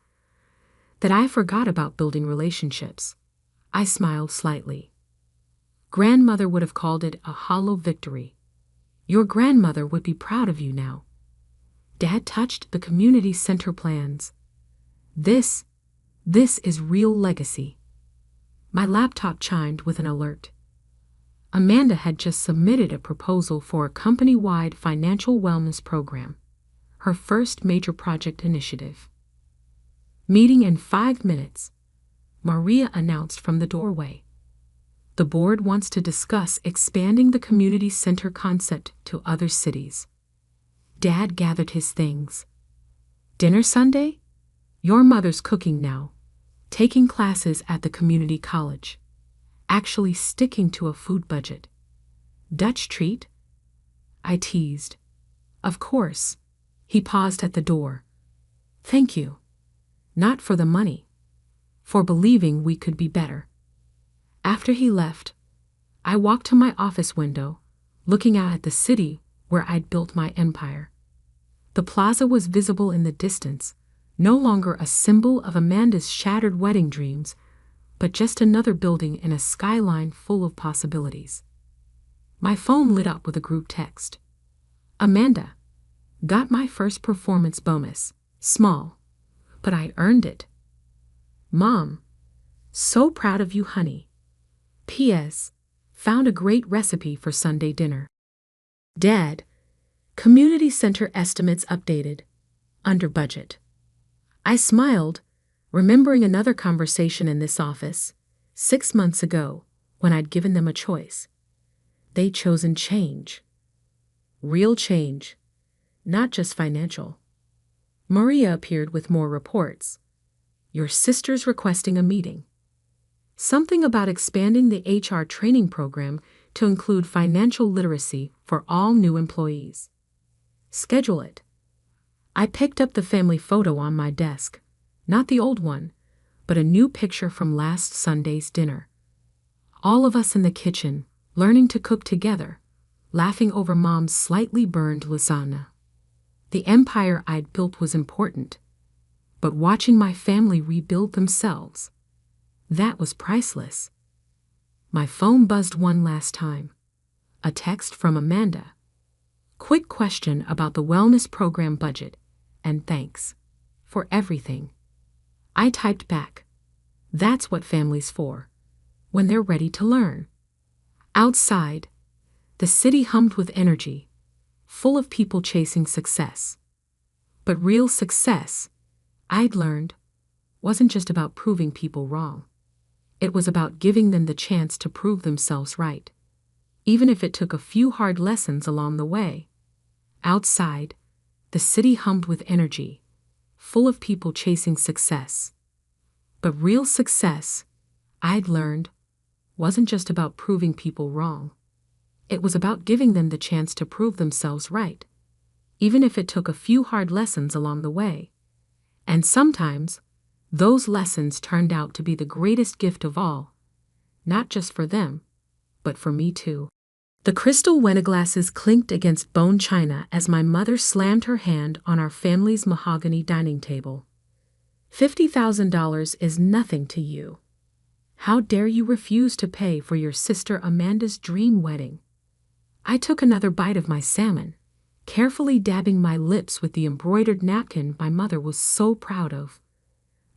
that I forgot about building relationships." I smiled slightly. "Grandmother would have called it a hollow victory. Your grandmother would be proud of you now." Dad touched the community center plans. This is real legacy." My laptop chimed with an alert. Amanda had just submitted a proposal for a company-wide financial wellness program, her first major project initiative. "Meeting in 5 minutes," Maria announced from the doorway. "The board wants to discuss expanding the community center concept to other cities." Dad gathered his things. "Dinner Sunday? Your mother's cooking now, taking classes at the community college, actually sticking to a food budget. Dutch treat?" I teased. "Of course." He paused at the door. "Thank you. Not for the money. For believing we could be better." After he left, I walked to my office window, looking out at the city where I'd built my empire. The plaza was visible in the distance, no longer a symbol of Amanda's shattered wedding dreams, but just another building in a skyline full of possibilities. My phone lit up with a group text. Amanda, got my first performance bonus. Small, but I earned it. Mom, so proud of you, honey. P.S. Found a great recipe for Sunday dinner. Dad, community center estimates updated. Under budget. I smiled, remembering another conversation in this office 6 months ago when I'd given them a choice. They'd chosen change. Real change, not just financial. Maria appeared with more reports. Your sister's requesting a meeting. Something about expanding the HR training program to include financial literacy for all new employees. Schedule it. I picked up the family photo on my desk, not the old one, but a new picture from last Sunday's dinner. All of us in the kitchen, learning to cook together, laughing over Mom's slightly burned lasagna. The empire I'd built was important, but watching my family rebuild themselves, that was priceless. My phone buzzed one last time. A text from Amanda. Quick question about the wellness program budget, and thanks for everything. I typed back. That's what family's for, when they're ready to learn. Outside, the city hummed with energy, full of people chasing success. But real success, I'd learned, wasn't just about proving people wrong. It was about giving them the chance to prove themselves right, even if it took a few hard lessons along the way. Outside, the city hummed with energy, full of people chasing success. But real success, I'd learned, wasn't just about proving people wrong. It was about giving them the chance to prove themselves right, even if it took a few hard lessons along the way. And sometimes, those lessons turned out to be the greatest gift of all, not just for them, but for me too. The crystal wineglasses clinked against bone china as my mother slammed her hand on our family's mahogany dining table. $50,000 is nothing to you. How dare you refuse to pay for your sister Amanda's dream wedding? I took another bite of my salmon, carefully dabbing my lips with the embroidered napkin my mother was so proud of.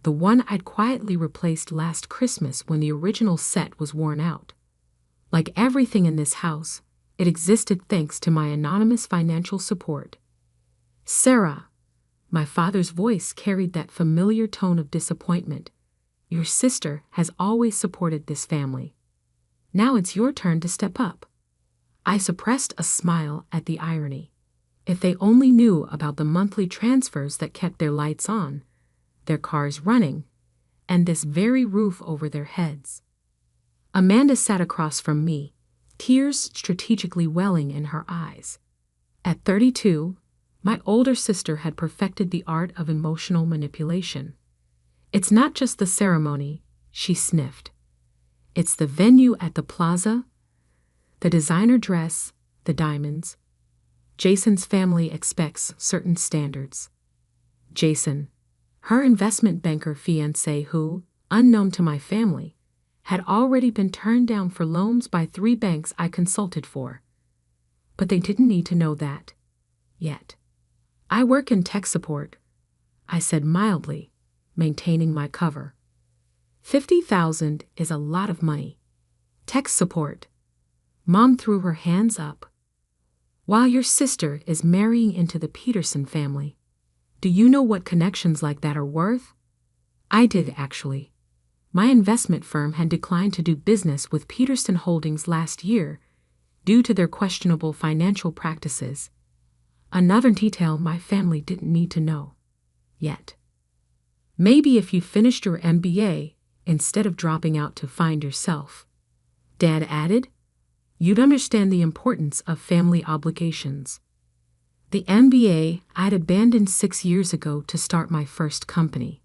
The one I'd quietly replaced last Christmas when the original set was worn out. Like everything in this house, it existed thanks to my anonymous financial support. Sarah, my father's voice carried that familiar tone of disappointment. Your sister has always supported this family. Now it's your turn to step up. I suppressed a smile at the irony. If they only knew about the monthly transfers that kept their lights on, their cars running, and this very roof over their heads. Amanda sat across from me, tears strategically welling in her eyes. At 32, my older sister had perfected the art of emotional manipulation. It's not just the ceremony, she sniffed. It's the venue at the plaza, the designer dress, the diamonds. Jason's family expects certain standards. Jason, her investment banker fiancé who, unknown to my family, had already been turned down for loans by 3 banks I consulted for. But they didn't need to know that. Yet. I work in tech support, I said mildly, maintaining my cover. $50,000 is a lot of money. Tech support. Mom threw her hands up. While your sister is marrying into the Peterson family. Do you know what connections like that are worth? I did, actually. My investment firm had declined to do business with Peterson Holdings last year due to their questionable financial practices. Another detail my family didn't need to know. Yet. Maybe if you finished your MBA instead of dropping out to find yourself, Dad added, you'd understand the importance of family obligations. The MBA I'd abandoned 6 years ago to start my first company.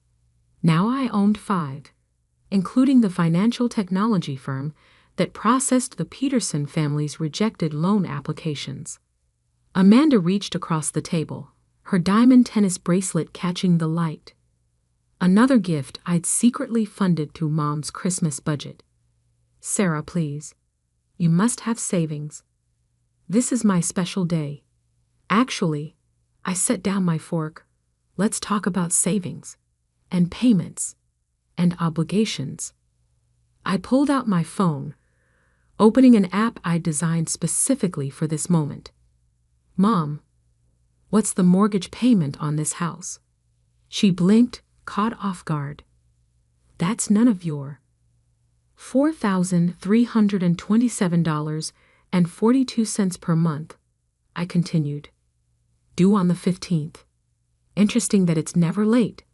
Now I owned 5, including the financial technology firm that processed the Peterson family's rejected loan applications. Amanda reached across the table, her diamond tennis bracelet catching the light. Another gift I'd secretly funded through Mom's Christmas budget. Sarah, please. You must have savings. This is my special day. Actually, I set down my fork. Let's talk about savings, and payments, and obligations. I pulled out my phone, opening an app I designed specifically for this moment. Mom, what's the mortgage payment on this house? She blinked, caught off guard. That's none of your $4,327.42 per month, I continued. Due on the 15th. Interesting that it's never late,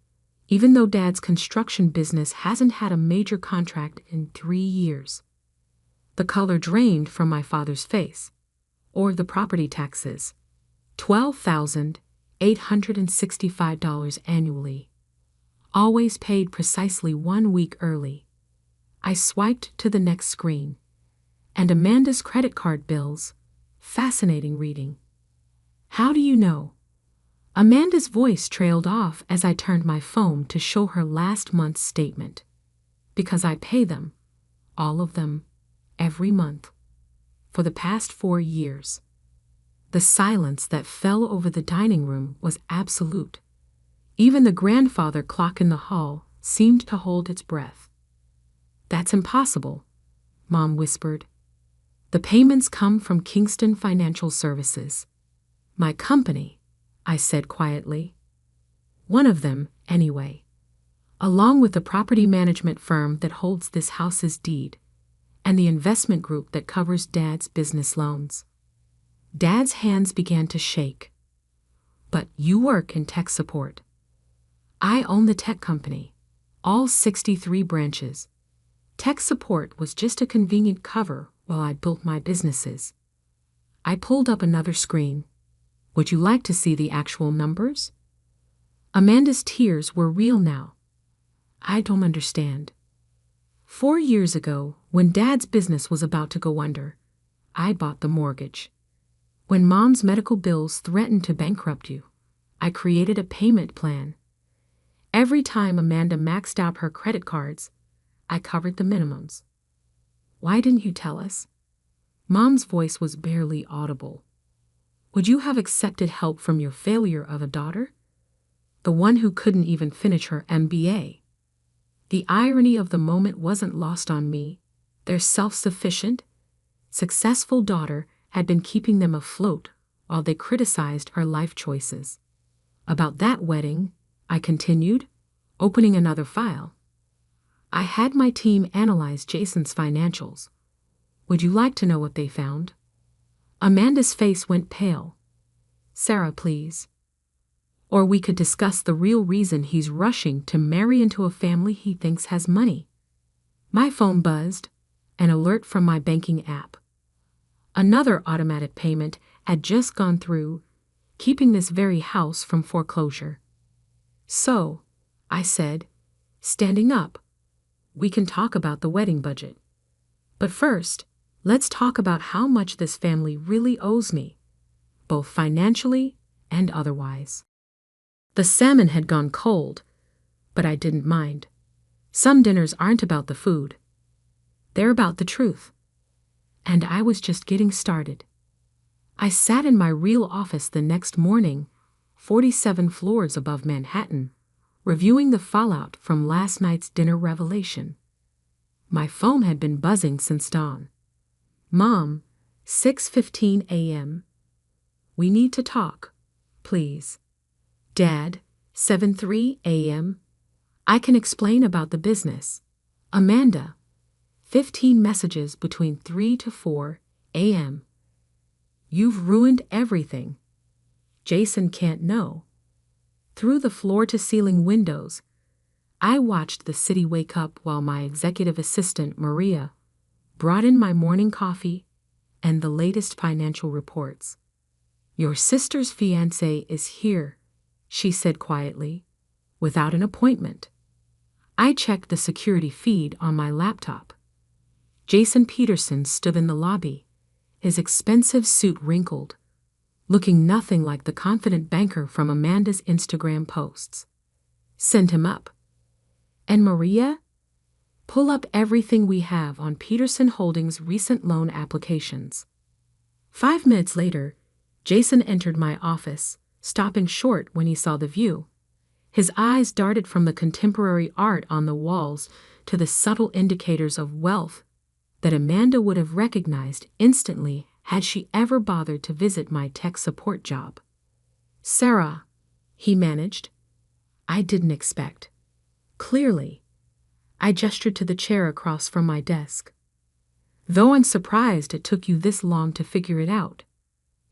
even though Dad's construction business hasn't had a major contract in 3 years. The color drained from my father's face. Or the property taxes. $12,865 annually. Always paid precisely 1 week early. I swiped to the next screen. And Amanda's credit card bills. Fascinating reading. How do you know? Amanda's voice trailed off as I turned my phone to show her last month's statement. Because I pay them, all of them, every month, for the past 4 years. The silence that fell over the dining room was absolute. Even the grandfather clock in the hall seemed to hold its breath. That's impossible, Mom whispered. The payments come from Kingston Financial Services. My company, I said quietly. One of them, anyway. Along with the property management firm that holds this house's deed, and the investment group that covers Dad's business loans. Dad's hands began to shake. But you work in tech support. I own the tech company, all 63 branches. Tech support was just a convenient cover while I built my businesses. I pulled up another screen. Would you like to see the actual numbers? Amanda's tears were real now. I don't understand. 4 years ago, when Dad's business was about to go under, I bought the mortgage. When Mom's medical bills threatened to bankrupt you, I created a payment plan. Every time Amanda maxed out her credit cards, I covered the minimums. Why didn't you tell us? Mom's voice was barely audible. Would you have accepted help from your failure of a daughter? The one who couldn't even finish her MBA. The irony of the moment wasn't lost on me. Their self-sufficient, successful daughter had been keeping them afloat while they criticized her life choices. About that wedding, I continued, opening another file. I had my team analyze Jason's financials. Would you like to know what they found? Amanda's face went pale. Sarah, please. Or we could discuss the real reason he's rushing to marry into a family he thinks has money. My phone buzzed, an alert from my banking app. Another automatic payment had just gone through, keeping this very house from foreclosure. So, I said, standing up, we can talk about the wedding budget. But first, let's talk about how much this family really owes me, both financially and otherwise. The salmon had gone cold, but I didn't mind. Some dinners aren't about the food. They're about the truth. And I was just getting started. I sat in my real office the next morning, 47 floors above Manhattan, reviewing the fallout from last night's dinner revelation. My phone had been buzzing since dawn. Mom, 6:15 a.m. We need to talk, please. Dad, 7:03 a.m. I can explain about the business. Amanda, 15 messages between 3 to 4 a.m. You've ruined everything. Jason can't know. Through the floor-to-ceiling windows, I watched the city wake up while my executive assistant, Maria, brought in my morning coffee and the latest financial reports. Your sister's fiancé is here, she said quietly, without an appointment. I checked the security feed on my laptop. Jason Peterson stood in the lobby, his expensive suit wrinkled, looking nothing like the confident banker from Amanda's Instagram posts. Send him up. And Maria? Pull up everything we have on Peterson Holdings' recent loan applications. 5 minutes later, Jason entered my office, stopping short when he saw the view. His eyes darted from the contemporary art on the walls to the subtle indicators of wealth that Amanda would have recognized instantly had she ever bothered to visit my tech support job. "Sarah," he managed. I didn't expect. Clearly. I gestured to the chair across from my desk. "Though I'm surprised it took you this long to figure it out.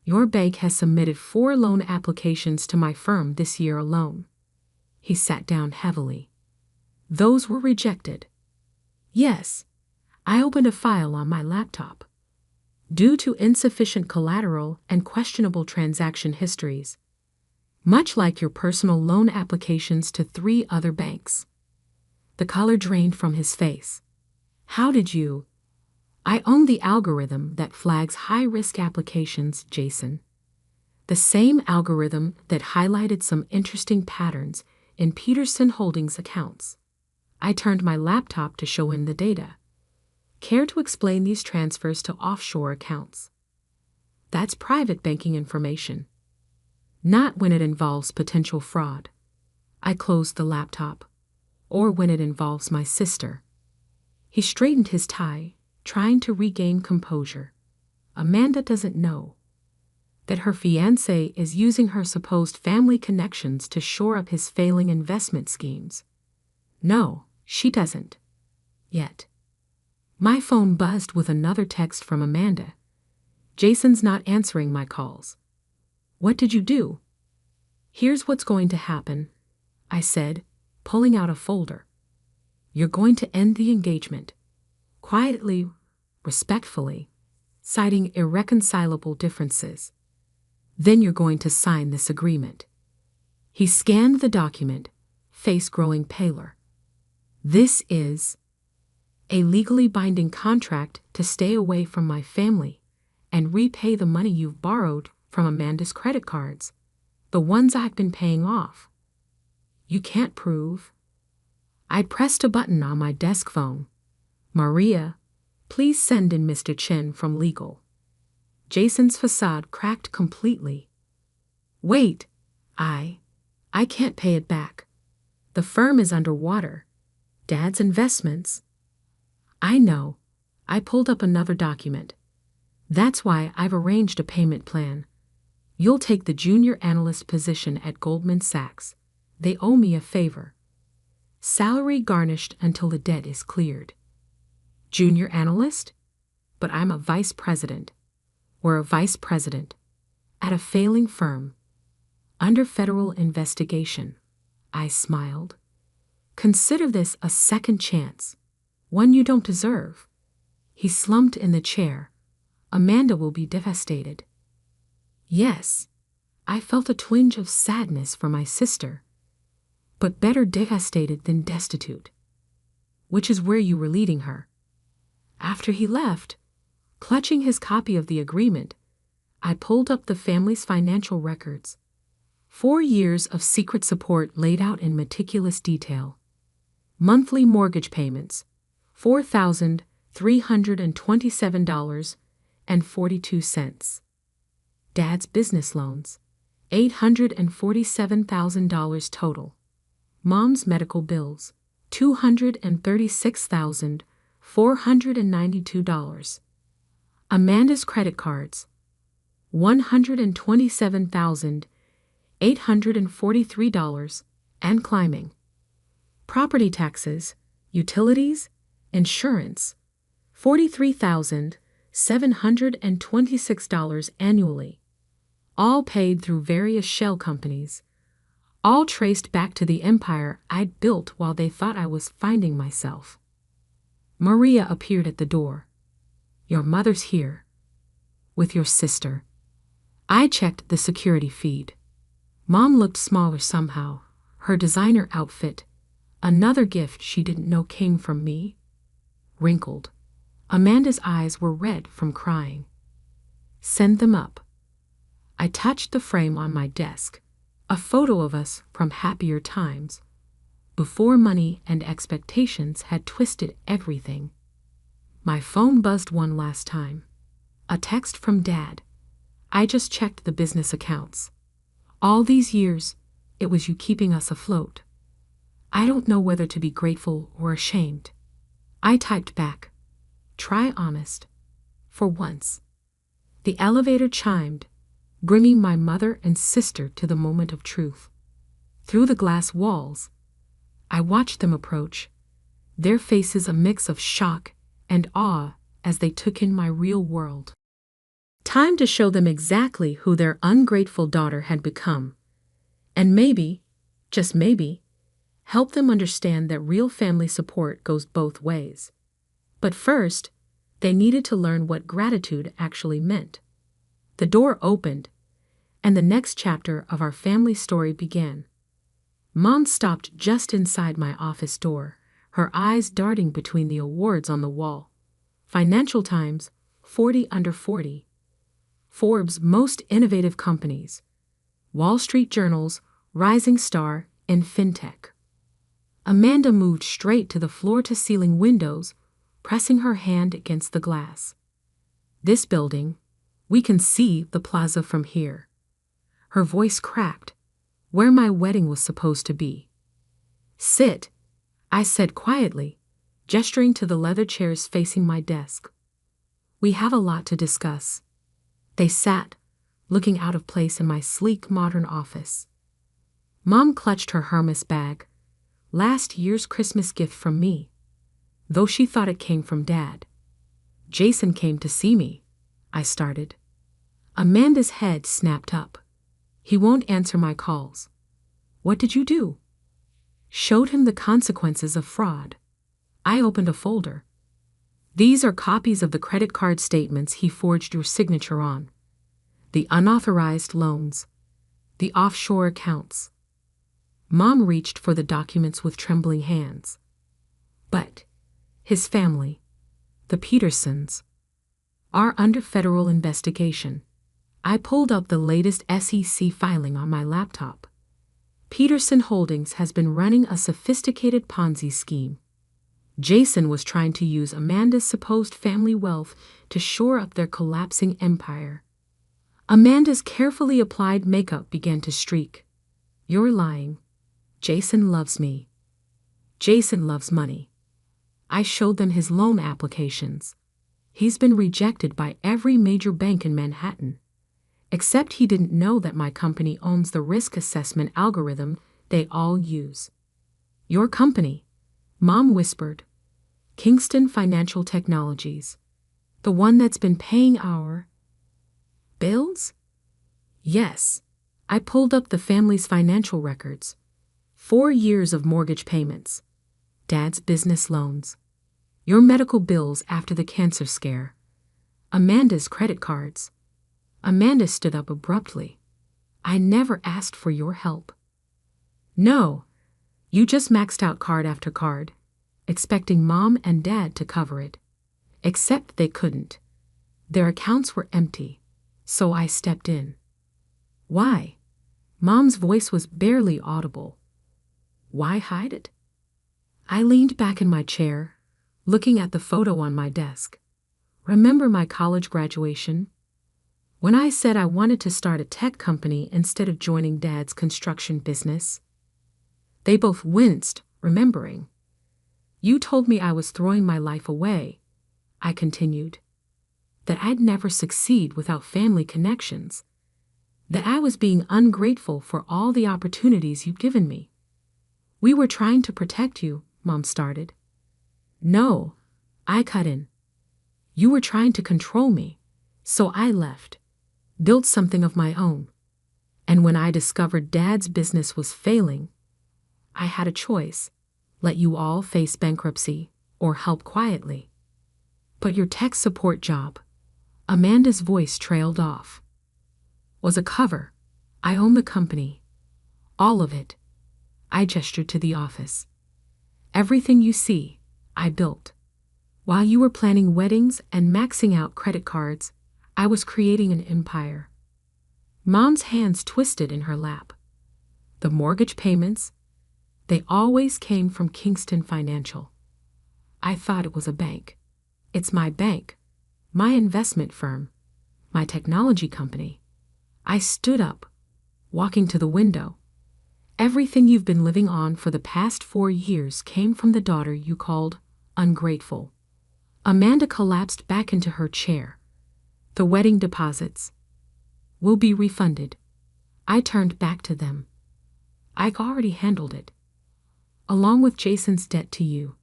Your bank has submitted 4 loan applications to my firm this year alone." He sat down heavily. "Those were rejected." "Yes." I opened a file on my laptop. "Due to insufficient collateral and questionable transaction histories. Much like your personal loan applications to 3 other banks." The color drained from his face. "How did you—" "I own the algorithm that flags high-risk applications, Jason. The same algorithm that highlighted some interesting patterns in Peterson Holdings accounts." I turned my laptop to show him the data. "Care to explain these transfers to offshore accounts? That's private banking information. Not when it involves potential fraud." I closed the laptop. "Or when it involves my sister." He straightened his tie, trying to regain composure. "Amanda doesn't know that her fiancé is using her supposed family connections to shore up his failing investment schemes. No, she doesn't. Yet." My phone buzzed with another text from Amanda. "Jason's not answering my calls. What did you do?" "Here's what's going to happen," I said, pulling out a folder. "You're going to end the engagement. Quietly, respectfully, citing irreconcilable differences. Then you're going to sign this agreement." He scanned the document, face growing paler. "This is a legally binding contract to stay away from my family and repay the money you've borrowed from Amanda's credit cards, the ones I've been paying off. You can't prove—" I pressed a button on my desk phone. "Maria, please send in Mr. Chen from legal." Jason's facade cracked completely. "Wait, I can't pay it back. The firm is underwater. Dad's investments—" "I know." I pulled up another document. "That's why I've arranged a payment plan. You'll take the junior analyst position at Goldman Sachs. They owe me a favor. Salary garnished until the debt is cleared." "Junior analyst? But I'm a vice president." "Or a vice president. At a failing firm. Under federal investigation." I smiled. "Consider this a second chance. One you don't deserve." He slumped in the chair. "Amanda will be devastated." Yes, I felt a twinge of sadness for my sister. But better devastated than destitute. "Which is where you were leading her." After he left, clutching his copy of the agreement, I pulled up the family's financial records. 4 years of secret support laid out in meticulous detail. Monthly mortgage payments, $4,327.42. Dad's business loans, $847,000 total. Mom's medical bills, $236,492. Amanda's credit cards, $127,843 and climbing. Property taxes, utilities, insurance, $43,726 annually. All paid through various shell companies. All traced back to the empire I'd built while they thought I was finding myself. Maria appeared at the door. "Your mother's here. With your sister." I checked the security feed. Mom looked smaller somehow. Her designer outfit, another gift she didn't know came from me, wrinkled. Amanda's eyes were red from crying. Send them up. I touched the frame on my desk, a photo of us from happier times, before money and expectations had twisted everything. My phone buzzed one last time. A text from Dad. I just checked the business accounts. All these years, it was you keeping us afloat. I don't know whether to be grateful or ashamed. I typed back. Try honest. For once. The elevator chimed, bringing my mother and sister to the moment of truth. Through the glass walls, I watched them approach, their faces a mix of shock and awe as they took in my real world. Time to show them exactly who their ungrateful daughter had become. And maybe, just maybe, help them understand that real family support goes both ways. But first, they needed to learn what gratitude actually meant. The door opened, and the next chapter of our family story began. Mom stopped just inside my office door, her eyes darting between the awards on the wall. Financial Times, 40 under 40. Forbes' Most Innovative Companies. Wall Street Journal's Rising Star in FinTech. Amanda moved straight to the floor-to-ceiling windows, pressing her hand against the glass. This building, we can see the plaza from here. Her voice cracked, where my wedding was supposed to be. Sit, I said quietly, gesturing to the leather chairs facing my desk. We have a lot to discuss. They sat, looking out of place in my sleek modern office. Mom clutched her Hermes bag, last year's Christmas gift from me, though she thought it came from Dad. Jason came to see me, I started. Amanda's head snapped up. He won't answer my calls. What did you do? Showed him the consequences of fraud. I opened a folder. These are copies of the credit card statements he forged your signature on. The unauthorized loans. The offshore accounts. Mom reached for the documents with trembling hands. But his family, the Petersons, are under federal investigation. I pulled up the latest SEC filing on my laptop. Peterson Holdings has been running a sophisticated Ponzi scheme. Jason was trying to use Amanda's supposed family wealth to shore up their collapsing empire. Amanda's carefully applied makeup began to streak. You're lying. Jason loves me. Jason loves money. I showed them his loan applications. He's been rejected by every major bank in Manhattan. Except he didn't know that my company owns the risk assessment algorithm they all use. Your company, Mom whispered. Kingston Financial Technologies. The one that's been paying our bills? Yes. I pulled up the family's financial records. 4 years of mortgage payments. Dad's business loans. Your medical bills after the cancer scare. Amanda's credit cards. Amanda stood up abruptly. I never asked for your help. No, you just maxed out card after card, expecting Mom and Dad to cover it. Except they couldn't. Their accounts were empty, so I stepped in. Why? Mom's voice was barely audible. Why hide it? I leaned back in my chair, looking at the photo on my desk. Remember my college graduation? When I said I wanted to start a tech company instead of joining Dad's construction business? They both winced, remembering. You told me I was throwing my life away, I continued. That I'd never succeed without family connections. That I was being ungrateful for all the opportunities you'd given me. We were trying to protect you, Mom started. No, I cut in. You were trying to control me, so I left. Built something of my own. And when I discovered Dad's business was failing, I had a choice. Let you all face bankruptcy or help quietly. But your tech support job, Amanda's voice trailed off, was a cover. I own the company. All of it. I gestured to the office. Everything you see, I built. While you were planning weddings and maxing out credit cards, I was creating an empire. Mom's hands twisted in her lap. The mortgage payments, they always came from Kingston Financial. I thought it was a bank. It's my bank, my investment firm, my technology company. I stood up, walking to the window. Everything you've been living on for the past 4 years came from the daughter you called ungrateful. Amanda collapsed back into her chair. The wedding deposits will be refunded. I turned back to them. I've already handled it. Along with Jason's debt to you.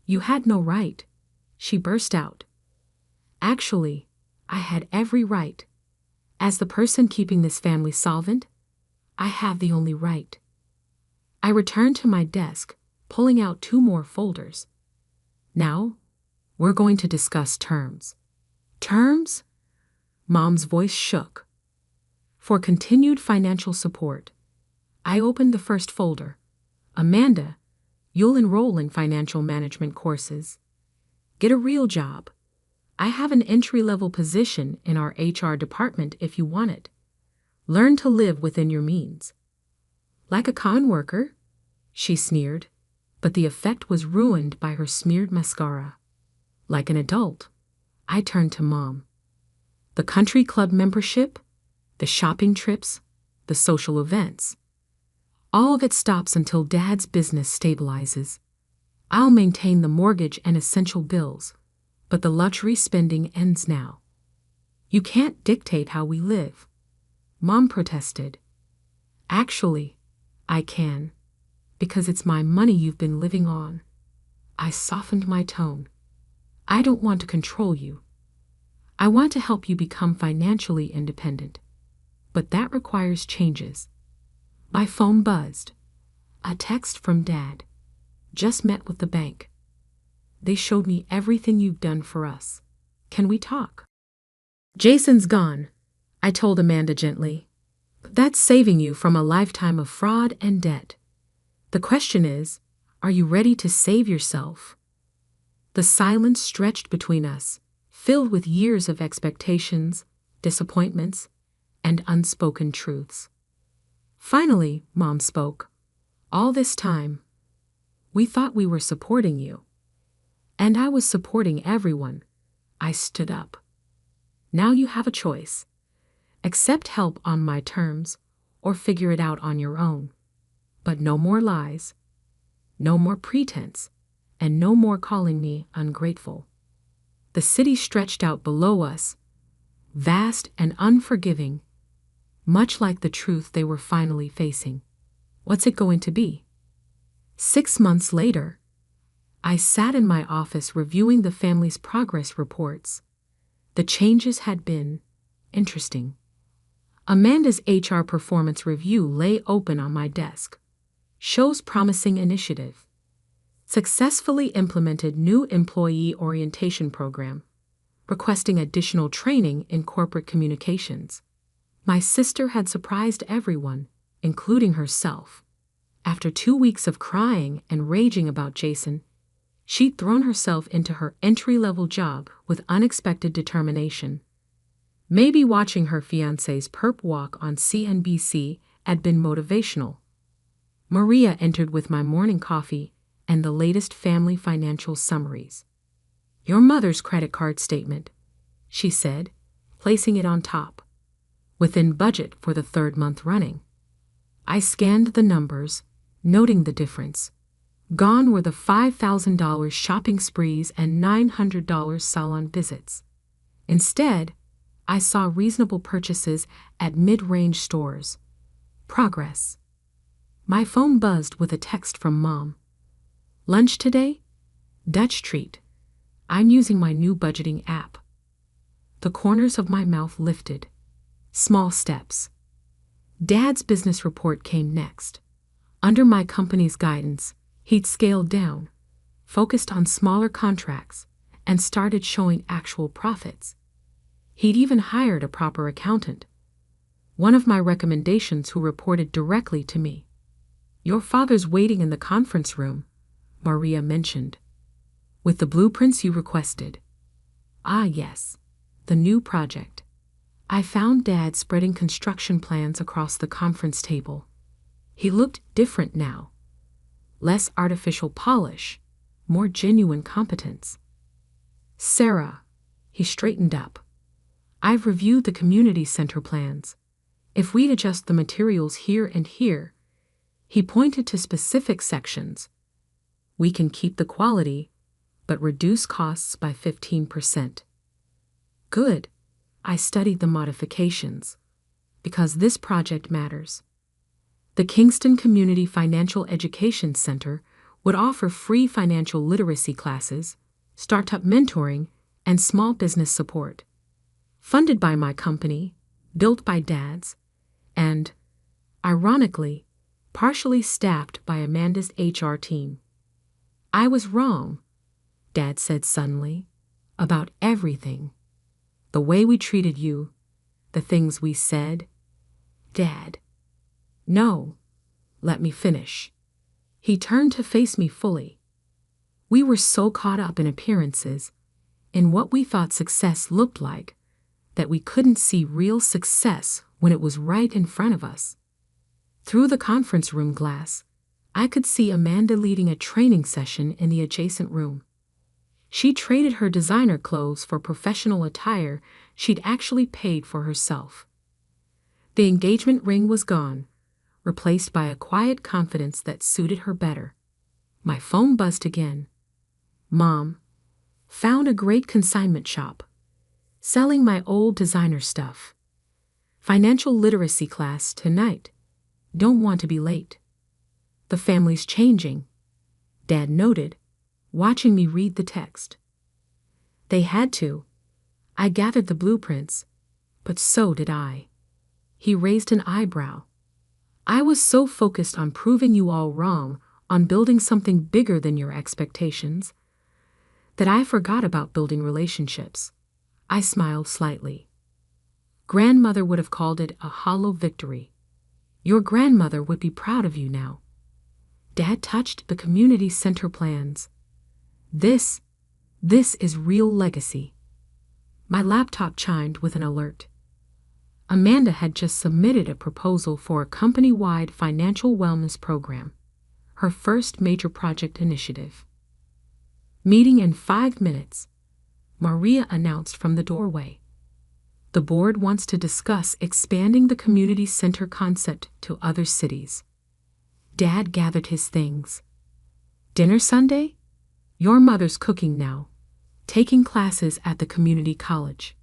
You had no right, she burst out. Actually, I had every right. As the person keeping this family solvent, I have the only right. I returned to my desk, pulling out 2 more folders. Now, we're going to discuss terms. Terms? Mom's voice shook. For continued financial support, I opened the first folder. Amanda, you'll enroll in financial management courses. Get a real job. I have an entry-level position in our HR department if you want it. Learn to live within your means. Like a con worker? She sneered, but the effect was ruined by her smeared mascara. Like an adult, I turned to Mom. The country club membership, the shopping trips, the social events. All of it stops until Dad's business stabilizes. I'll maintain the mortgage and essential bills, but the luxury spending ends now. You can't dictate how we live. Mom protested. Actually, I can, because it's my money you've been living on. I softened my tone. I don't want to control you. I want to help you become financially independent, but that requires changes. My phone buzzed. A text from Dad. Just met with the bank. They showed me everything you've done for us. Can we talk? Jason's gone, I told Amanda gently. That's saving you from a lifetime of fraud and debt. The question is, are you ready to save yourself? The silence stretched between us, filled with years of expectations, disappointments, and unspoken truths. Finally, Mom spoke. All this time, we thought we were supporting you. And I was supporting everyone. I stood up. Now you have a choice. Accept help on my terms, or figure it out on your own. But no more lies, no more pretense, and no more calling me ungrateful. The city stretched out below us, vast and unforgiving, much like the truth they were finally facing. What's it going to be? 6 months later, I sat in my office reviewing the family's progress reports. The changes had been interesting. Amanda's HR performance review lay open on my desk. Shows promising initiative. Successfully implemented new employee orientation program, requesting additional training in corporate communications. My sister had surprised everyone, including herself. After 2 weeks of crying and raging about Jason, she'd thrown herself into her entry-level job with unexpected determination. Maybe watching her fiancé's perp walk on CNBC had been motivational. Maria entered with my morning coffee and the latest family financial summaries. Your mother's credit card statement, she said, placing it on top. Within budget for the 3rd month running. I scanned the numbers, noting the difference. Gone were the $5,000 shopping sprees and $900 salon visits. Instead, I saw reasonable purchases at mid-range stores. Progress. My phone buzzed with a text from Mom. Lunch today? Dutch treat. I'm using my new budgeting app. The corners of my mouth lifted. Small steps. Dad's business report came next. Under my company's guidance, he'd scaled down, focused on smaller contracts, and started showing actual profits. He'd even hired a proper accountant. One of my recommendations who reported directly to me. Your father's waiting in the conference room, Maria mentioned. With the blueprints you requested. Ah, yes. The new project. I found Dad spreading construction plans across the conference table. He looked different now. Less artificial polish, more genuine competence. Sarah, he straightened up. I've reviewed the community center plans. If we'd adjust the materials here and here, he pointed to specific sections. We can keep the quality, but reduce costs by 15%. Good. I studied the modifications. Because this project matters. The Kingston Community Financial Education Center would offer free financial literacy classes, startup mentoring, and small business support. Funded by my company, built by Dad's, and, ironically, partially staffed by Amanda's HR team. I was wrong, Dad said suddenly, about everything. The way we treated you, the things we said. Dad. No. Let me finish. He turned to face me fully. We were so caught up in appearances, in what we thought success looked like, that we couldn't see real success when it was right in front of us. Through the conference room glass, I could see Amanda leading a training session in the adjacent room. She traded her designer clothes for professional attire she'd actually paid for herself. The engagement ring was gone, replaced by a quiet confidence that suited her better. My phone buzzed again. Mom. Found a great consignment shop. Selling my old designer stuff. Financial literacy class tonight. Don't want to be late. The family's changing, Dad noted, watching me read the text. They had to. I gathered the blueprints, but so did I. He raised an eyebrow. I was so focused on proving you all wrong, on building something bigger than your expectations, that I forgot about building relationships. I smiled slightly. Grandmother would have called it a hollow victory. Your grandmother would be proud of you now. Dad touched the community center plans. This is real legacy. My laptop chimed with an alert. Amanda had just submitted a proposal for a company-wide financial wellness program, her first major project initiative. Meeting in 5 minutes, Maria announced from the doorway. The board wants to discuss expanding the community center concept to other cities. Dad gathered his things. Dinner Sunday? Your mother's cooking now, taking classes at the community college,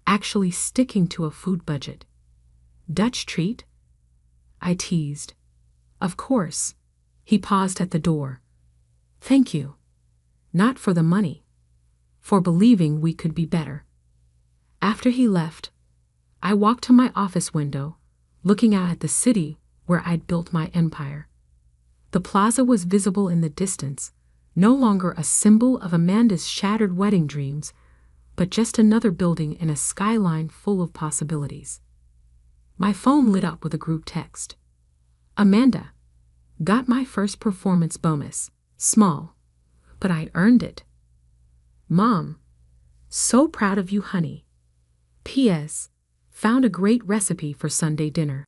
actually sticking to a food budget. Dutch treat? I teased. Of course. He paused at the door. Thank you. Not for the money. For believing we could be better. After he left, I walked to my office window, looking out at the city where I'd built my empire. The plaza was visible in the distance, no longer a symbol of Amanda's shattered wedding dreams, but just another building in a skyline full of possibilities. My phone lit up with a group text. Amanda. Got my first performance bonus. Small. But I earned it. Mom. So proud of you, honey. P.S. Found a great recipe for Sunday dinner.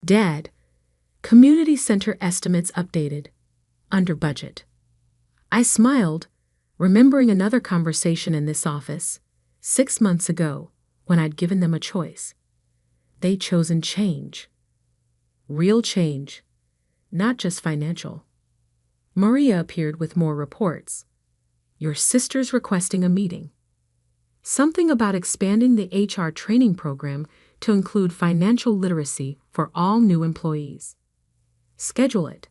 Dad. Community center estimates updated. Under budget. I smiled, remembering another conversation in this office, 6 months ago, when I'd given them a choice. They'd chosen change. Real change. Not just financial. Maria appeared with more reports. Your sister's requesting a meeting. Something about expanding the HR training program to include financial literacy for all new employees. Schedule it.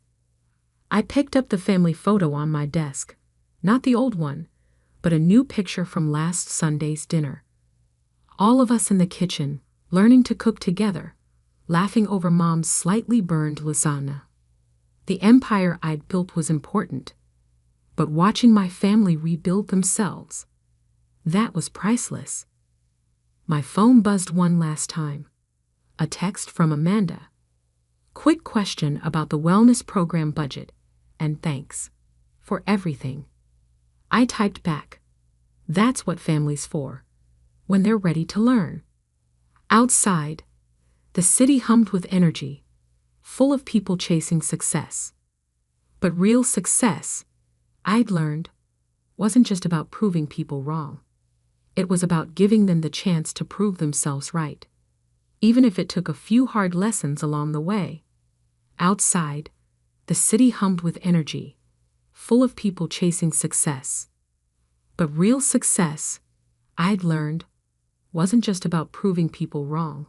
I picked up the family photo on my desk, not the old one, but a new picture from last Sunday's dinner. All of us in the kitchen, learning to cook together, laughing over Mom's slightly burned lasagna. The empire I'd built was important, but watching my family rebuild themselves, that was priceless. My phone buzzed one last time. A text from Amanda. Quick question about the wellness program budget, and thanks for everything. I typed back, "That's what family's for, when they're ready to learn." Outside, the city hummed with energy, full of people chasing success. But real success, I'd learned, wasn't just about proving people wrong. It was about giving them the chance to prove themselves right, even if it took a few hard lessons along the way. Outside, the city hummed with energy, full of people chasing success. But real success, I'd learned, wasn't just about proving people wrong.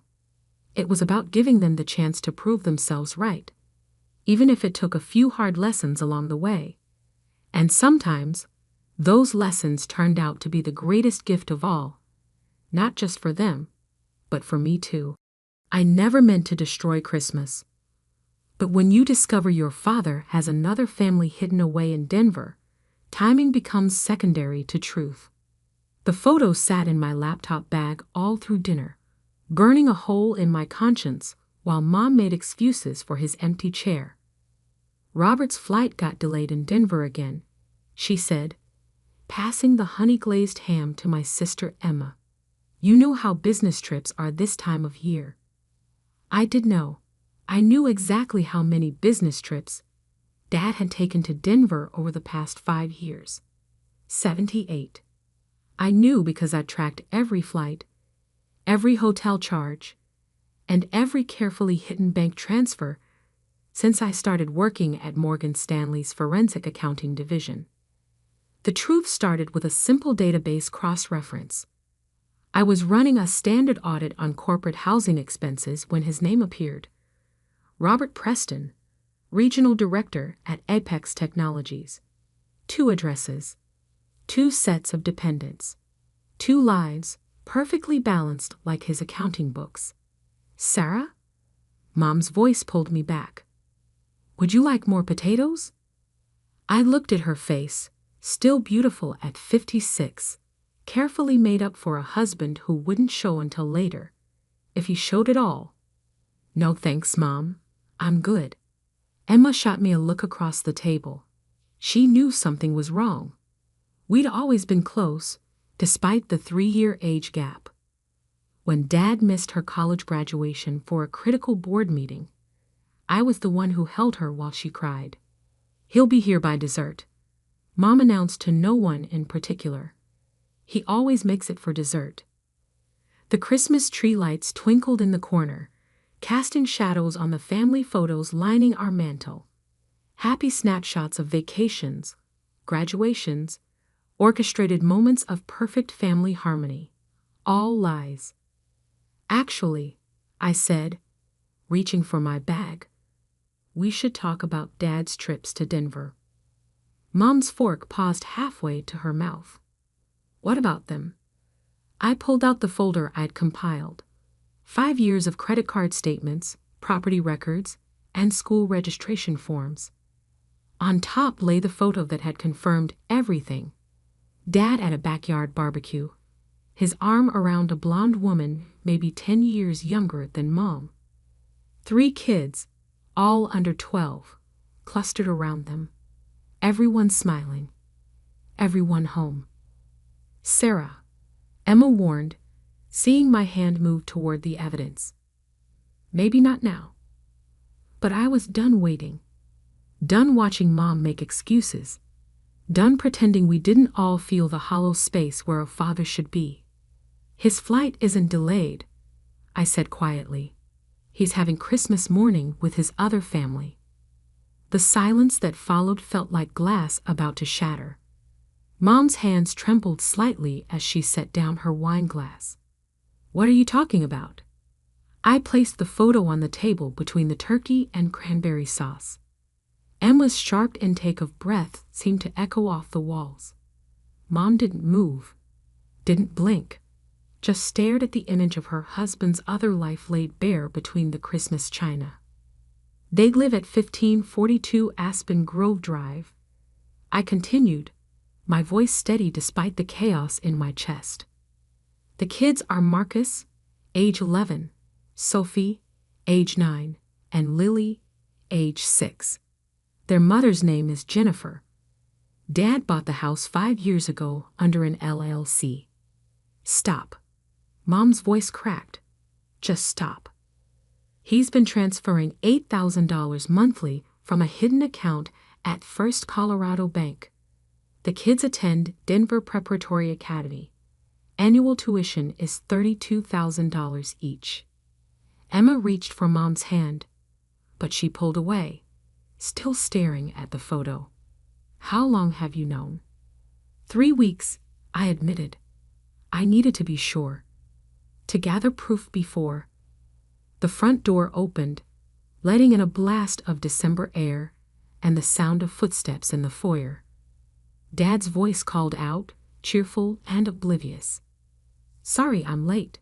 It was about giving them the chance to prove themselves right, even if it took a few hard lessons along the way. And sometimes, those lessons turned out to be the greatest gift of all, not just for them, but for me too. I never meant to destroy Christmas. But when you discover your father has another family hidden away in Denver, timing becomes secondary to truth. The photos sat in my laptop bag all through dinner, burning a hole in my conscience while Mom made excuses for his empty chair. "Robert's flight got delayed in Denver again," she said, passing the honey-glazed ham to my sister Emma. "You know how business trips are this time of year." I did know. I knew exactly how many business trips Dad had taken to Denver over the past 5 years. 78. I knew because I'd tracked every flight, every hotel charge, and every carefully hidden bank transfer since I started working at Morgan Stanley's forensic accounting division. The truth started with a simple database cross-reference. I was running a standard audit on corporate housing expenses when his name appeared. Robert Preston, Regional Director at Apex Technologies. 2 addresses, 2 sets of dependents, 2 lives, perfectly balanced like his accounting books. "Sarah?" Mom's voice pulled me back. "Would you like more potatoes?" I looked at her face, still beautiful at 56, carefully made up for a husband who wouldn't show until later, if he showed at all. "No thanks, Mom. I'm good." Emma shot me a look across the table. She knew something was wrong. We'd always been close, despite the 3-year age gap. When Dad missed her college graduation for a critical board meeting, I was the one who held her while she cried. "He'll be here by dessert," Mom announced to no one in particular. "He always makes it for dessert." The Christmas tree lights twinkled in the corner, casting shadows on the family photos lining our mantel. Happy snapshots of vacations, graduations, orchestrated moments of perfect family harmony. All lies. "Actually," I said, reaching for my bag, "we should talk about Dad's trips to Denver." Mom's fork paused halfway to her mouth. "What about them?" I pulled out the folder I'd compiled. 5 years of credit card statements, property records, and school registration forms. On top lay the photo that had confirmed everything. Dad at a backyard barbecue, his arm around a blonde woman maybe 10 years younger than Mom. 3 kids, all under 12, clustered around them. Everyone smiling. Everyone home. "Sarah," Emma warned, seeing my hand move toward the evidence. "Maybe not now." But I was done waiting. Done watching Mom make excuses. Done pretending we didn't all feel the hollow space where a father should be. "His flight isn't delayed," I said quietly. "He's having Christmas morning with his other family." The silence that followed felt like glass about to shatter. Mom's hands trembled slightly as she set down her wine glass. "What are you talking about?" I placed the photo on the table between the turkey and cranberry sauce. Emma's sharp intake of breath seemed to echo off the walls. Mom didn't move, didn't blink, just stared at the image of her husband's other life laid bare between the Christmas china. "They live at 1542 Aspen Grove Drive," I continued, my voice steady despite the chaos in my chest. "The kids are Marcus, age 11, Sophie, age 9, and Lily, age 6. Their mother's name is Jennifer." Dad bought the house 5 years ago under an LLC. Stop. Mom's voice cracked. Just stop. He's been transferring $8,000 monthly from a hidden account at First Colorado Bank. The kids attend Denver Preparatory Academy. Annual tuition is $32,000 each. Emma reached for Mom's hand, but she pulled away, still staring at the photo. How long have you known? 3 weeks, I admitted. I needed to be sure. To gather proof before. The front door opened, letting in a blast of December air and the sound of footsteps in the foyer. Dad's voice called out, cheerful and oblivious. Sorry, I'm late.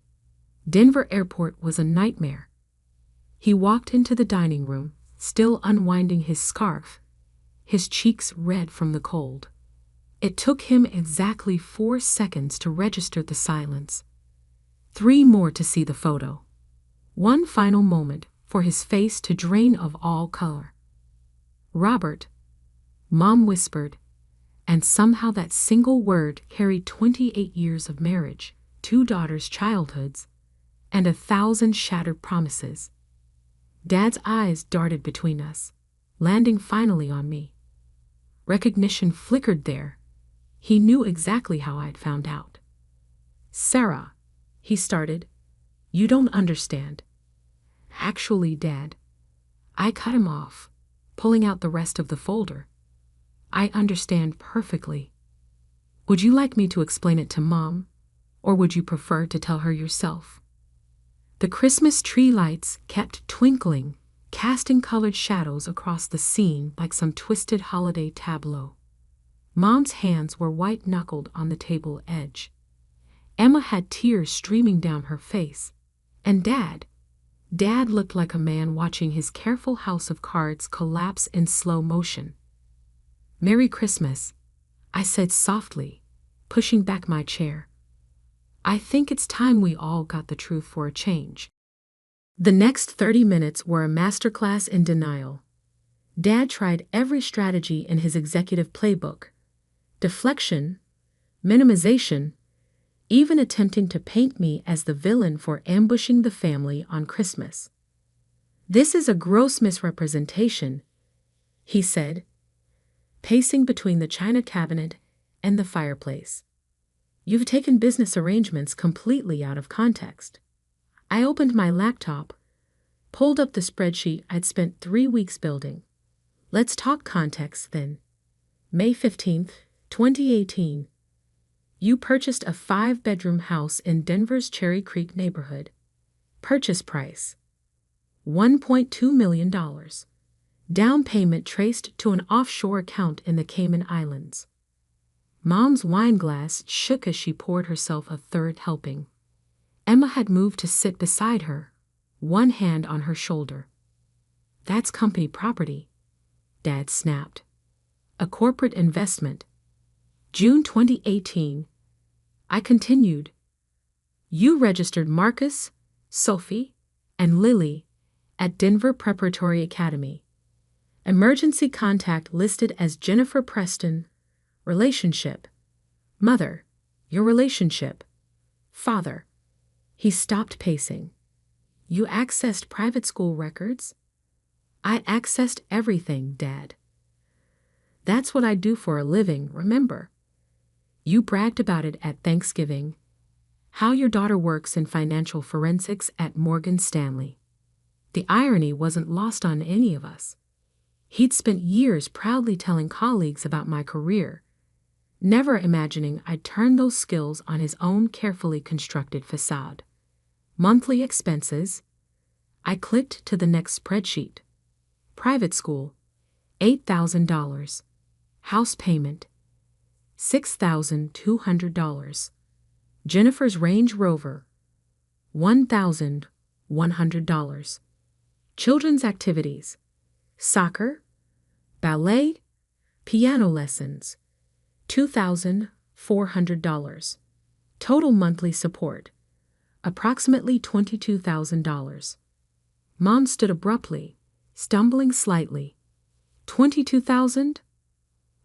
Denver Airport was a nightmare. He walked into the dining room, still unwinding his scarf, his cheeks red from the cold. It took him exactly 4 seconds to register the silence. 3 more to see the photo. 1 final moment for his face to drain of all color. Robert, Mom whispered, and somehow that single word carried 28 years of marriage, 2 daughters' childhoods, and 1,000 shattered promises. Dad's eyes darted between us, landing finally on me. Recognition flickered there. He knew exactly how I'd found out. Sarah, he started, you don't understand. Actually, Dad, I cut him off, pulling out the rest of the folder. I understand perfectly. Would you like me to explain it to Mom, or would you prefer to tell her yourself? The Christmas tree lights kept twinkling, casting colored shadows across the scene like some twisted holiday tableau. Mom's hands were white-knuckled on the table edge. Emma had tears streaming down her face. And Dad looked like a man watching his careful house of cards collapse in slow motion. Merry Christmas, I said softly, pushing back my chair. I think it's time we all got the truth for a change. The next 30 minutes were a masterclass in denial. Dad tried every strategy in his executive playbook. Deflection, minimization, even attempting to paint me as the villain for ambushing the family on Christmas. This is a gross misrepresentation, he said, pacing between the china cabinet and the fireplace. You've taken business arrangements completely out of context. I opened my laptop, pulled up the spreadsheet I'd spent 3 weeks building. Let's talk context then. May 15th, 2018. You purchased a 5-bedroom house in Denver's Cherry Creek neighborhood. Purchase price: $1.2 million. Down payment traced to an offshore account in the Cayman Islands. Mom's wine glass shook as she poured herself a 3rd helping. Emma had moved to sit beside her, one hand on her shoulder. That's company property, Dad snapped. A corporate investment. June 2018. I continued. You registered Marcus, Sophie, and Lily at Denver Preparatory Academy. Emergency contact listed as Jennifer Preston. Relationship. Mother, your relationship. Father. He stopped pacing. You accessed private school records? I accessed everything, Dad. That's what I do for a living, remember? You bragged about it at Thanksgiving. How your daughter works in financial forensics at Morgan Stanley. The irony wasn't lost on any of us. He'd spent years proudly telling colleagues about my career, never imagining I'd turn those skills on his own carefully constructed facade. Monthly expenses. I clicked to the next spreadsheet. Private school, $8,000. House payment, $6,200. Jennifer's Range Rover, $1,100. Children's activities, soccer, ballet, piano lessons, $2,400. Total monthly support, approximately $22,000. Mom stood abruptly, stumbling slightly. $22,000?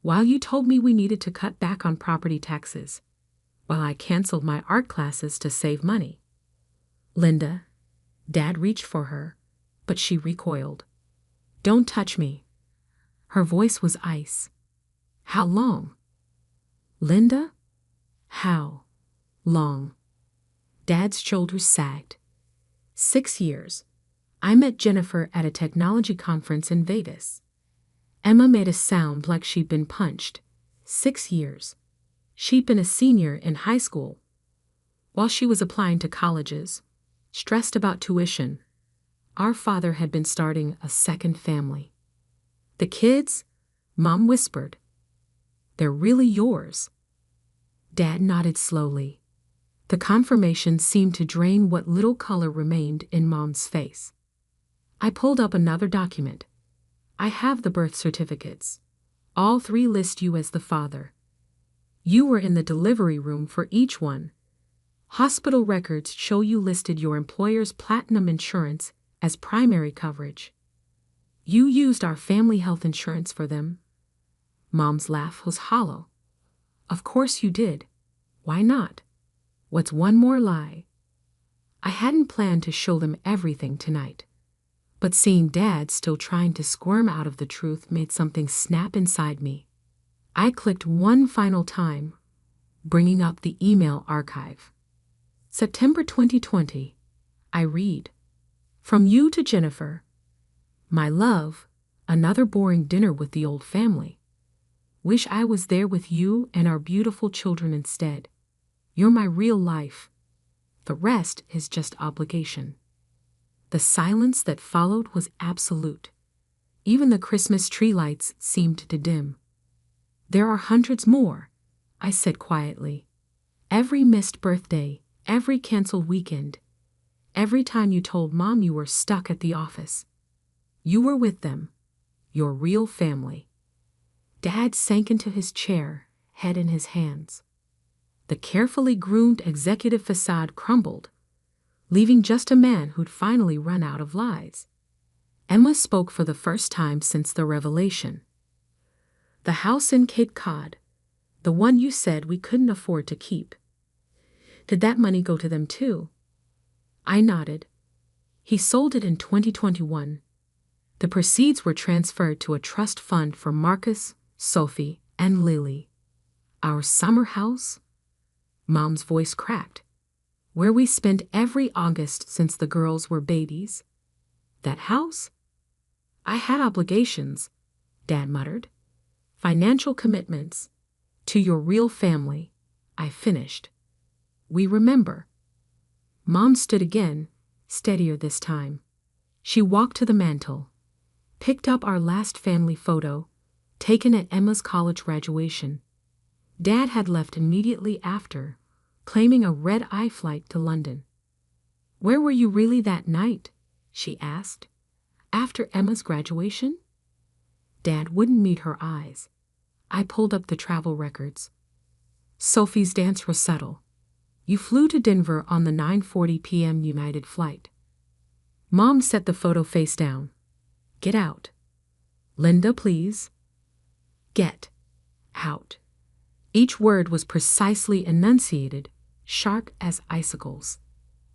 While you told me we needed to cut back on property taxes, while I canceled my art classes to save money. Linda, Dad reached for her, but she recoiled. Don't touch me. Her voice was ice. How long? Linda? How long? Dad's shoulders sagged. 6 years. I met Jennifer at a technology conference in Vegas. Emma made a sound like she'd been punched. 6 years. She'd been a senior in high school. While she was applying to colleges, stressed about tuition, our father had been starting a second family. The kids? Mom whispered. They're really yours. Dad nodded slowly. The confirmation seemed to drain what little color remained in Mom's face. I pulled up another document. I have the birth certificates. All 3 list you as the father. You were in the delivery room for each one. Hospital records show you listed your employer's platinum insurance as primary coverage. You used our family health insurance for them. Mom's laugh was hollow. Of course you did. Why not? What's one more lie? I hadn't planned to show them everything tonight, but seeing Dad still trying to squirm out of the truth made something snap inside me. I clicked one final time, bringing up the email archive. September 2020. I read. From you to Jennifer. My love, another boring dinner with the old family. Wish I was there with you and our beautiful children instead. You're my real life. The rest is just obligation. The silence that followed was absolute. Even the Christmas tree lights seemed to dim. There are hundreds more, I said quietly. Every missed birthday, every canceled weekend, every time you told Mom you were stuck at the office. You were with them, your real family. Dad sank into his chair, head in his hands. The carefully groomed executive facade crumbled, leaving just a man who'd finally run out of lies. Emma spoke for the first time since the revelation. The house in Cape Cod, the one you said we couldn't afford to keep. Did that money go to them too? I nodded. He sold it in 2021. The proceeds were transferred to a trust fund for Marcus, Sophie, and Lily. Our summer house? Mom's voice cracked. Where we spent every August since the girls were babies. That house? I had obligations, Dad muttered. Financial commitments. To your real family, I finished. We remember. Mom stood again, steadier this time. She walked to the mantel, picked up our last family photo, taken at Emma's college graduation. Dad had left immediately after, claiming a red-eye flight to London. Where were you really that night? She asked. After Emma's graduation? Dad wouldn't meet her eyes. I pulled up the travel records. Sophie's dance recital. You flew to Denver on the 9:40 p.m. United flight. Mom set the photo face down. Get out. Linda, please. Get out. Each word was precisely enunciated, sharp as icicles.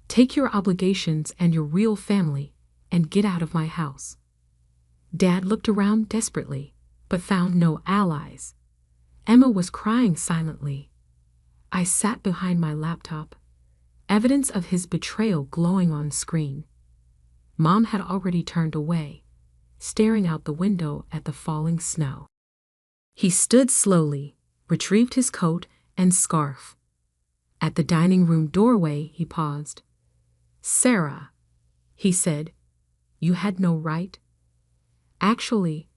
Take your obligations and your real family and get out of my house. Dad looked around desperately, but found no allies. Emma was crying silently. I sat behind my laptop, evidence of his betrayal glowing on screen. Mom had already turned away, staring out the window at the falling snow. He stood slowly, retrieved his coat and scarf. At the dining room doorway, he paused. Sarah, he said, you had no right. Actually,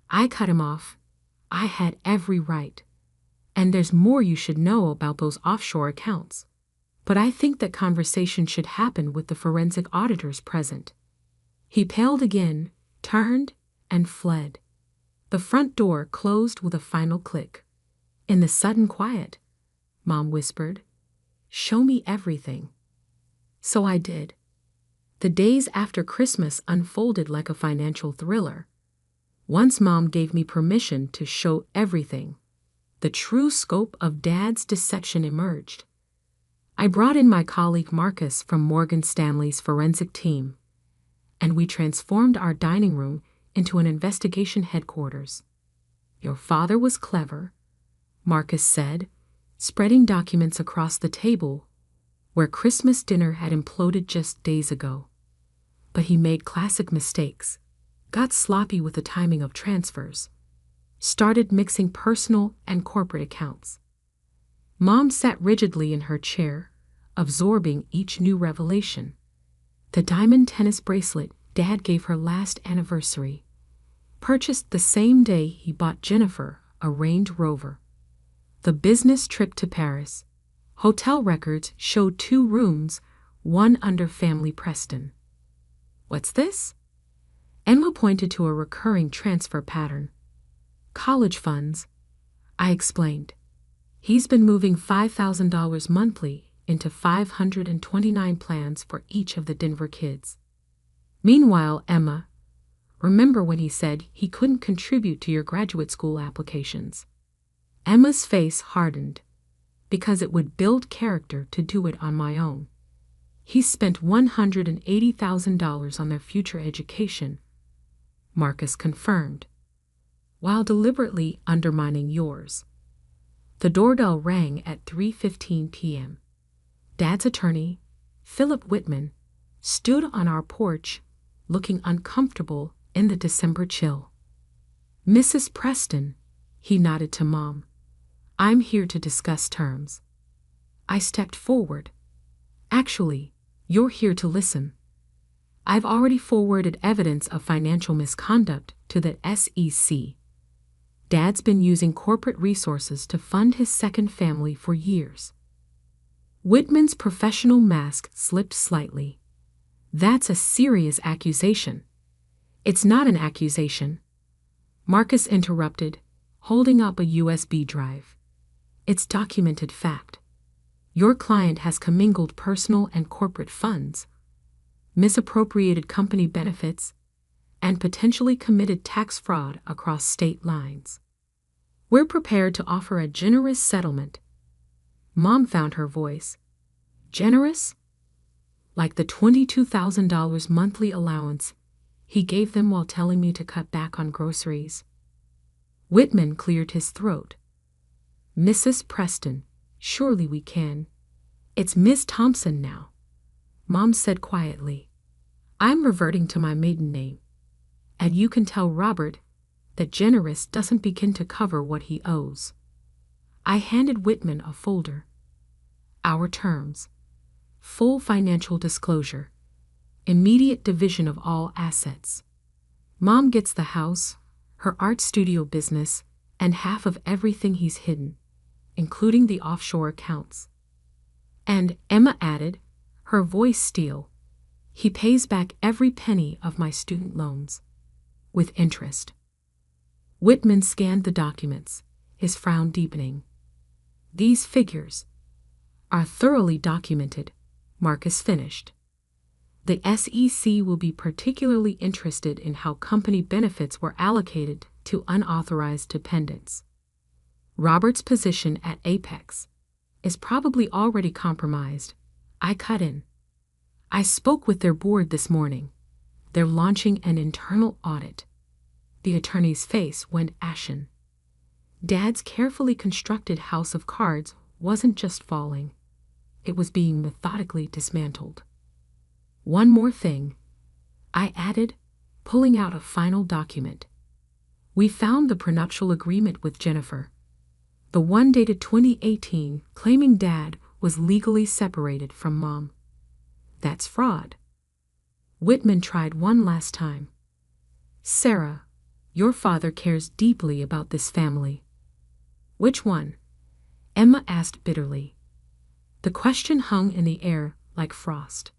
I cut him off. I had every right. And there's more you should know about those offshore accounts. But I think that conversation should happen with the forensic auditors present. He paled again, turned, and fled. The front door closed with a final click. In the sudden quiet, Mom whispered, "Show me everything." So I did. The days after Christmas unfolded like a financial thriller. Once Mom gave me permission to show everything, the true scope of Dad's deception emerged. I brought in my colleague Marcus from Morgan Stanley's forensic team, and we transformed our dining room into an investigation headquarters. Your father was clever, Marcus said, spreading documents across the table where Christmas dinner had imploded just days ago. But he made classic mistakes, got sloppy with the timing of transfers, started mixing personal and corporate accounts. Mom sat rigidly in her chair, absorbing each new revelation. The diamond tennis bracelet Dad gave her last anniversary, purchased the same day he bought Jennifer a Range Rover. The business trip to Paris. Hotel records showed 2 rooms, one under family Preston. What's this? Emma pointed to a recurring transfer pattern. College funds, I explained. He's been moving $5,000 monthly into 529 plans for each of the Denver kids. Meanwhile, Emma, remember when he said he couldn't contribute to your graduate school applications? Emma's face hardened, because it would build character to do it on my own. He spent $180,000 on their future education, Marcus confirmed, while deliberately undermining yours. The doorbell rang at 3:15 p.m. Dad's attorney, Philip Whitman, stood on our porch, looking uncomfortable in the December chill. Mrs. Preston, he nodded to Mom. I'm here to discuss terms. I stepped forward. Actually, you're here to listen. I've already forwarded evidence of financial misconduct to the SEC. Dad's been using corporate resources to fund his second family for years. Whitman's professional mask slipped slightly. That's a serious accusation. It's not an accusation, Marcus interrupted, holding up a USB drive. It's documented fact. Your client has commingled personal and corporate funds, misappropriated company benefits, and potentially committed tax fraud across state lines. We're prepared to offer a generous settlement. Mom found her voice. Generous? Like the $22,000 monthly allowance he gave them while telling me to cut back on groceries. Whitman cleared his throat. Mrs. Preston, surely we can. It's Miss Thompson now, Mom said quietly. I'm reverting to my maiden name. And you can tell Robert that generous doesn't begin to cover what he owes. I handed Whitman a folder. Our terms. Full financial disclosure. Immediate division of all assets. Mom gets the house, her art studio business, and half of everything he's hidden, including the offshore accounts. And, Emma added, her voice steel, he pays back every penny of my student loans, with interest. Whitman scanned the documents, his frown deepening. These figures are thoroughly documented, Marcus finished. The SEC will be particularly interested in how company benefits were allocated to unauthorized dependents. Robert's position at Apex is probably already compromised. I cut in. I spoke with their board this morning. They're launching an internal audit. The attorney's face went ashen. Dad's carefully constructed house of cards wasn't just falling. It was being methodically dismantled. One more thing, I added, pulling out a final document. We found the prenuptial agreement with Jennifer, the one dated 2018, claiming Dad was legally separated from Mom. That's fraud. Whitman tried one last time. Sarah, your father cares deeply about this family. Which one? Emma asked bitterly. The question hung in the air like frost.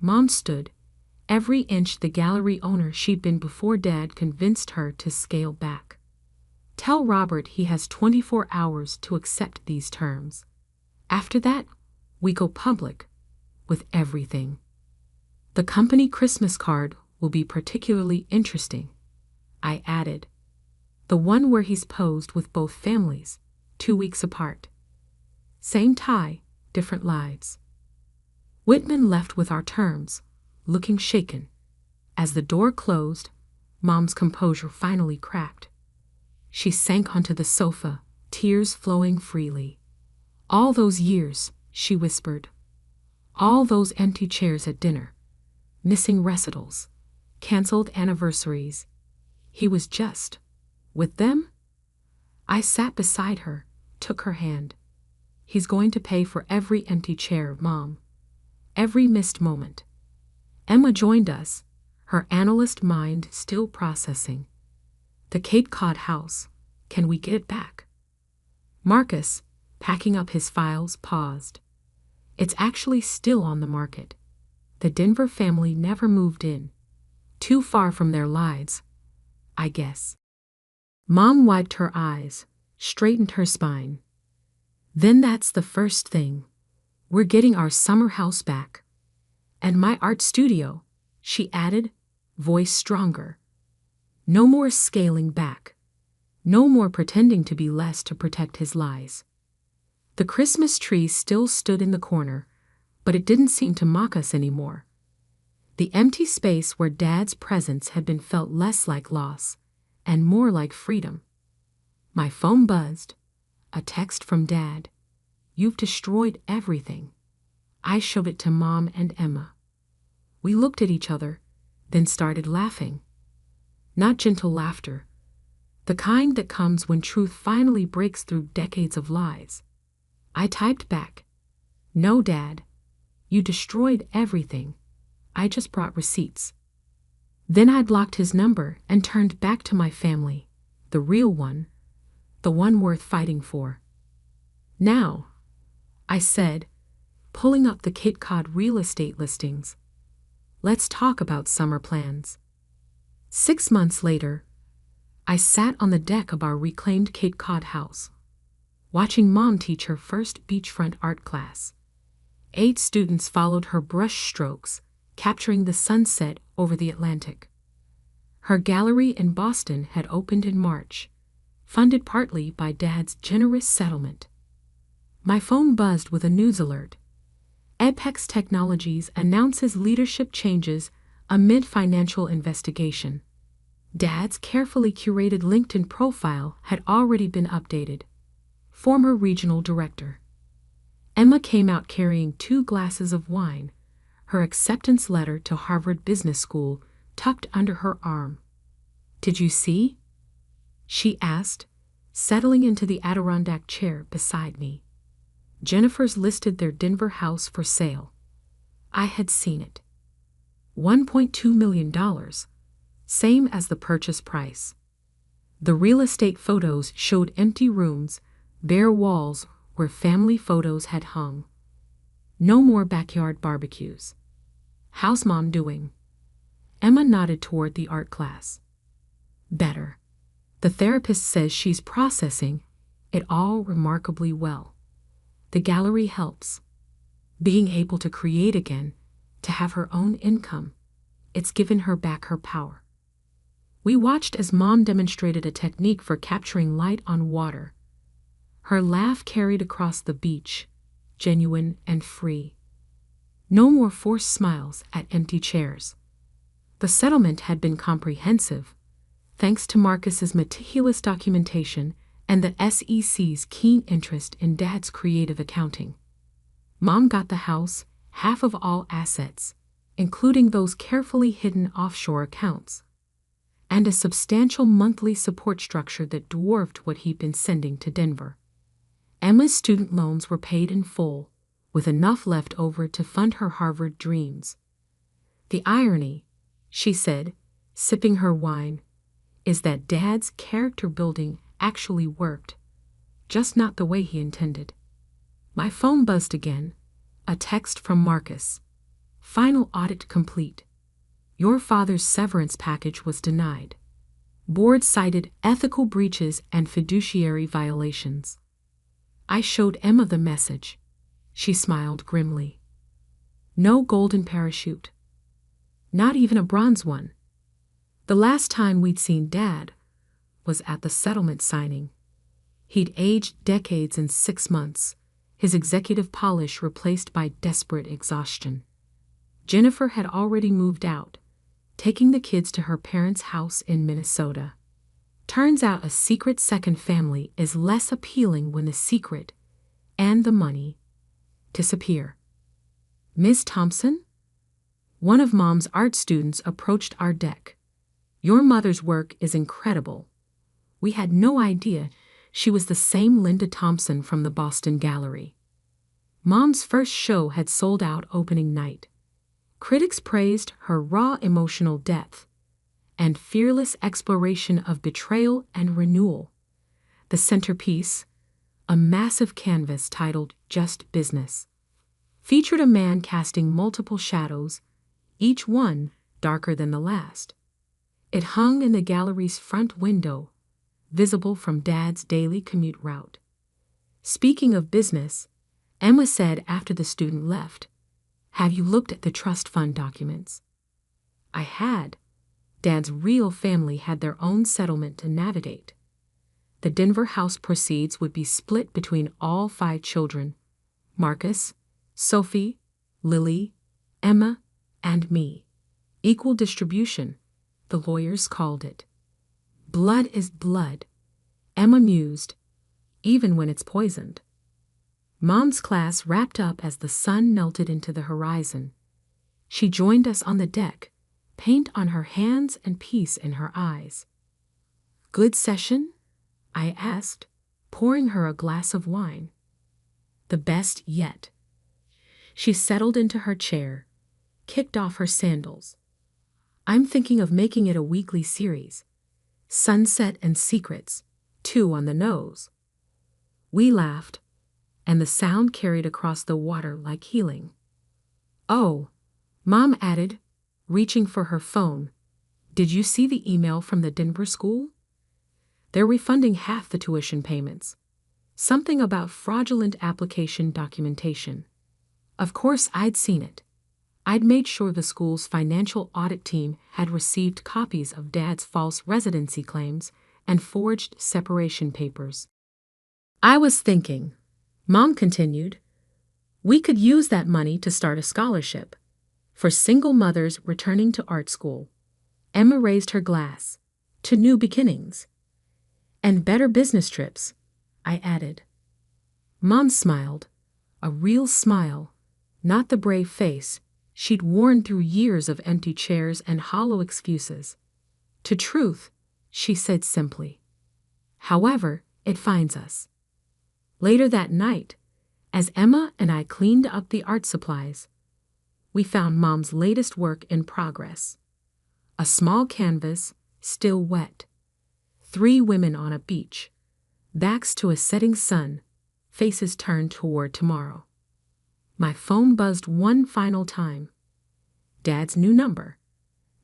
Mom stood, every inch the gallery owner she'd been before Dad convinced her to scale back. Tell Robert he has 24 hours to accept these terms. After that, we go public with everything. The company Christmas card will be particularly interesting, I added. The one where he's posed with both families, 2 weeks apart. Same tie, different lives. Whitman left with our terms, looking shaken. As the door closed, Mom's composure finally cracked. She sank onto the sofa, tears flowing freely. All those years, she whispered. All those empty chairs at dinner. Missing recitals. Cancelled anniversaries. He was just with them? I sat beside her, took her hand. He's going to pay for every empty chair, Mom. Every missed moment. Emma joined us, her analyst mind still processing. The Cape Cod house, can we get it back? Marcus, packing up his files, paused. It's actually still on the market. The Denver family never moved in. Too far from their lives, I guess. Mom wiped her eyes, straightened her spine. Then that's the first thing. We're getting our summer house back. And my art studio, she added, voice stronger. No more scaling back. No more pretending to be less to protect his lies. The Christmas tree still stood in the corner, but it didn't seem to mock us anymore. The empty space where Dad's presence had been felt less like loss and more like freedom. My phone buzzed. A text from Dad. You've destroyed everything. I showed it to Mom and Emma. We looked at each other, then started laughing. Not gentle laughter. The kind that comes when truth finally breaks through decades of lies. I typed back. No, Dad. You destroyed everything. I just brought receipts. Then I blocked his number and turned back to my family, the real one, the one worth fighting for. Now, I said, pulling up the Cape Cod real estate listings. Let's talk about summer plans. 6 months later, I sat on the deck of our reclaimed Cape Cod house, watching Mom teach her first beachfront art class. 8 students followed her brush strokes, capturing the sunset over the Atlantic. Her gallery in Boston had opened in March, funded partly by Dad's generous settlement. My phone buzzed with a news alert. Apex Technologies announces leadership changes amid financial investigation. Dad's carefully curated LinkedIn profile had already been updated. Former regional director. Emma came out carrying 2 glasses of wine, her acceptance letter to Harvard Business School tucked under her arm. Did you see? She asked, settling into the Adirondack chair beside me. Jennifer's listed their Denver house for sale. I had seen it. $1.2 million, same as the purchase price. The real estate photos showed empty rooms, bare walls where family photos had hung. No more backyard barbecues. How's Mom doing? Emma nodded toward the art class. Better. The therapist says she's processing it all remarkably well. The gallery helps. Being able to create again, to have her own income, it's given her back her power. We watched as Mom demonstrated a technique for capturing light on water. Her laugh carried across the beach, genuine and free. No more forced smiles at empty chairs. The settlement had been comprehensive, thanks to Marcus's meticulous documentation and the SEC's keen interest in Dad's creative accounting. Mom got the house, half of all assets, including those carefully hidden offshore accounts, and a substantial monthly support structure that dwarfed what he'd been sending to Denver. Emma's student loans were paid in full, with enough left over to fund her Harvard dreams. The irony, she said, sipping her wine, is that Dad's character building actually worked, just not the way he intended. My phone buzzed again, a text from Marcus. Final audit complete. Your father's severance package was denied. Board cited ethical breaches and fiduciary violations. I showed Emma the message. She smiled grimly. No golden parachute. Not even a bronze one. The last time we'd seen Dad was at the settlement signing. He'd aged decades in 6 months, his executive polish replaced by desperate exhaustion. Jennifer had already moved out, taking the kids to her parents' house in Minnesota. Turns out a secret second family is less appealing when the secret and the money disappear. "Miss Thompson?" One of Mom's art students approached our deck. "Your mother's work is incredible." We had no idea she was the same Linda Thompson from the Boston Gallery. Mom's first show had sold out opening night. Critics praised her raw emotional depth and fearless exploration of betrayal and renewal. The centerpiece, a massive canvas titled "Just Business," featured a man casting multiple shadows, each one darker than the last. It hung in the gallery's front window, visible from Dad's daily commute route. Speaking of business, Emma said after the student left, "Have you looked at the trust fund documents?" I had. Dad's real family had their own settlement to navigate. The Denver house proceeds would be split between all 5 children: Marcus, Sophie, Lily, Emma, and me. Equal distribution, the lawyers called it. Blood is blood, Emma mused, even when it's poisoned. Mom's class wrapped up as the sun melted into the horizon. She joined us on the deck, paint on her hands and peace in her eyes. "Good session?" I asked, pouring her a glass of wine. "The best yet." She settled into her chair, kicked off her sandals. "I'm thinking of making it a weekly series. Sunset and Secrets, 2 on the nose." We laughed, and the sound carried across the water like healing. "Oh," Mom added, reaching for her phone, "did you see the email from the Denver school? They're refunding half the tuition payments. Something about fraudulent application documentation." Of course I'd seen it. I'd made sure the school's financial audit team had received copies of Dad's false residency claims and forged separation papers. "I was thinking," Mom continued, "we could use that money to start a scholarship for single mothers returning to art school." Emma raised her glass. "To new beginnings." "And better business trips," I added. Mom smiled, a real smile, not the brave face she'd worn through years of empty chairs and hollow excuses. "To truth," she said simply. "However, it finds us." Later that night, as Emma and I cleaned up the art supplies, we found Mom's latest work in progress. A small canvas, still wet. 3 women on a beach, backs to a setting sun, faces turned toward tomorrow. My phone buzzed one final time. Dad's new number.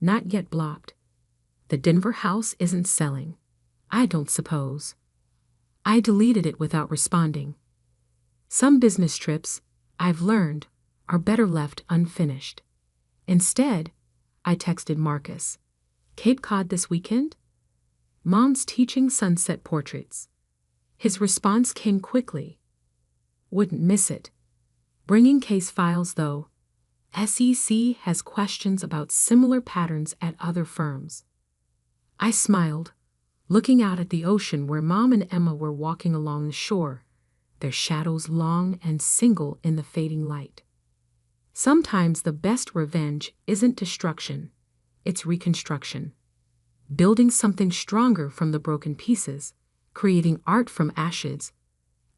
Not yet blocked. The Denver house isn't selling. I don't suppose. I deleted it without responding. Some business trips, I've learned, are better left unfinished. Instead, I texted Marcus, "Cape Cod this weekend?" Mom's teaching sunset portraits. His response came quickly. "Wouldn't miss it. Bringing case files, though. SEC has questions about similar patterns at other firms." I smiled, looking out at the ocean where Mom and Emma were walking along the shore, their shadows long and single in the fading light. Sometimes the best revenge isn't destruction, it's reconstruction. Building something stronger from the broken pieces, creating art from ashes,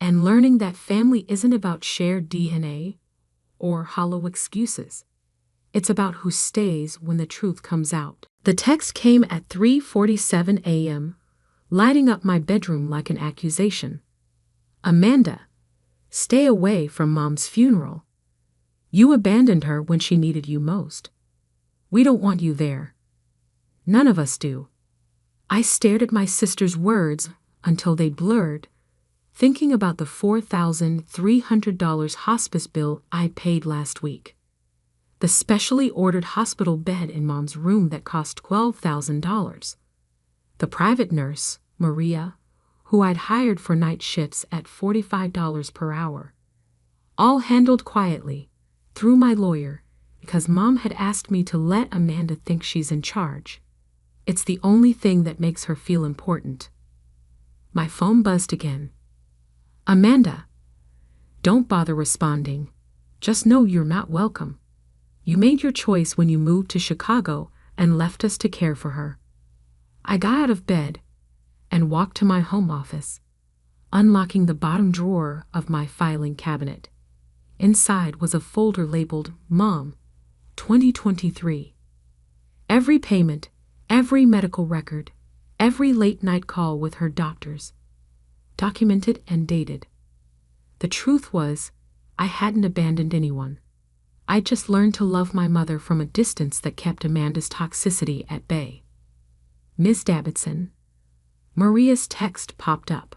and learning that family isn't about shared DNA or hollow excuses. It's about who stays when the truth comes out. The text came at 3:47 a.m., lighting up my bedroom like an accusation. "Amanda, stay away from Mom's funeral. You abandoned her when she needed you most. We don't want you there. None of us do." I stared at my sister's words until they blurred, thinking about the $4,300 hospice bill I paid last week. the specially ordered hospital bed in Mom's room that cost $12,000. The private nurse, Maria, who I'd hired for night shifts at $45 per hour. All handled quietly, through my lawyer, because Mom had asked me to let Amanda think she's in charge. It's the only thing that makes her feel important. My phone buzzed again. Amanda. Don't bother responding. Just know you're not welcome. You made your choice when you moved to Chicago and left us to care for her. I got out of bed and walked to my home office, unlocking the bottom drawer of my filing cabinet. Inside was a folder labeled Mom, 2023. Every payment, every medical record, every late-night call with her doctors, documented and dated. The truth was, I hadn't abandoned anyone. I just learned to love my mother from a distance that kept Amanda's toxicity at bay. Ms. Davidson. Maria's text popped up.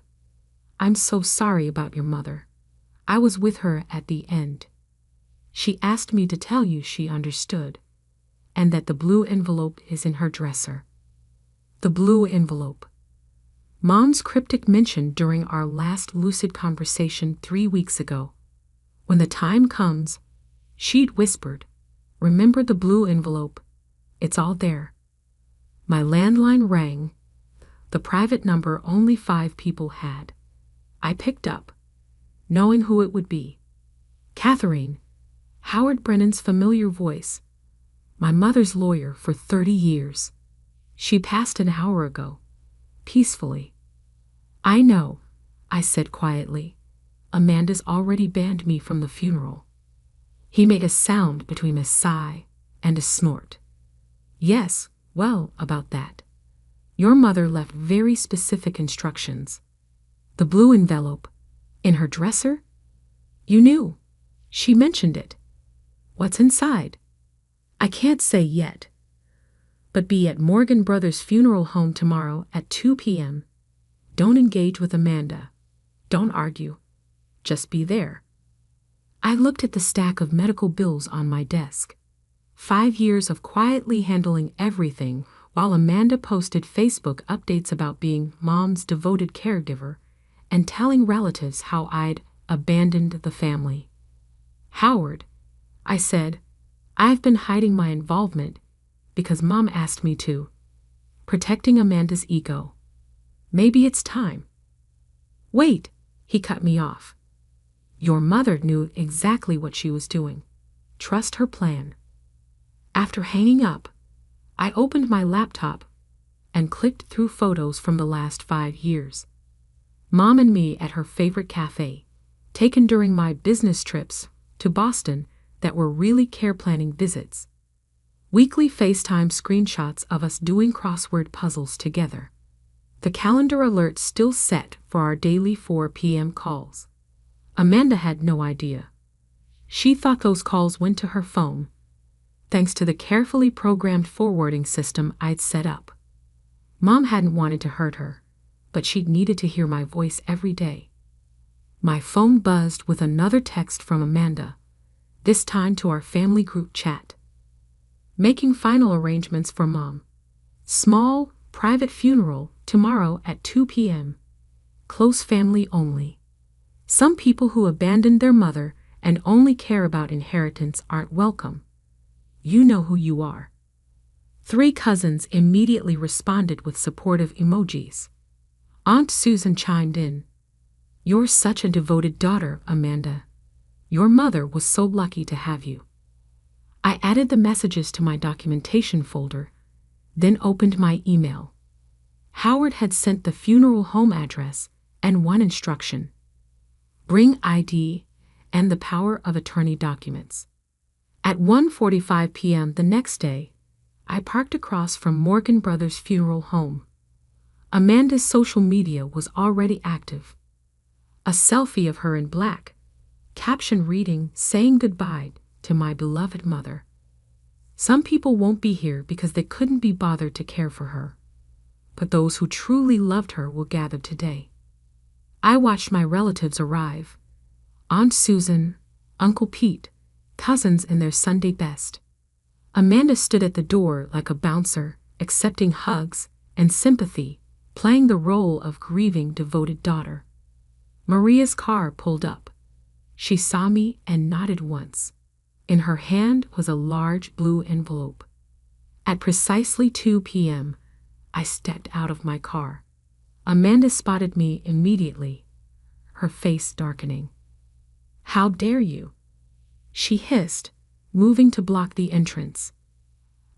I'm so sorry about your mother. I was with her at the end. She asked me to tell you she understood, and that the blue envelope is in her dresser. The blue envelope. Mom's cryptic mention during our last lucid conversation 3 weeks ago. When the time comes, she'd whispered, remember the blue envelope. It's all there. My landline rang, the private number only 5 people had. I picked up, knowing who it would be. Catherine, Howard Brennan's familiar voice, my mother's lawyer for 30 years. She passed an hour ago, peacefully. I know, I said quietly. Amanda's already banned me from the funeral. He made a sound between a sigh and a snort. Yes, well, about that. Your mother left very specific instructions. The blue envelope, in her dresser? You knew. She mentioned it. What's inside? I can't say yet. But be at Morgan Brothers' funeral home tomorrow at 2 p.m. Don't engage with Amanda. Don't argue. Just be there. I looked at the stack of medical bills on my desk. 5 years of quietly handling everything while Amanda posted Facebook updates about being Mom's devoted caregiver and telling relatives how I'd abandoned the family. Howard, I said, I've been hiding my involvement because Mom asked me to, protecting Amanda's ego. Maybe it's time. Wait, he cut me off. Your mother knew exactly what she was doing. Trust her plan. After hanging up, I opened my laptop and clicked through photos from the last 5 years. Mom and me at her favorite cafe, taken during my business trips to Boston that were really care planning visits. Weekly FaceTime screenshots of us doing crossword puzzles together. The calendar alerts still set for our daily 4 p.m. calls. Amanda had no idea. She thought those calls went to her phone, thanks to the carefully programmed forwarding system I'd set up. Mom hadn't wanted to hurt her, but she'd needed to hear my voice every day. My phone buzzed with another text from Amanda, this time to our family group chat. Making final arrangements for Mom. Small, private funeral tomorrow at 2 p.m. Close family only. Some people who abandoned their mother and only care about inheritance aren't welcome. You know who you are. 3 cousins immediately responded with supportive emojis. Aunt Susan chimed in. You're such a devoted daughter, Amanda. Your mother was so lucky to have you. I added the messages to my documentation folder, then opened my email. Howard had sent the funeral home address and one instruction. Bring ID and the power of attorney documents. At 1:45 p.m. the next day, I parked across from Morgan Brothers' funeral home. Amanda's social media was already active. A selfie of her in black, caption reading, saying goodbye to my beloved mother. Some people won't be here because they couldn't be bothered to care for her, but those who truly loved her will gather today. I watched my relatives arrive. Aunt Susan, Uncle Pete, cousins in their Sunday best. Amanda stood at the door like a bouncer, accepting hugs and sympathy, playing the role of grieving devoted daughter. Maria's car pulled up. She saw me and nodded once. In her hand was a large blue envelope. At precisely 2 p.m., I stepped out of my car. Amanda spotted me immediately, her face darkening. "How dare you?" she hissed, moving to block the entrance.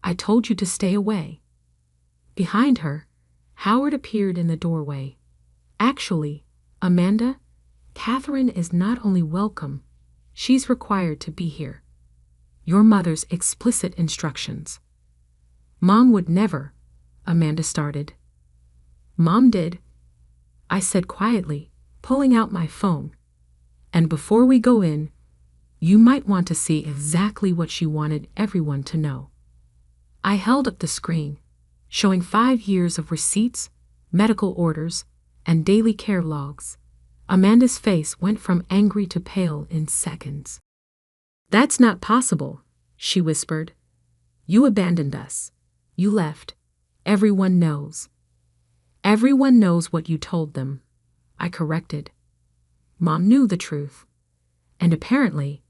"I told you to stay away." Behind her, Howard appeared in the doorway. "Actually, Amanda, Catherine is not only welcome, she's required to be here. Your mother's explicit instructions." "Mom would never," Amanda started. "Mom did," I said quietly, pulling out my phone. "And before we go in, you might want to see exactly what she wanted everyone to know." I held up the screen, showing 5 years of receipts, medical orders, and daily care logs. Amanda's face went from angry to pale in seconds. "That's not possible," she whispered. "You abandoned us. You left. Everyone knows." "Everyone knows what you told them," I corrected. Mom knew the truth. And apparently,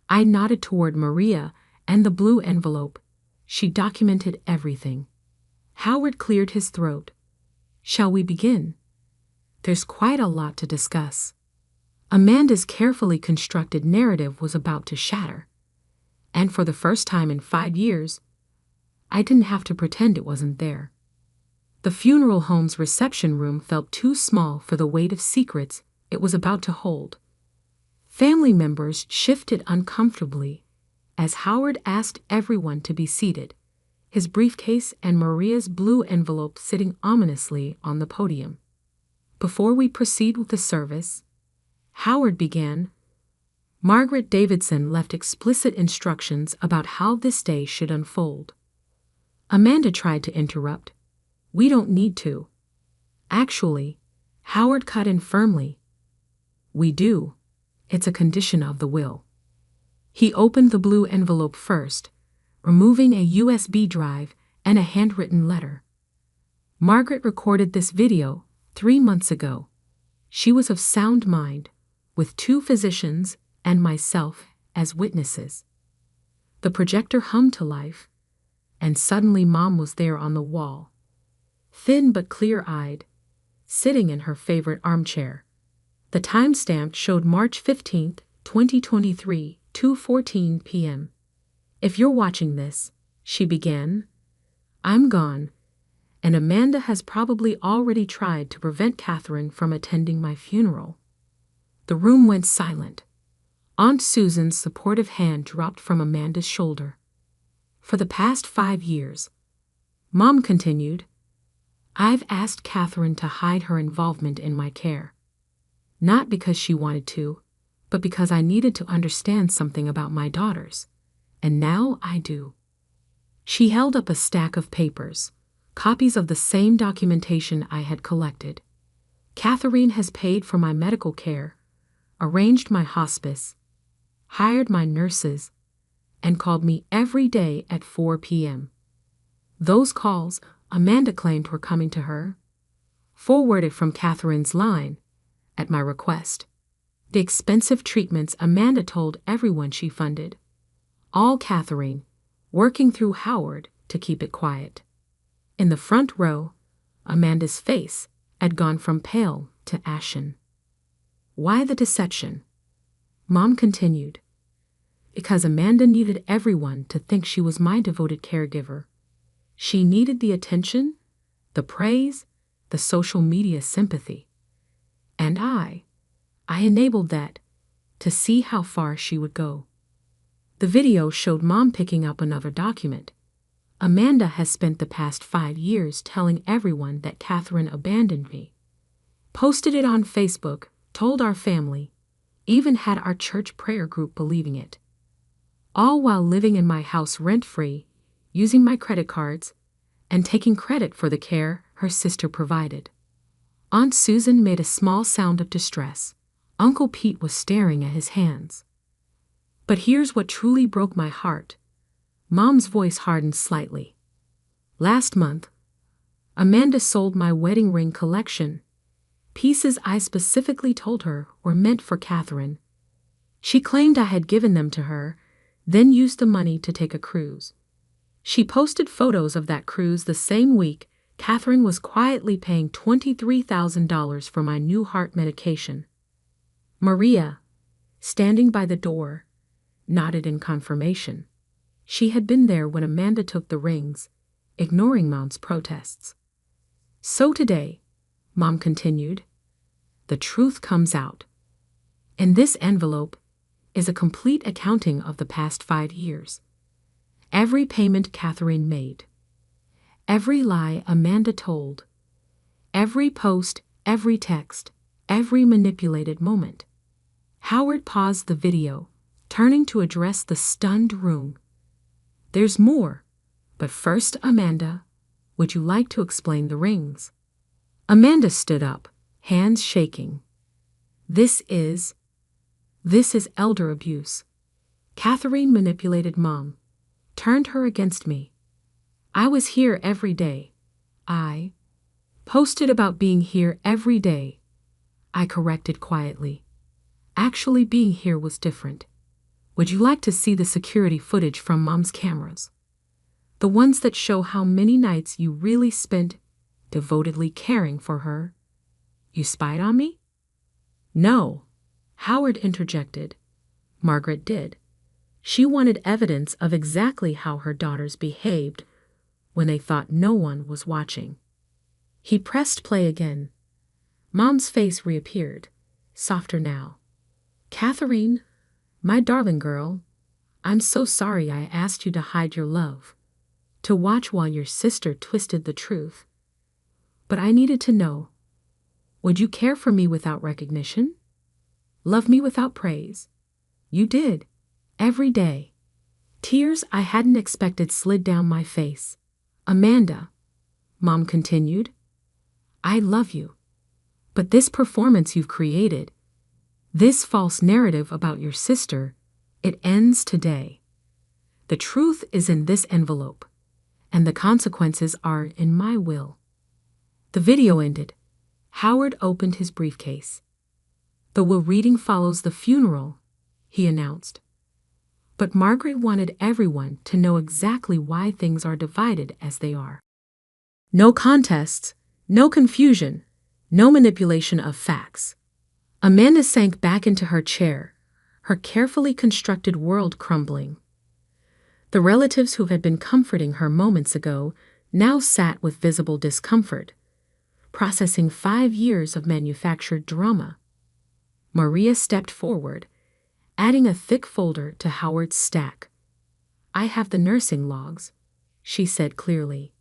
I nodded toward Maria and the blue envelope. She documented everything. Howard cleared his throat. "Shall we begin?" There's quite a lot to discuss. Amanda's carefully constructed narrative was about to shatter. And for the first time in 5 years, I didn't have to pretend it wasn't there. The funeral home's reception room felt too small for the weight of secrets it was about to hold. Family members shifted uncomfortably as Howard asked everyone to be seated, his briefcase and Maria's blue envelope sitting ominously on the podium. Before we proceed with the service, Howard began, "Margaret Davidson left explicit instructions about how this day should unfold." Amanda tried to interrupt. "We don't need to." Actually, Howard cut in firmly. "We do. It's a condition of the will." He opened the blue envelope first, removing a USB drive and a handwritten letter. "Margaret recorded this video 3 months ago. She was of sound mind, with 2 physicians and myself as witnesses." The projector hummed to life, and suddenly Mom was there on the wall, thin but clear-eyed, sitting in her favorite armchair. The timestamp showed March 15, 2023, 2:14 p.m. "If you're watching this," she began, "I'm gone, and Amanda has probably already tried to prevent Catherine from attending my funeral." The room went silent. Aunt Susan's supportive hand dropped from Amanda's shoulder. "For the past 5 years," Mom continued, "I've asked Catherine to hide her involvement in my care. Not because she wanted to, but because I needed to understand something about my daughters. And now I do." She held up a stack of papers, copies of the same documentation I had collected. "Catherine has paid for my medical care, arranged my hospice, hired my nurses, and called me every day at 4 p.m. Those calls, Amanda claimed, were coming to her, forwarded from Catherine's line, at my request. The expensive treatments Amanda told everyone she funded. All Catherine, working through Howard to keep it quiet." In the front row, Amanda's face had gone from pale to ashen. "Why the deception?" Mom continued. "Because Amanda needed everyone to think she was my devoted caregiver. She needed the attention, the praise, the social media sympathy. And I enabled that, to see how far she would go." The video showed Mom picking up another document. "Amanda has spent the past 5 years telling everyone that Catherine abandoned me. Posted it on Facebook, told our family, even had our church prayer group believing it. All while living in my house rent-free, using my credit cards, and taking credit for the care her sister provided." Aunt Susan made a small sound of distress. Uncle Pete was staring at his hands. But here's what truly broke my heart. Mom's voice hardened slightly. Last month, Amanda sold my wedding ring collection, pieces I specifically told her were meant for Catherine. She claimed I had given them to her, then used the money to take a cruise. She posted photos of that cruise the same week Catherine was quietly paying $23,000 for my new heart medication. Maria, standing by the door, nodded in confirmation. She had been there when Amanda took the rings, ignoring Mom's protests. So today, Mom continued, the truth comes out. In this envelope is a complete accounting of the past 5 years. Every payment Catherine made, every lie Amanda told, every post, every text, every manipulated moment. Howard paused the video, turning to address the stunned room. There's more, but first, Amanda, would you like to explain the rings? Amanda stood up, hands shaking. This is elder abuse. Catherine manipulated Mom, turned her against me. I was here every day. I posted about being here every day. I corrected quietly. Actually, being here was different. Would you like to see the security footage from Mom's cameras? The ones that show how many nights you really spent devotedly caring for her. You spied on me? No, Howard interjected. Margaret did. She wanted evidence of exactly how her daughters behaved when they thought no one was watching. He pressed play again. Mom's face reappeared, softer now. Catherine, my darling girl, I'm so sorry I asked you to hide your love, to watch while your sister twisted the truth. But I needed to know. Would you care for me without recognition? Love me without praise? You did. Every day. Tears I hadn't expected slid down my face. Amanda, Mom continued, I love you. But this performance you've created, this false narrative about your sister, it ends today. The truth is in this envelope, and the consequences are in my will. The video ended. Howard opened his briefcase. The will reading follows the funeral, he announced. But Margaret wanted everyone to know exactly why things are divided as they are. No contests, no confusion, no manipulation of facts. Amanda sank back into her chair, her carefully constructed world crumbling. The relatives who had been comforting her moments ago now sat with visible discomfort, processing 5 years of manufactured drama. Maria stepped forward, adding a thick folder to Howard's stack. I have the nursing logs, she said clearly.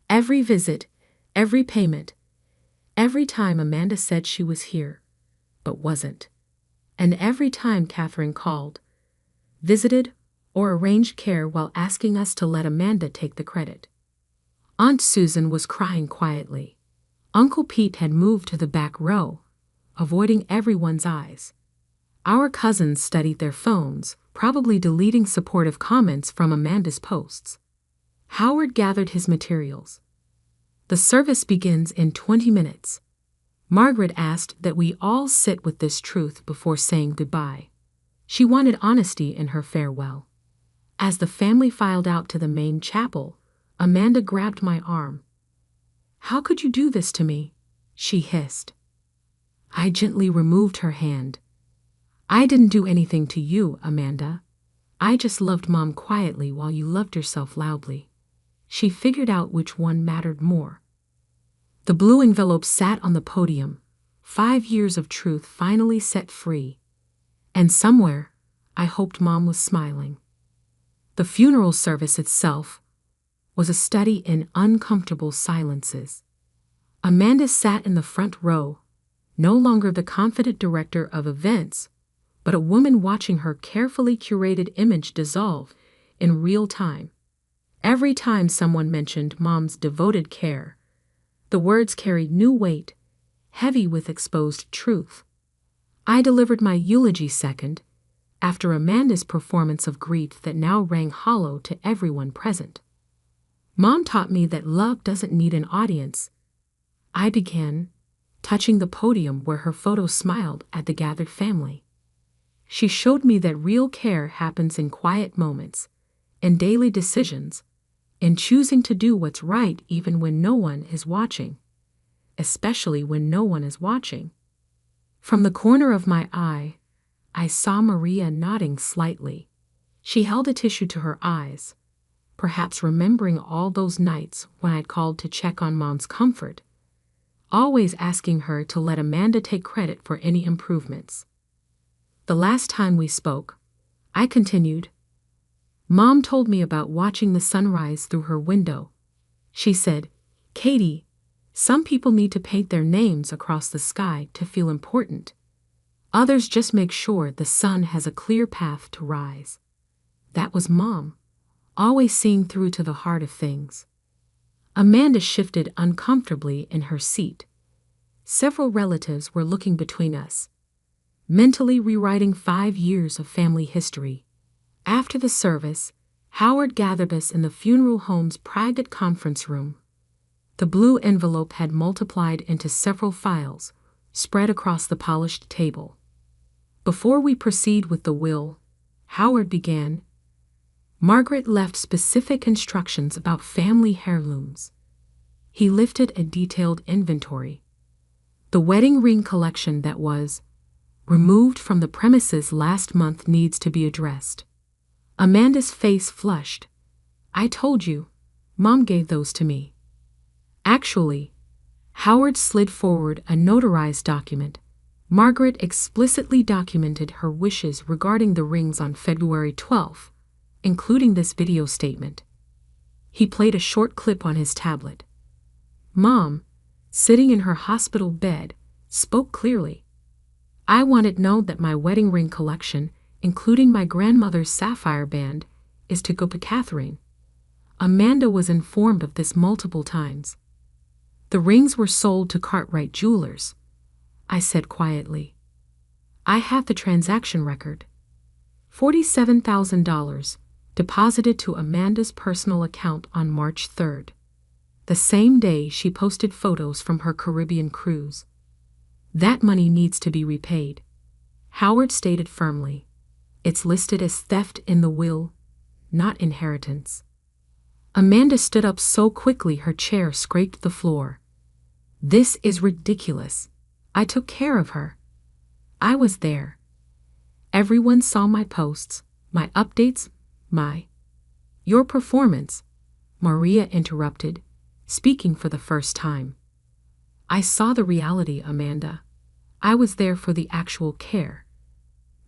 Every visit, every payment, every time Amanda said she was here, but wasn't. And every time Catherine called, visited, or arranged care while asking us to let Amanda take the credit. Aunt Susan was crying quietly. Uncle Pete had moved to the back row, avoiding everyone's eyes. Our cousins studied their phones, probably deleting supportive comments from Amanda's posts. Howard gathered his materials. The service begins in 20 minutes. Margaret asked that we all sit with this truth before saying goodbye. She wanted honesty in her farewell. As the family filed out to the main chapel, Amanda grabbed my arm. How could you do this to me? She hissed. I gently removed her hand. I didn't do anything to you, Amanda. I just loved Mom quietly while you loved yourself loudly. She figured out which one mattered more. The blue envelope sat on the podium, 5 years of truth finally set free. And somewhere, I hoped Mom was smiling. The funeral service itself was a study in uncomfortable silences. Amanda sat in the front row, no longer the confident director of events, but a woman watching her carefully curated image dissolve in real time. Every time someone mentioned Mom's devoted care, the words carried new weight, heavy with exposed truth. I delivered my eulogy second, after Amanda's performance of grief that now rang hollow to everyone present. Mom taught me that love doesn't need an audience. I began, touching the podium where her photo smiled at the gathered family. She showed me that real care happens in quiet moments, in daily decisions, in choosing to do what's right even when no one is watching, especially when no one is watching. From the corner of my eye, I saw Maria nodding slightly. She held a tissue to her eyes, perhaps remembering all those nights when I'd called to check on Mom's comfort, always asking her to let Amanda take credit for any improvements. The last time we spoke, I continued, Mom told me about watching the sunrise through her window. She said, Katie, some people need to paint their names across the sky to feel important. Others just make sure the sun has a clear path to rise. That was Mom, always seeing through to the heart of things. Amanda shifted uncomfortably in her seat. Several relatives were looking between us, mentally rewriting 5 years of family history. After the service, Howard gathered us in the funeral home's private conference room. The blue envelope had multiplied into several files, spread across the polished table. Before we proceed with the will, Howard began, Margaret left specific instructions about family heirlooms. He lifted a detailed inventory. The wedding ring collection that was removed from the premises last month needs to be addressed. Amanda's face flushed. I told you, Mom gave those to me. Actually, Howard slid forward a notarized document. Margaret explicitly documented her wishes regarding the rings on February 12th, including this video statement. He played a short clip on his tablet. Mom, sitting in her hospital bed, spoke clearly. I wanted known that my wedding ring collection, including my grandmother's sapphire band, is to go to Catherine. Amanda was informed of this multiple times. The rings were sold to Cartwright Jewelers, I said quietly. I have the transaction record. $47,000 deposited to Amanda's personal account on March 3rd, the same day she posted photos from her Caribbean cruise. That money needs to be repaid, Howard stated firmly. It's listed as theft in the will, not inheritance. Amanda stood up so quickly her chair scraped the floor. This is ridiculous. I took care of her. I was there. Everyone saw my posts, my updates, your performance, Maria interrupted, speaking for the first time. I saw the reality, Amanda. I was there for the actual care,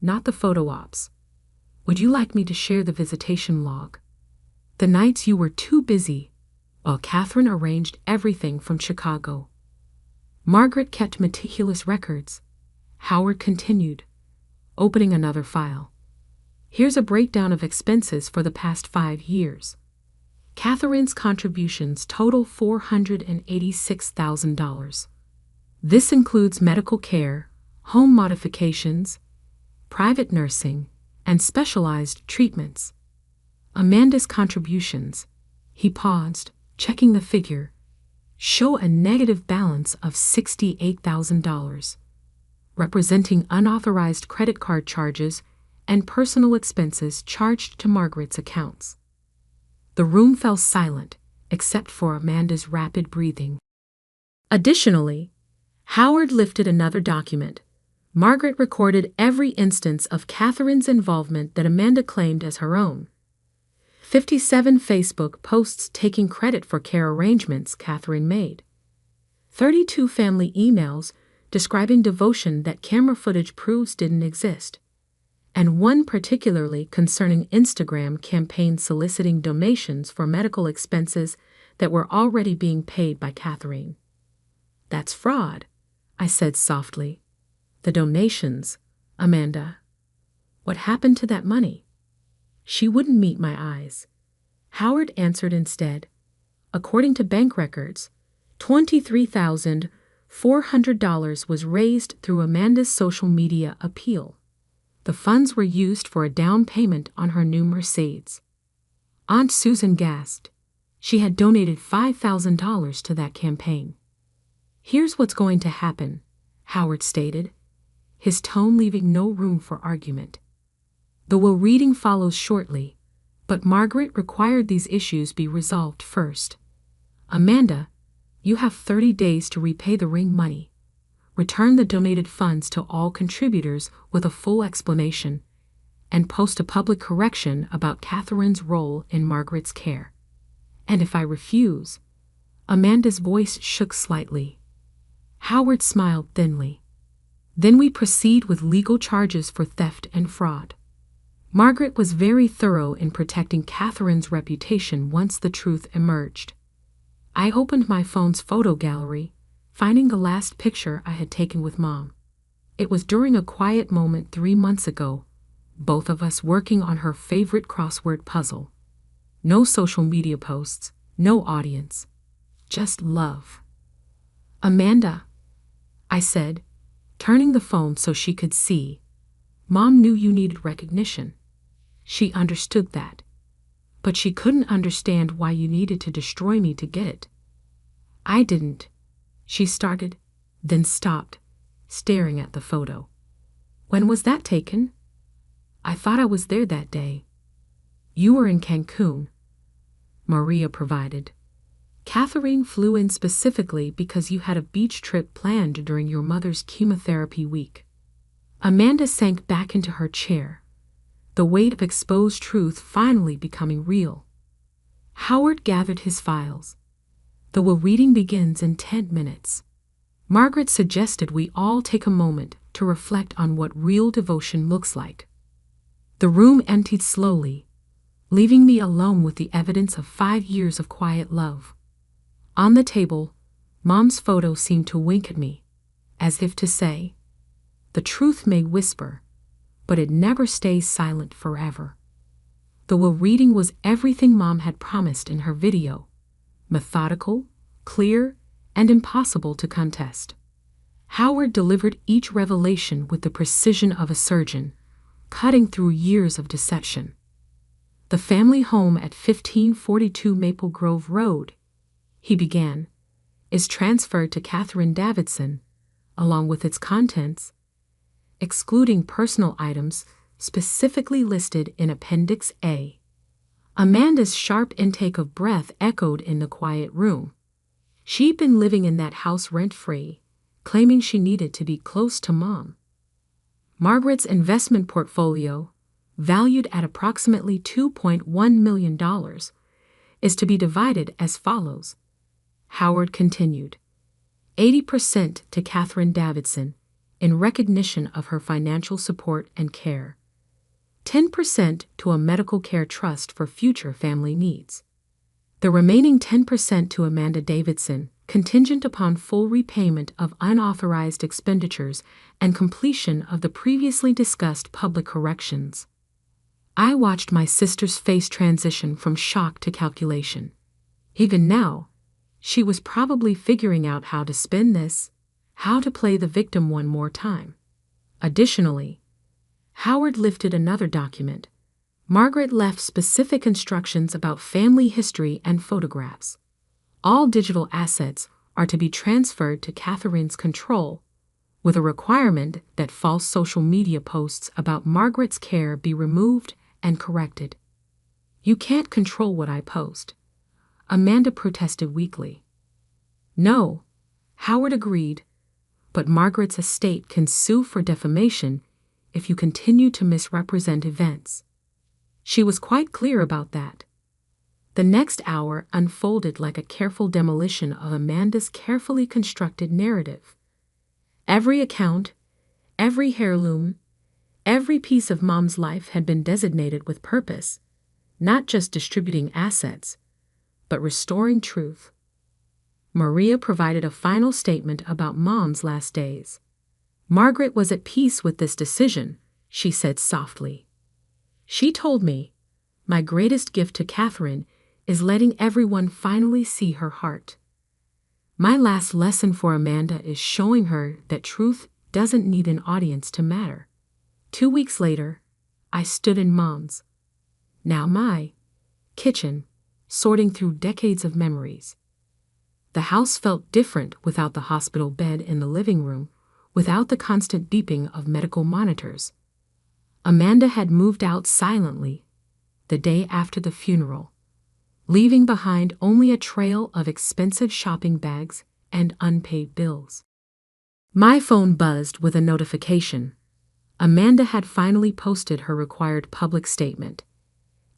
not the photo ops. Would you like me to share the visitation log? The nights you were too busy, while Catherine arranged everything from Chicago. Margaret kept meticulous records. Howard continued, opening another file. Here's a breakdown of expenses for the past 5 years. Catherine's contributions total $486,000. This includes medical care, home modifications, private nursing, and specialized treatments. Amanda's contributions, he paused, checking the figure, show a negative balance of $68,000, representing unauthorized credit card charges and personal expenses charged to Margaret's accounts. The room fell silent, except for Amanda's rapid breathing. Additionally, Howard lifted another document. Margaret recorded every instance of Catherine's involvement that Amanda claimed as her own. 57 Facebook posts taking credit for care arrangements Catherine made. 32 family emails describing devotion that camera footage proves didn't exist. And one particularly concerning Instagram campaigns soliciting donations for medical expenses that were already being paid by Catherine. That's fraud, I said softly. The donations, Amanda. What happened to that money? She wouldn't meet my eyes. Howard answered instead. According to bank records, $23,400 was raised through Amanda's social media appeal. The funds were used for a down payment on her new Mercedes. Aunt Susan gasped. She had donated $5,000 to that campaign. "Here's what's going to happen," Howard stated, his tone leaving no room for argument. "The will reading follows shortly, but Margaret required these issues be resolved first. Amanda, you have 30 days to repay the ring money. Return the donated funds to all contributors with a full explanation, and post a public correction about Catherine's role in Margaret's care. And if I refuse..." Amanda's voice shook slightly. Howard smiled thinly. "Then we proceed with legal charges for theft and fraud." Margaret was very thorough in protecting Catherine's reputation once the truth emerged. I opened my phone's photo gallery, finding the last picture I had taken with Mom. It was during a quiet moment 3 months ago, both of us working on her favorite crossword puzzle. No social media posts, no audience, just love. "Amanda," I said, turning the phone so she could see. "Mom knew you needed recognition. She understood that. But she couldn't understand why you needed to destroy me to get it." "I didn't," she started, then stopped, staring at the photo. "When was that taken?" "I thought I was there that day." "You were in Cancun," Maria provided. "Catherine flew in specifically because you had a beach trip planned during your mother's chemotherapy week." Amanda sank back into her chair, the weight of exposed truth finally becoming real. Howard gathered his files. "The will reading begins in 10 minutes. Margaret suggested we all take a moment to reflect on what real devotion looks like." The room emptied slowly, leaving me alone with the evidence of 5 years of quiet love. On the table, Mom's photo seemed to wink at me, as if to say, "The truth may whisper, but it never stays silent forever." The will reading was everything Mom had promised in her video: methodical, clear, and impossible to contest. Howard delivered each revelation with the precision of a surgeon, cutting through years of deception. "The family home at 1542 Maple Grove Road," he began, "is transferred to Catherine Davidson, along with its contents, excluding personal items specifically listed in Appendix A." Amanda's sharp intake of breath echoed in the quiet room. She'd been living in that house rent-free, claiming she needed to be close to Mom. Margaret's investment portfolio, valued at approximately $2.1 million, is to be divided as follows. Howard continued. 80% to Catherine Davidson, in recognition of her financial support and care. 10% to a medical care trust for future family needs. The remaining 10% to Amanda Davidson, contingent upon full repayment of unauthorized expenditures and completion of the previously discussed public corrections. I watched my sister's face transition from shock to calculation. Even now, she was probably figuring out how to spin this, how to play the victim one more time. Additionally, Howard lifted another document. Margaret left specific instructions about family history and photographs. All digital assets are to be transferred to Catherine's control, with a requirement that false social media posts about Margaret's care be removed and corrected. "You can't control what I post," Amanda protested weakly. "No," Howard agreed, "but Margaret's estate can sue for defamation if you continue to misrepresent events." She was quite clear about that. The next hour unfolded like a careful demolition of Amanda's carefully constructed narrative. Every account, every heirloom, every piece of Mom's life had been designated with purpose, not just distributing assets, but restoring truth. Maria provided a final statement about Mom's last days. "Margaret was at peace with this decision," she said softly. "She told me, 'My greatest gift to Catherine is letting everyone finally see her heart.' My last lesson for Amanda is showing her that truth doesn't need an audience to matter. 2 weeks later, I stood in Mom's, now my, kitchen, sorting through decades of memories. The house felt different without the hospital bed in the living room, without the constant beeping of medical monitors. Amanda had moved out silently the day after the funeral, leaving behind only a trail of expensive shopping bags and unpaid bills. My phone buzzed with a notification. Amanda had finally posted her required public statement.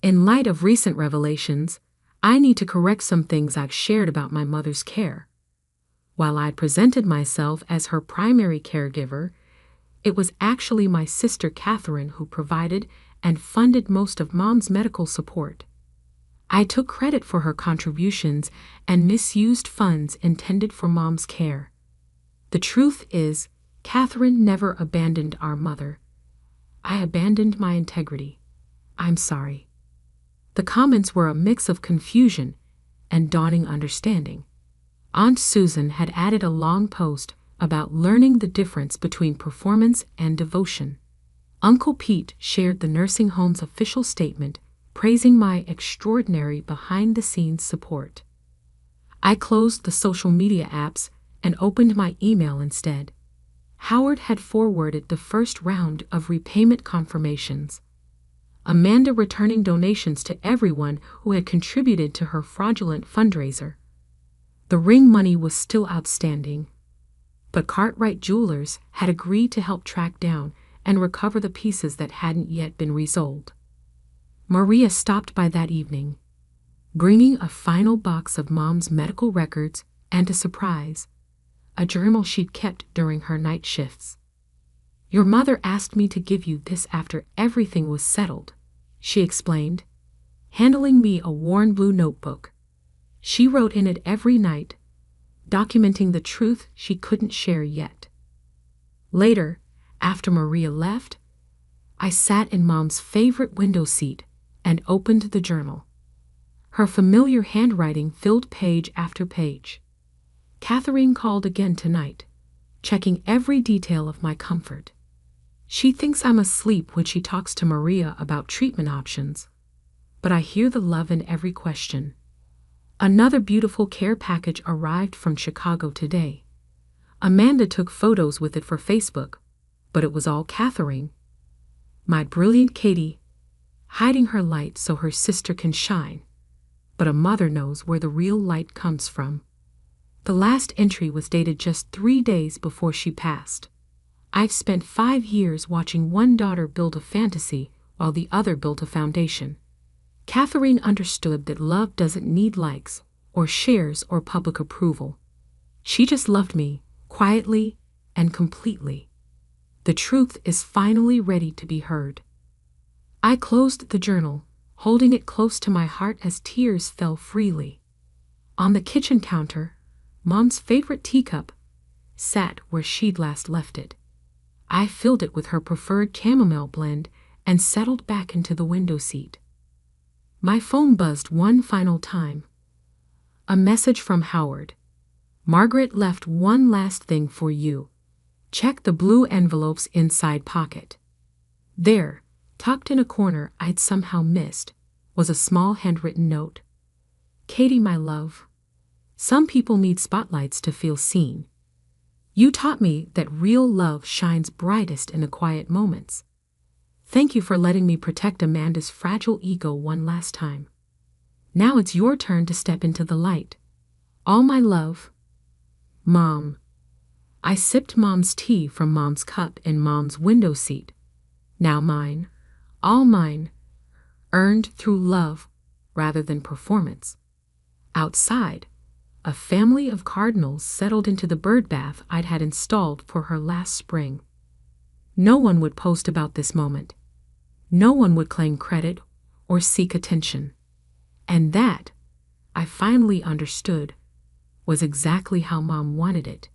In light of recent revelations, I need to correct some things I've shared about my mother's care. While I'd presented myself as her primary caregiver, it was actually my sister Catherine who provided and funded most of Mom's medical support. I took credit for her contributions and misused funds intended for Mom's care. The truth is, Catherine never abandoned our mother. I abandoned my integrity. I'm sorry. The comments were a mix of confusion and dawning understanding. Aunt Susan had added a long post about learning the difference between performance and devotion. Uncle Pete shared the nursing home's official statement, praising my extraordinary behind-the-scenes support. I closed the social media apps and opened my email instead. Howard had forwarded the first round of repayment confirmations. Amanda returning donations to everyone who had contributed to her fraudulent fundraiser. The ring money was still outstanding, but Cartwright Jewelers had agreed to help track down and recover the pieces that hadn't yet been resold. Maria stopped by that evening, bringing a final box of Mom's medical records and a surprise, a journal she'd kept during her night shifts. "Your mother asked me to give you this after everything was settled," she explained, handing me a worn blue notebook. She wrote in it every night, documenting the truth she couldn't share yet. Later, after Maria left, I sat in Mom's favorite window seat and opened the journal. Her familiar handwriting filled page after page. Catherine called again tonight, checking every detail of my comfort. She thinks I'm asleep when she talks to Maria about treatment options, but I hear the love in every question. Another beautiful care package arrived from Chicago today. Amanda took photos with it for Facebook, but it was all Catherine. My brilliant Katie, hiding her light so her sister can shine. But a mother knows where the real light comes from. The last entry was dated just 3 days before she passed. I've spent 5 years watching one daughter build a fantasy while the other built a foundation. Catherine understood that love doesn't need likes or shares or public approval. She just loved me, quietly and completely. The truth is finally ready to be heard. I closed the journal, holding it close to my heart as tears fell freely. On the kitchen counter, Mom's favorite teacup sat where she'd last left it. I filled it with her preferred chamomile blend and settled back into the window seat. My phone buzzed one final time. A message from Howard. "Margaret left one last thing for you. Check the blue envelope's inside pocket." There, tucked in a corner I'd somehow missed, was a small handwritten note. "Katie, my love. Some people need spotlights to feel seen. You taught me that real love shines brightest in the quiet moments. Thank you for letting me protect Amanda's fragile ego one last time. Now it's your turn to step into the light. All my love, Mom." I sipped Mom's tea from Mom's cup in Mom's window seat. Now mine, all mine, earned through love rather than performance. Outside, a family of cardinals settled into the bird bath I'd had installed for her last spring. No one would post about this moment. No one would claim credit or seek attention. And that, I finally understood, was exactly how Mom wanted it.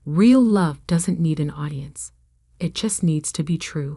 Real love doesn't need an audience. It just needs to be true.